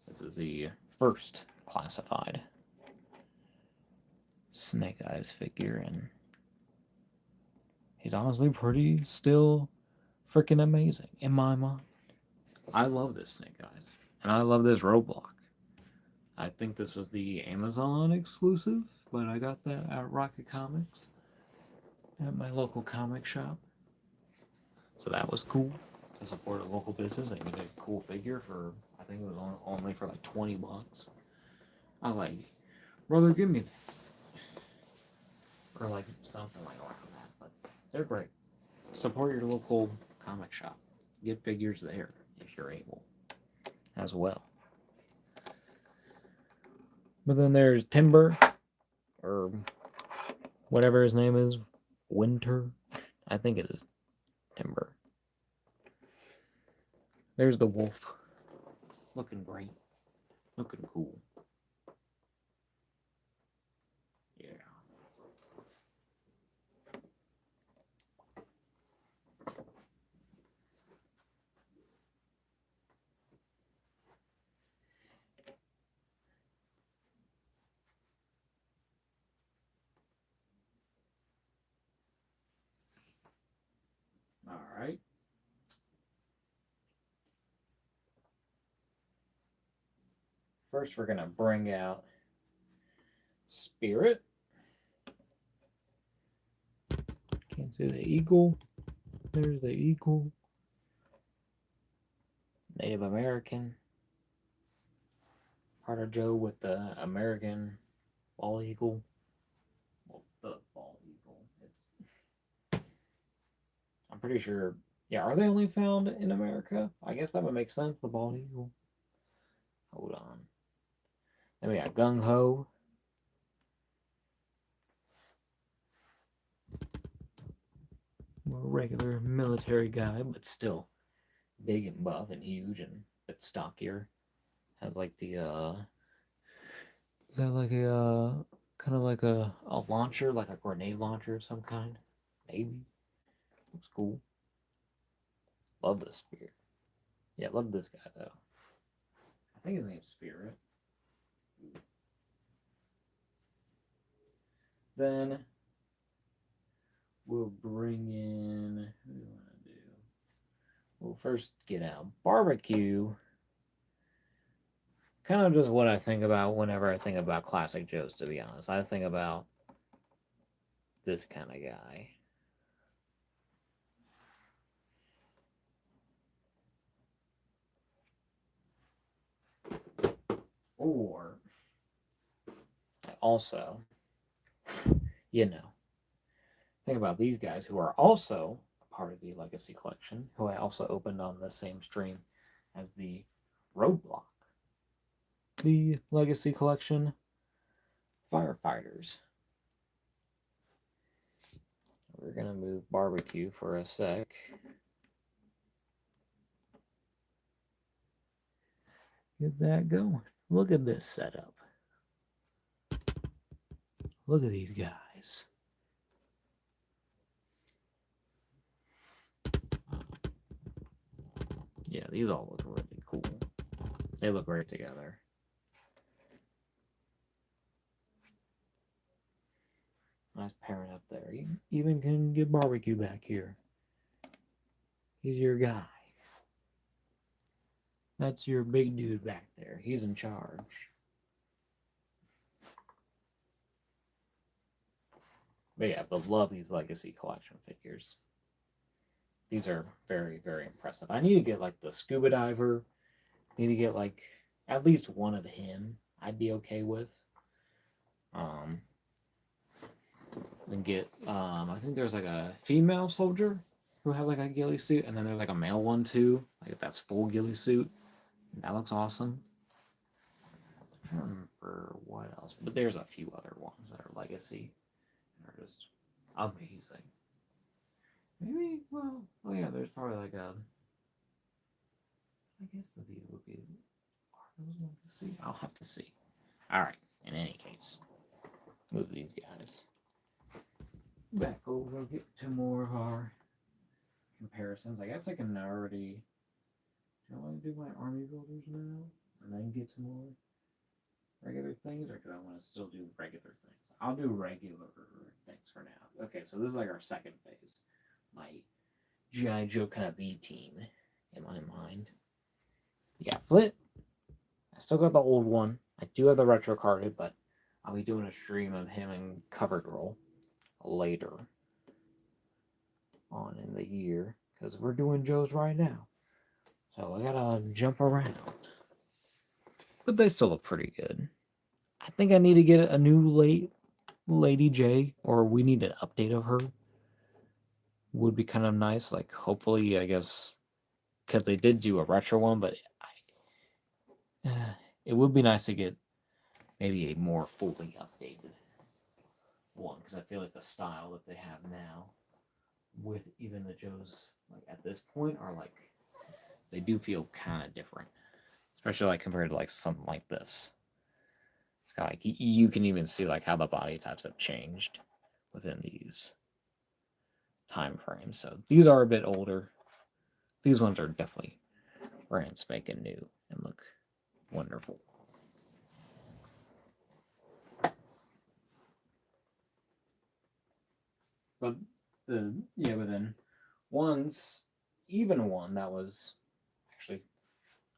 This is the first classified Snake Eyes figure, and he's honestly pretty still freaking amazing in my mind. I love this Snake Eyes, and I love this Roadblock. I think this was the Amazon exclusive, but I got that at Rocket Comics at my local comic shop. So that was cool to support a local business and get a cool figure for, I think it was only for like $20. I was like, brother, give me that. Or like something like around that. But they're great. Support your local comic shop. Get figures there if you're able as well. But then there's Timber, or whatever his name is, Winter. I think it is Timber. There's the wolf. Looking great. Looking cool. Yeah. All right. First, we're going to bring out Spirit. Can't see the eagle. There's the eagle. Native American. Carter Joe with the American bald eagle. Well, the bald eagle. I'm pretty sure. Yeah, are they only found in America? I guess that would make sense, the bald eagle. Hold on. Then we got Gung Ho. More regular military guy, but still big and buff and huge and a bit stockier. Has like the is that like a kind of like a launcher, like a grenade launcher of some kind? Maybe. Looks cool. Love this spear. Yeah, love this guy though. I think his name's Spirit. Then we'll bring in, who do we want to do? We'll first get out Barbecue. Kind of just what I think about whenever I think about Classic Joes, to be honest. I think about this kind of guy. Or also, you know, think about these guys who are also a part of the Legacy Collection, who I also opened on the same stream as the Roadblock. The Legacy Collection Firefighters. We're going to move barbecue for a sec. Get that going. Look at this setup. Look at these guys. Yeah, these all look really cool. They look great together. Nice pairing up there. You even can get barbecue back here. He's your guy. That's your big dude back there. He's in charge. But yeah, but love these Legacy Collection figures. These are very, very impressive. I need to get like the scuba diver. Need to get like at least one of him. I'd be okay with. Then get I think there's like a female soldier who has like a ghillie suit, and then there's like a male one too. Like that's full ghillie suit. That looks awesome. I don't remember what else, but there's a few other ones that are Legacy and are just amazing. Maybe, well, oh yeah, there's probably like a. I guess the these would be. Are those Legacy? I'll have to see. All right. In any case, move these guys back over. Get to more of our comparisons. I guess I can already. Do I want to do my army builders now and then get to more regular things, or do I want to still do regular things? I'll do regular things for now. Okay, so this is like our second phase. My G.I. Joe kind of B team in my mind. Yeah, Flit. I still got the old one. I do have the retro carded, but I'll be doing a stream of him in Cover Girl later on in the year because we're doing Joe's right now. So I gotta jump around. But they still look pretty good. I think I need to get a new Lady J, or we need an update of her. Would be kind of nice. Like, hopefully, I guess, because they did do a retro one, but it would be nice to get maybe a more fully updated one, because I feel like the style that they have now with even the Joes, like at this point, are like, they do feel kind of different, especially like compared to like something like this. It's got like you can even see like how the body types have changed within these time frames. So these are a bit older. These ones are definitely brand spanking new and look wonderful. But yeah, but then one's even one that was actually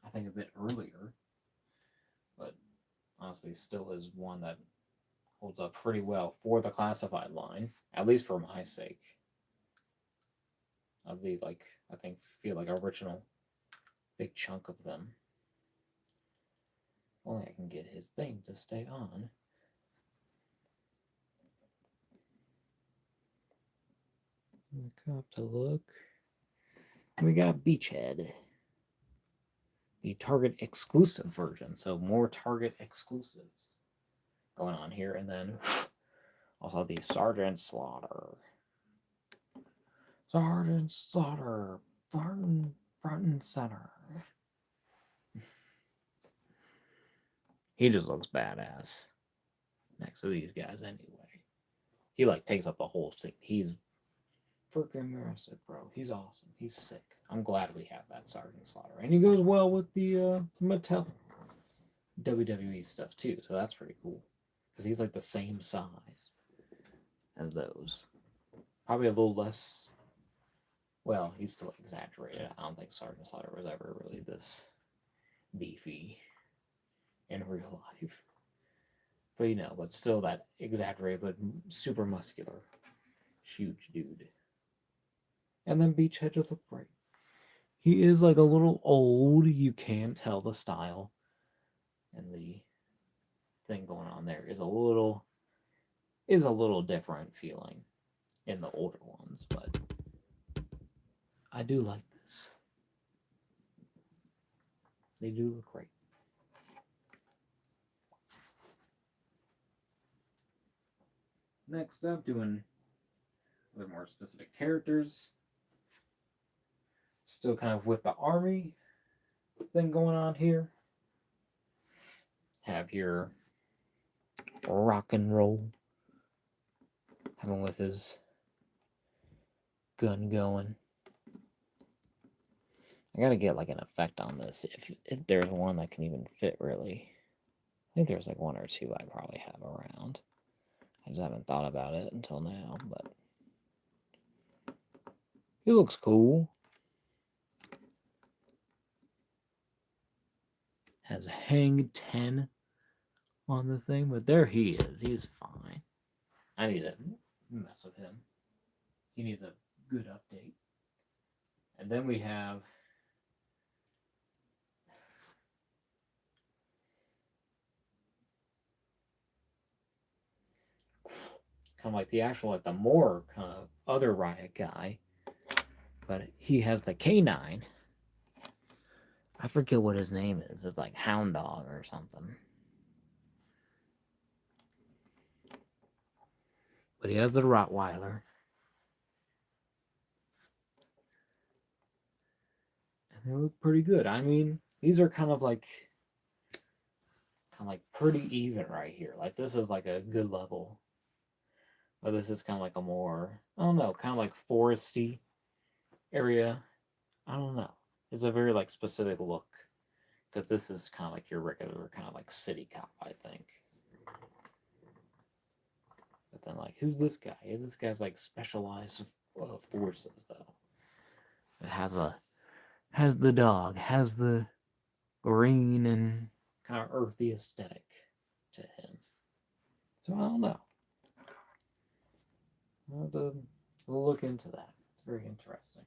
I think a bit earlier, but honestly still is one that holds up pretty well for the classified line, at least for my sake. Of the like I think feel like original big chunk of them. Only I can get his thing to stay on. Come up to look. We got Beachhead, the Target exclusive version, so more Target exclusives going on here, and then also the Sergeant Slaughter. Sergeant Slaughter, front and center. He just looks badass next to these guys anyway. He like takes up the whole scene. He's freaking massive, bro. He's awesome. He's sick. I'm glad we have that Sergeant Slaughter. And he goes well with the Mattel WWE stuff too, so that's pretty cool. Because he's like the same size as those. Probably a little less. Well, he's still exaggerated. I don't think Sergeant Slaughter was ever really this beefy in real life. But you know, but still that exaggerated, but super muscular, huge dude. And then Beachhead just looked great. He is like a little old. You can tell the style and the thing going on there is a little is a little different feeling in the older ones, but I do like this. They do look great. Next up, doing a little more specific characters. Still kind of with the army thing going on here. Have your rock and roll. Have him with his gun going. I gotta get like an effect on this if there's one that can even fit really. I think there's like one or two I probably have around. I just haven't thought about it until now, but he looks cool. Has Hang 10 on the thing, but there he is. He's fine. I need to mess with him. He needs a good update. And then we have kind of like the actual, like the more kind of other Riot guy, but he has the K9. I forget what his name is. It's like Hound Dog or something. But he has the Rottweiler. And they look pretty good. I mean, these are kind of like pretty even right here. Like this is like a good level. But this is kind of like a more, I don't know, kind of like foresty area. I don't know. It's a very like specific look. Because this is kind of like your regular kind of like city cop, I think. But then like, who's this guy? This guy's like specialized forces though. It has the dog, has the green and kind of earthy aesthetic to him. So I don't know. I'll have to look into that. It's very interesting.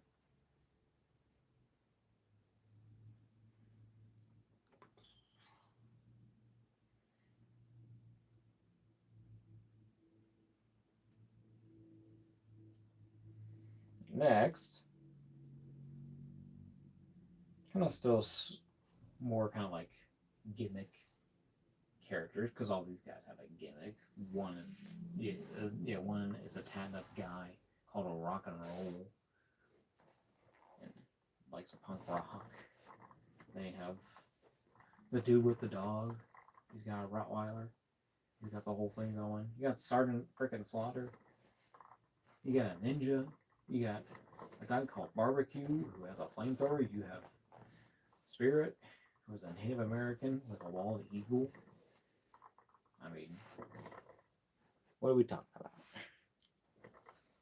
Next, kind of still more kind of like gimmick characters because all these guys have a gimmick. One is one is a tan up guy called a rock and roll and likes a punk rock. Then you have the dude with the dog. He's got a Rottweiler. He's got the whole thing going. You got Sergeant Frickin' Slaughter. You got a ninja. You got a guy called Barbecue who has a flamethrower. You have Spirit, who is a Native American with a bald eagle. I mean, what are we talking about?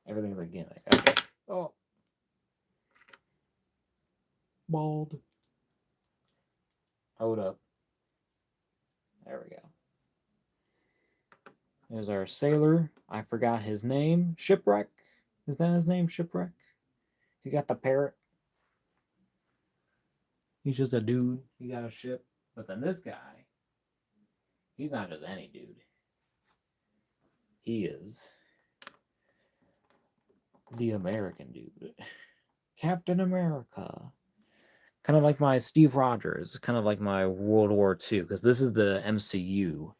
Everything's a gimmick. Okay. Oh. Bald. Hold up. There we go. There's our sailor. I forgot his name. Shipwreck. Is that his name? Shipwreck? He got the parrot. He's just a dude. He got a ship. But then this guy, he's not just any dude. He is the American dude. Captain America. Kind of like my Steve Rogers. Kind of like my World War II. Because this is the MCU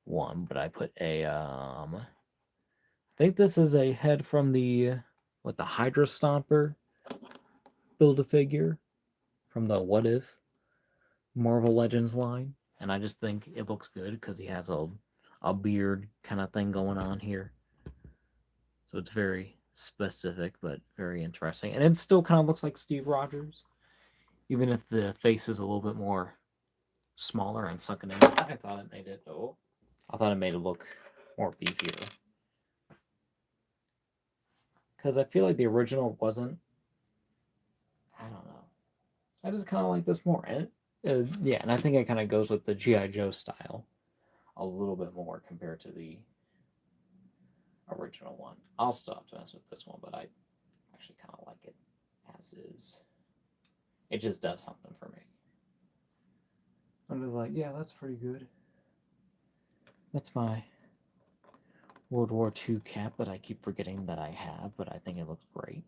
one. But I put a... I think this is a head from the Hydra Stomper Build-A-Figure from the What If Marvel Legends line, and I just think it looks good because he has a beard kind of thing going on here, so it's very specific but very interesting, and it still kind of looks like Steve Rogers, even if the face is a little bit more smaller and sunken in. I thought it made it look more beefier. Because I feel like the original wasn't. I don't know. I just kind of like this more. And yeah, and I think it kind of goes with the G.I. Joe style a little bit more compared to the original one. I'll still have to mess with this one, but I actually kind of like it as is. It just does something for me. I'm just like, yeah, that's pretty good. That's my World War II cap that I keep forgetting that I have, but I think it looks great.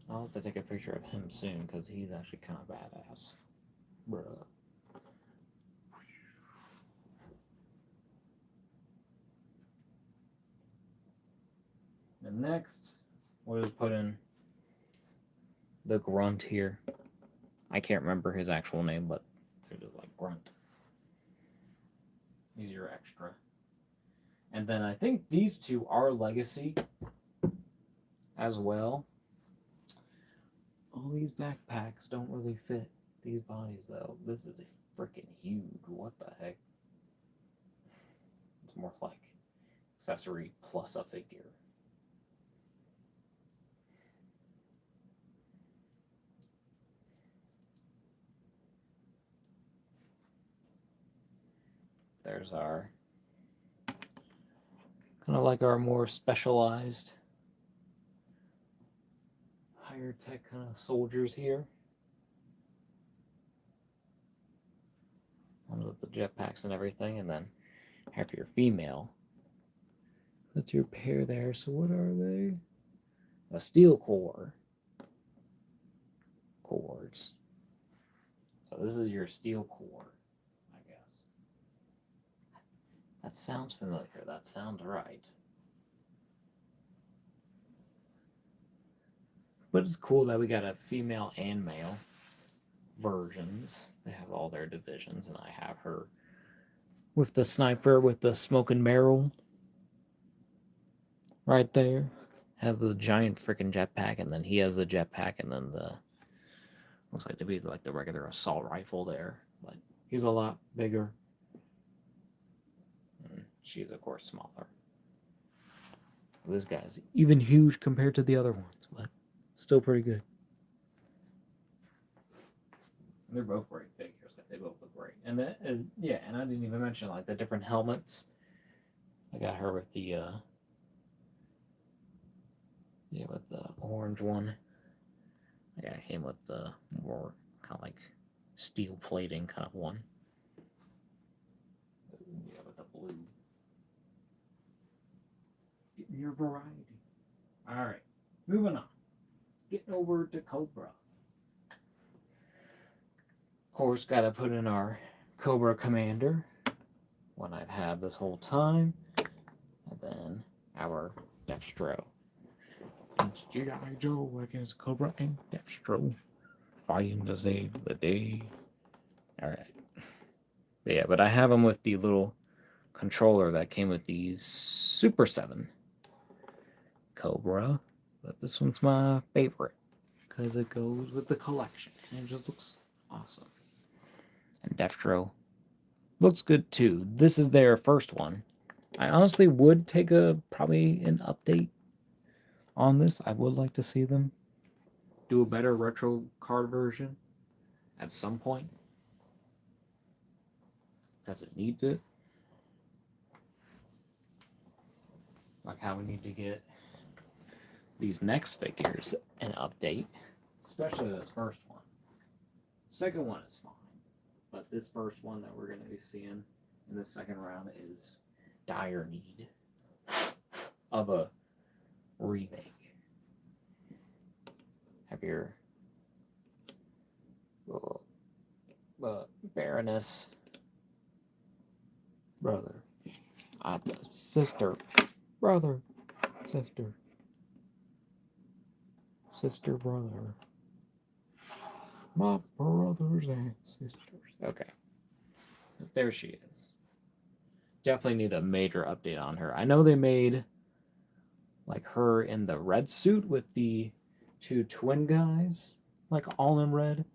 I'll have to take a picture of him soon because he's actually kind of badass. Bruh. And next, we'll just put in the Grunt here. I can't remember his actual name, but they're just like Grunt. He's your extra. And then I think these two are Legacy as well. All these backpacks don't really fit these bodies, though. This is a freaking huge. What the heck? It's more like accessory plus a figure. There's our kind of like our more specialized higher tech kind of soldiers here. One with the jetpacks and everything, and then have your female. That's your pair there. So what are they? A steel core. Cores. So this is your steel core, I guess. That sounds familiar. That sounds right. But it's cool that we got a female and male versions. They have all their divisions, and I have her with the sniper with the smoking barrel right there. Has the giant freaking jetpack, and then he has the jetpack, and then the looks like to be like the regular assault rifle there, but he's a lot bigger. And she's of course smaller. This guy's even huge compared to the other ones, but still pretty good. They're both great figures. Like they both look great, and yeah, and I didn't even mention like the different helmets. I got her with the with the orange one. I got him with the more kind of like steel plating kind of one. Yeah, with the blue. Getting your variety. All right, moving on. Getting over to Cobra. Of course, got to put in our Cobra Commander, one I've had this whole time, and then our Destro. It's G.I. Joe against Cobra and Destro, fighting to save the day. All right. But yeah, but I have them with the little controller that came with the Super 7 Cobra, but this one's my favorite because it goes with the collection and it just looks awesome. And Destro looks good too. This is their first one. I honestly would take probably an update on this. I would like to see them do a better retro card version at some point. Because it needs it. Like how we need to get these next figures an update. Especially this first one. Second one is fine. But this first one that we're going to be seeing in the second round is dire need of a remake. Have your Baroness brother, sister, brother, sister, brother, my brothers and sisters. Okay, there she is. Definitely need a major update on her. I know they made like her in the red suit with the two twin guys, like all in red.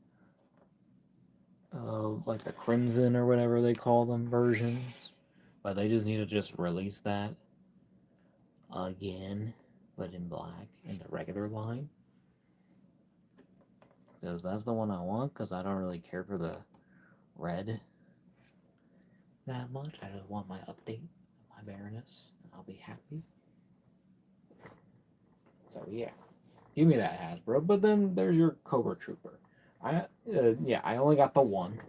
Like the Crimson or whatever they call them versions. But they just need to just release that again, but in black in the regular line. Because that's the one I want, because I don't really care for the red that much. I just want my update, my Baroness, and I'll be happy. So yeah, give me that Hasbro. But then there's your Cobra Trooper. Yeah, I only got the one,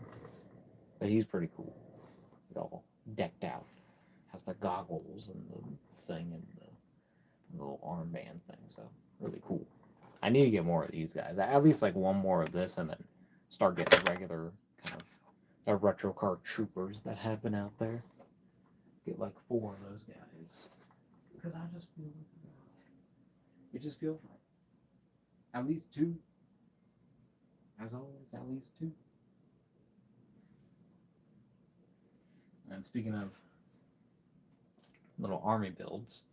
but he's pretty cool. He's all decked out. Has the goggles and the thing and the little armband thing. So really cool. I need to get more of these guys. At least like one more of this, and then start getting regular kind of the retro car troopers that have been out there. Get like 4 of those guys because I just feel it just feels right. At least 2. As always, at least 2. And speaking of little army builds,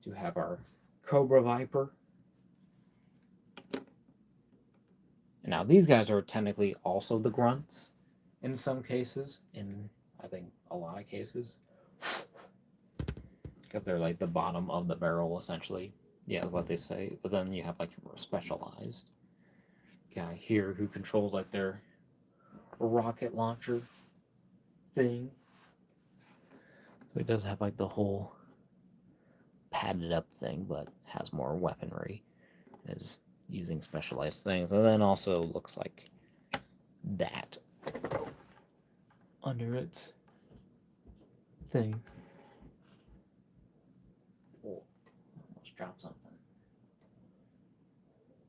do have our Cobra Viper. And now these guys are technically also the grunts in some cases, in I think a lot of cases. Because they're like the bottom of the barrel essentially. Yeah, what they say. But then you have like your more specialized guy here who controls like their rocket launcher thing. So he does have like the whole padded up thing, but has more weaponry. Is using specialized things, and then also looks like that under its thing. Oh, almost dropped something.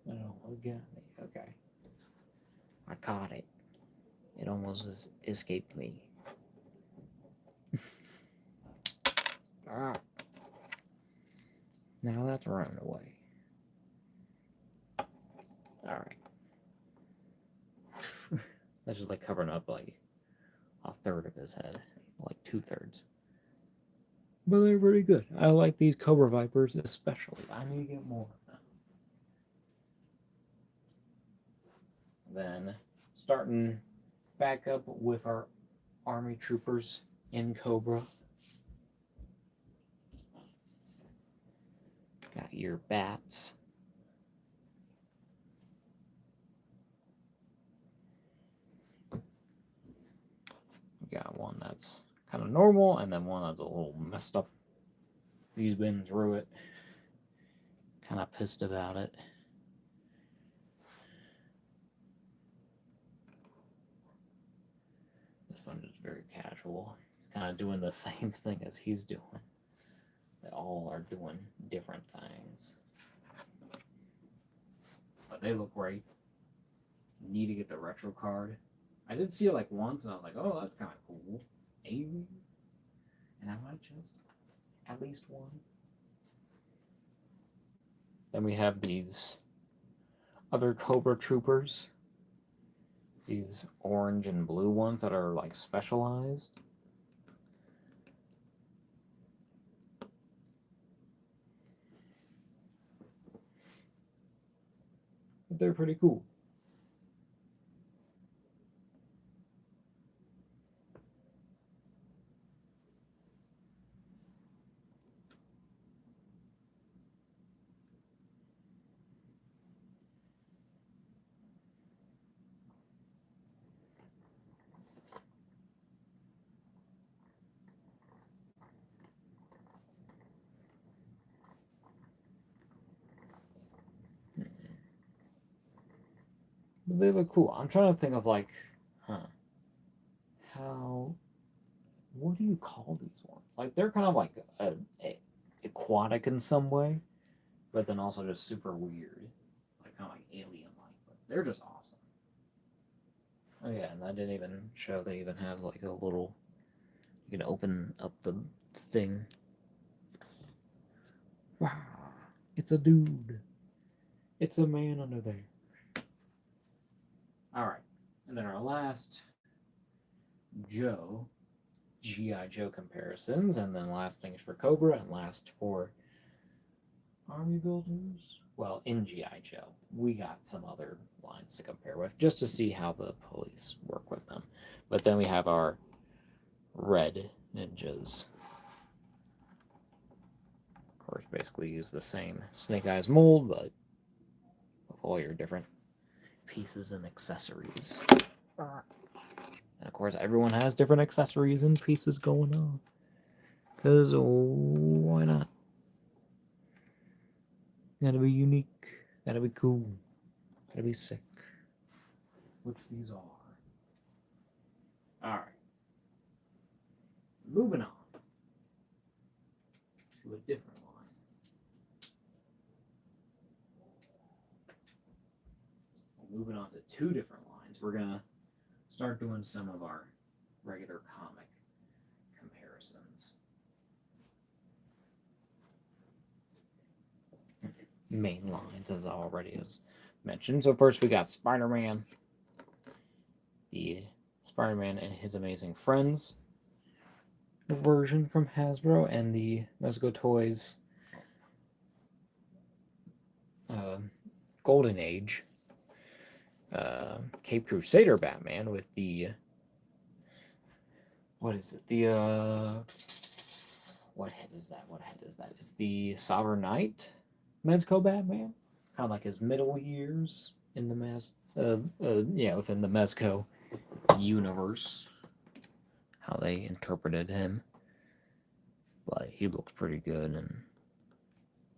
No, it got me. Okay, I caught it. It almost escaped me. Ah. Now that's running away. All right. That's just like covering up like a third of his head, like 2/3. But they're pretty good. I like these Cobra Vipers especially. I need to get more of them. Then starting back up with our army troopers in Cobra. Got your bats. You got one that's kind of normal, and then one that's a little messed up. He's been through it. Kind of pissed about it. This one is very casual. He's kind of doing the same thing as he's doing. They all are doing different things. But they look great. Need to get the retro card. I did see it like once, and I was like, oh, that's kind of cool. Maybe. And I might just at least one. Then we have these other Cobra Troopers. These orange and blue ones that are like specialized. But they're pretty cool. But they look cool. I'm trying to think of like, how, what do you call these ones? Like they're kind of like aquatic in some way, but then also just super weird, like kind of like alien-like. But they're just awesome. Oh yeah, and I didn't even show they even have like a little. You can open up the thing. Wow, it's a dude. It's a man under there. All right, and then our last Joe, G.I. Joe comparisons, and then last things for Cobra, and last for Army Builders. Well, in G.I. Joe, we got some other lines to compare with just to see how the police work with them. But then we have our red ninjas. Of course, basically use the same Snake Eyes mold, but with all your different pieces and accessories. And of course, everyone has different accessories and pieces going on. Because why not? Gotta be unique. Gotta be cool. Gotta be sick. which these are. Alright. Moving on to a different line. Moving on to two different lines. We're going to start doing some of our regular comic comparisons. Main lines, as I already has mentioned. So first we got Spider-Man. The Spider-Man and His Amazing Friends version from Hasbro, and the Mezco Toys Golden Age Cape Crusader Batman with the what is it? The what head is that? What head is that? It's the Sovereign Knight Mezco Batman, kind of like his middle years in the within the Mezco universe, how they interpreted him. But he looks pretty good, and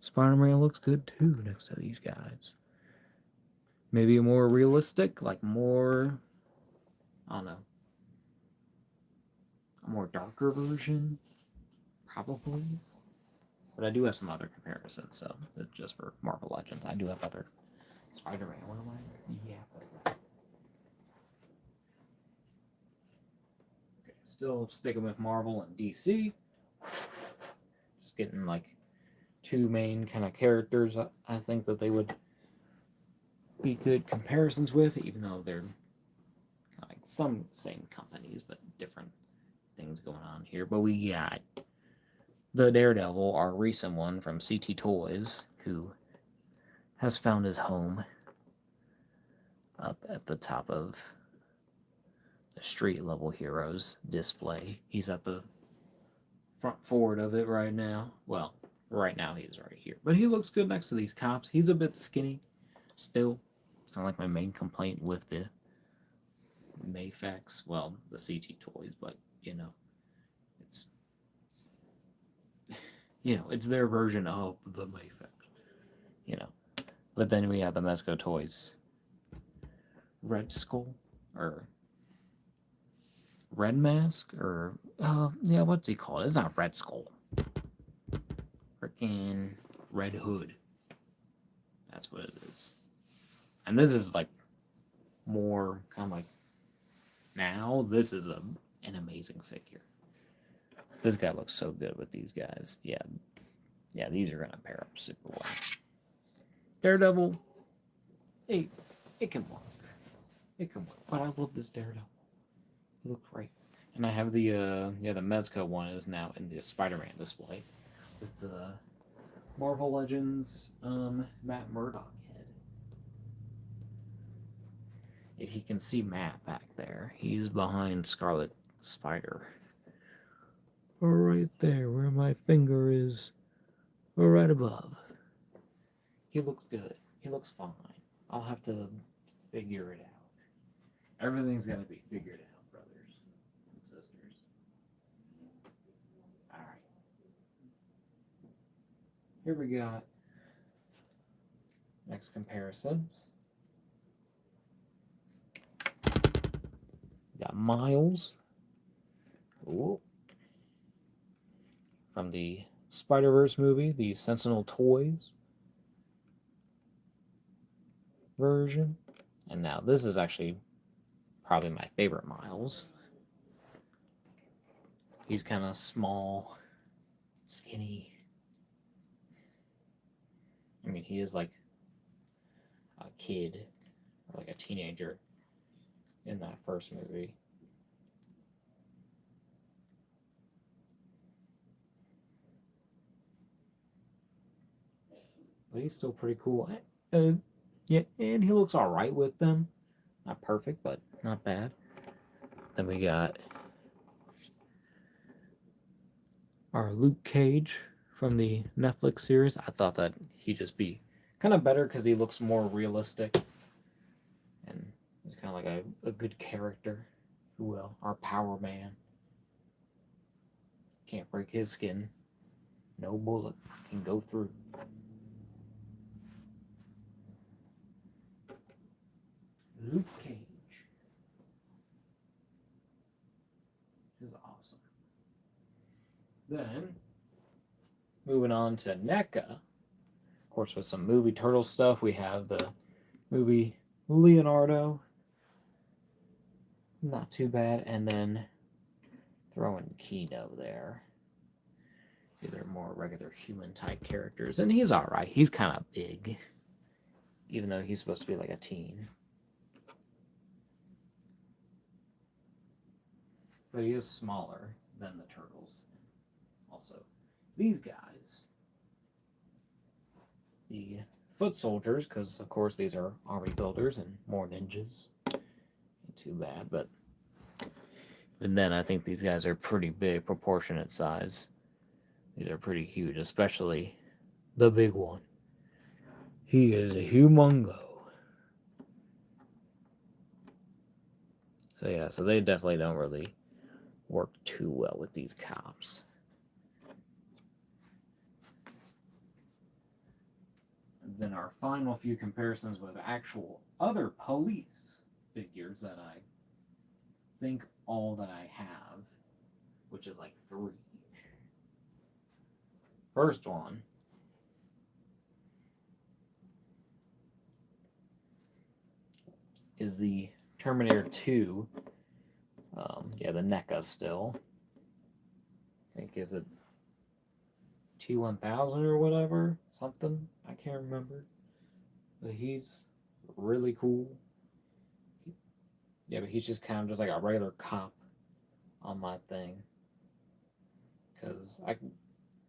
Spider-Man looks good too next to these guys. Maybe a more realistic, like more, I don't know, a more darker version, probably. But I do have some other comparisons, so just for Marvel Legends, I do have other Spider-Man. What am I? Yeah. Okay, still sticking with Marvel and DC. Just getting like two main kind of characters I think that they would be good comparisons with, even though they're kind of like some same companies, but different things going on here. But we got the Daredevil, our recent one from CT Toys, who has found his home up at the top of the Street Level Heroes display. He's at the front forward of it right now. Well, right now he's right here. But he looks good next to these cops. He's a bit skinny still. It's kind of like my main complaint with the Mafex. Well, the CT Toys, but, it's... it's their version of the Mafex. But then we have the Mezco Toys Red Skull, or Red Mask, or what's he called? It's not Red Skull. Freaking Red Hood. That's what it is. And this is like more kind of like now. This is an amazing figure. This guy looks so good with these guys. Yeah, these are gonna pair up super well. Daredevil, it can work. It can work. But I love this Daredevil. It looks great. And I have the Mezco one is now in the Spider-Man display with the Marvel Legends Matt Murdock head. If you can see Matt back there, he's behind Scarlet Spider. Right there, where my finger is, or right above. He looks good. He looks fine. I'll have to figure it out. Everything's got to be figured out, brothers and sisters. Alright. Here we got next comparisons. We got Miles. Ooh. From the Spider-Verse movie, the Sentinel Toys version. And now this is actually probably my favorite Miles. He's kind of small, skinny. I mean, he is like a kid, or like a teenager in that first movie. But he's still pretty cool. Yeah, and he looks alright with them. Not perfect, but not bad. Then we got our Luke Cage from the Netflix series. I thought that he'd just be kind of better because he looks more realistic. And he's kind of like a good character, if you will. Our Power Man. Can't break his skin. No bullet can go through. Luke Cage. Then, moving on to NECA. Of course, with some movie turtle stuff, we have the movie Leonardo. Not too bad. And then throwing Kino there. They're more regular human type characters. And he's alright. He's kind of big. Even though he's supposed to be like a teen. But he is smaller than the turtles. Also, these guys, the foot soldiers, because of course these are army builders and more ninjas. Ain't too bad, but and then I think these guys are pretty big, proportionate size. These are pretty huge, especially the big one. He is a humongo. So yeah, so they definitely don't really work too well with these cops. And then our final few comparisons with actual other police figures that I think all that I have, which is like 3. First one is the Terminator 2. The NECA still. I think is it T1000 or whatever, something. I can't remember. But he's really cool. Yeah, but he's just kind of just like a regular cop on my thing. Cause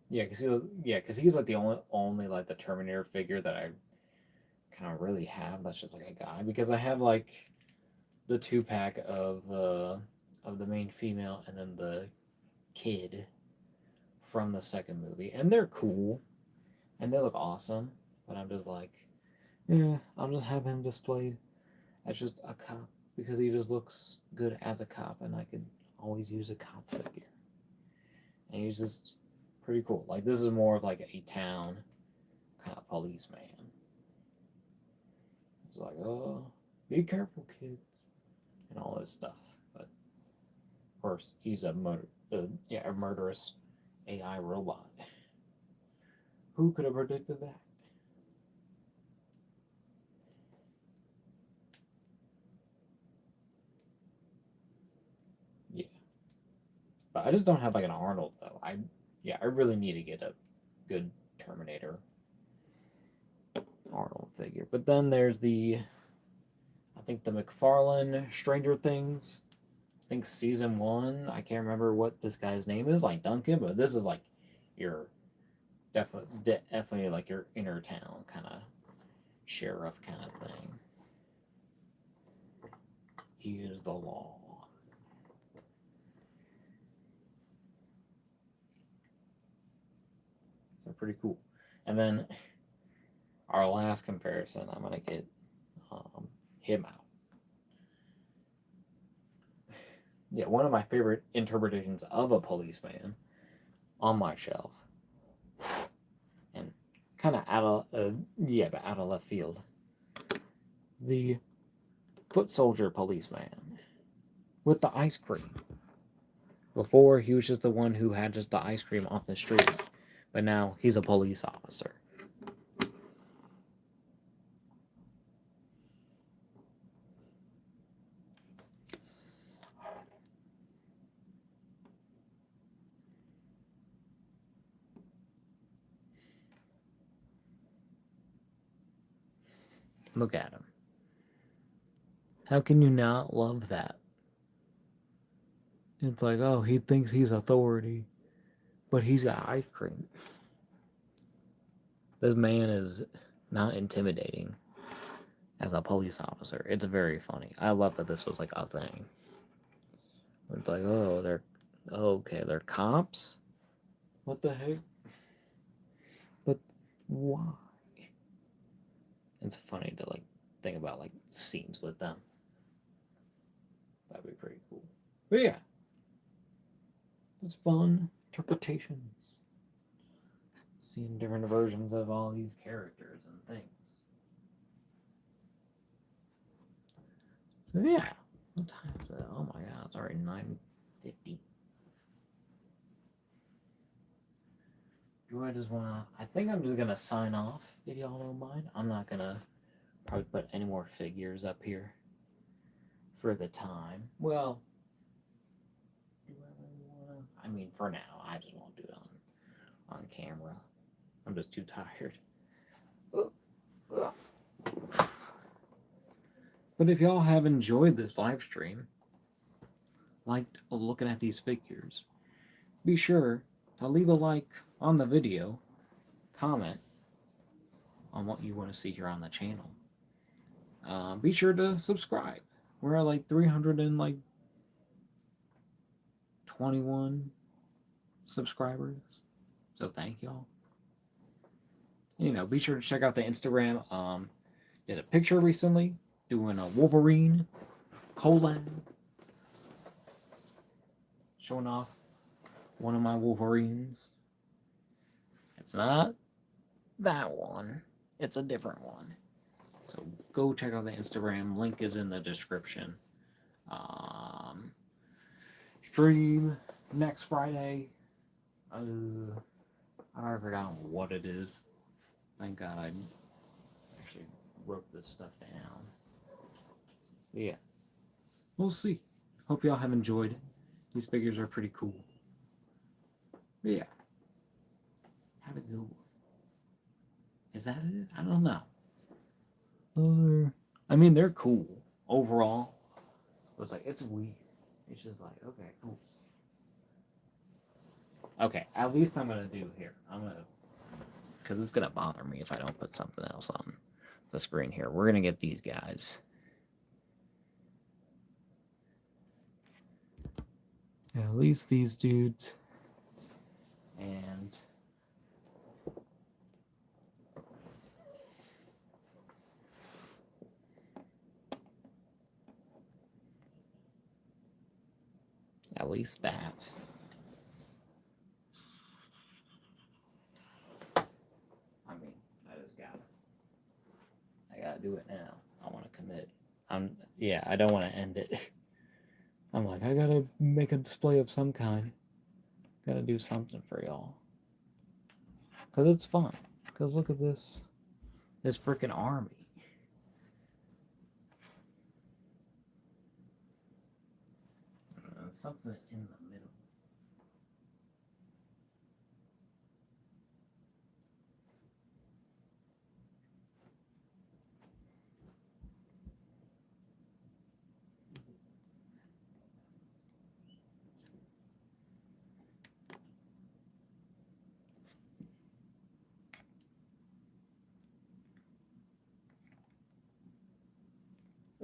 he's like the only like the Terminator figure that I kind of really have. That's just like a guy because I have like the 2-pack of the main female and then the kid from the second movie, and they're cool and they look awesome. But I'm just like, yeah, I'll just have him displayed as just a cop because he just looks good as a cop, and I could always use a cop figure. And he's just pretty cool. Like this is more of like a town kind of policeman. It's like, oh, be careful, kids, and all this stuff. But of course, he's a murderous AI robot. Who could have predicted that? Yeah, but I just don't have like an Arnold though. I really need to get a good Terminator Arnold figure. But then there's I think the McFarlane Stranger Things. I think season 1. I can't remember what this guy's name is, like Duncan, but this is like your definitely like your inner town kind of sheriff kind of thing. He is the law. They're pretty cool. And then our last comparison, I'm gonna get him out. Yeah, one of my favorite interpretations of a policeman on my shelf, and kind of out of left field. The foot soldier policeman with the ice cream. Before, he was just the one who had just the ice cream off the street, but now he's a police officer. Look at him. How can you not love that? It's like, oh, he thinks he's authority, but he's got ice cream. This man is not intimidating as a police officer. It's very funny. I love that this was like a thing. It's like, oh, they're cops? What the heck? But why? It's funny to like think about like scenes with them. That'd be pretty cool. But yeah, it's fun interpretations. Seeing different versions of all these characters and things. So yeah, what time is it? Oh my god, it's already 9:50. do I just wanna? I think I'm just gonna sign off if y'all don't mind. I'm not gonna probably put any more figures up here for the time. Well, do I really wanna? I mean, for now, I just won't do it on camera. I'm just too tired. But if y'all have enjoyed this live stream, liked looking at these figures, be sure to leave a like on the video, comment on what you want to see here on the channel. Be sure to subscribe. We're at like 321 subscribers, so thank y'all. You know, be sure to check out the Instagram. Did a picture recently doing a Wolverine collab, showing off one of my Wolverines. It's not that one, it's a different one. So go check out the Instagram. Link is in the description. Stream next Friday. I forgot what it is. Thank God I actually wrote this stuff down. But yeah, we'll see. Hope y'all have enjoyed. These figures are pretty cool. But yeah, have a good one. Is that it? I don't know. I mean, they're cool overall. It's like, it's weird. It's just like, okay, cool. Okay, at least I'm gonna do here. Because it's gonna bother me if I don't put something else on the screen here. We're gonna get these guys. Yeah, at least these dudes. And at least that. I mean, I gotta do it now. I want to commit. I don't want to end it. I'm like, I gotta make a display of some kind. Gotta do something for y'all. Because it's fun. Because look at this. This freaking army. Something in the middle.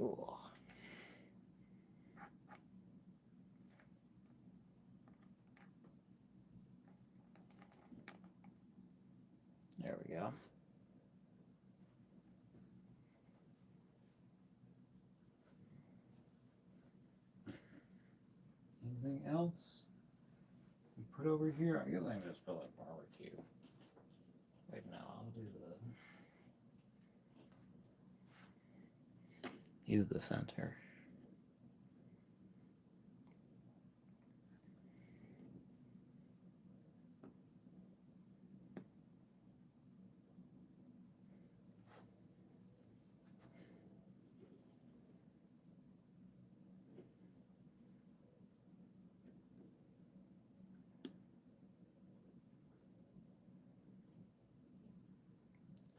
Ooh. There we go. Anything else? You put over here? I guess I can just put like barbecue. Wait, no, I'll do use the center.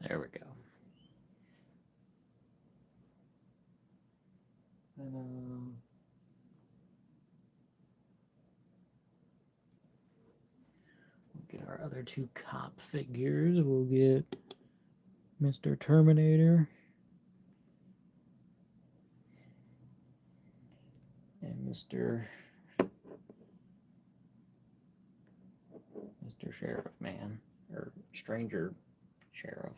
There we go. And, we'll get our other two cop figures. We'll get Mr. Terminator and Mr. Sheriff Man, or Stranger Sheriff.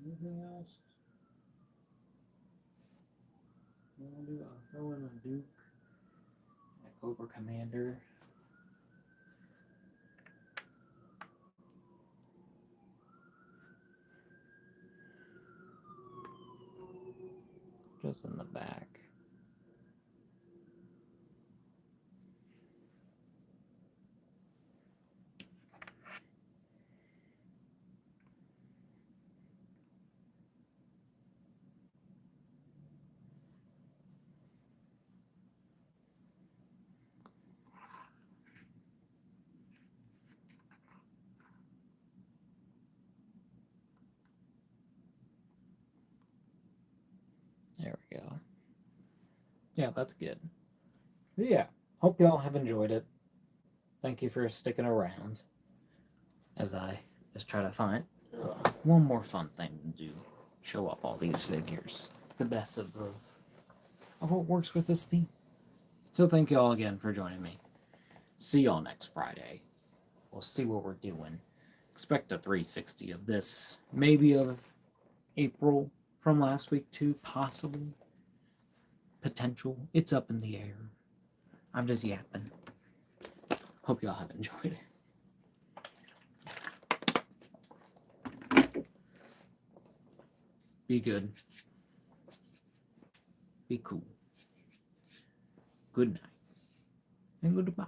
Anything else? I'll throw in a Duke Commander. Just in the back. There we go. Yeah, that's good. But yeah, hope y'all have enjoyed it. Thank you for sticking around as I just try to find one more fun thing to do. Show off all these figures. The best of what works with this theme. So thank you all again for joining me. See y'all next Friday. We'll see what we're doing. Expect a 360 of this. Maybe of April from last week too, possibly. Potential. It's up in the air. I'm just yapping. Hope y'all have enjoyed it. Be good. Be cool. Good night. And goodbye.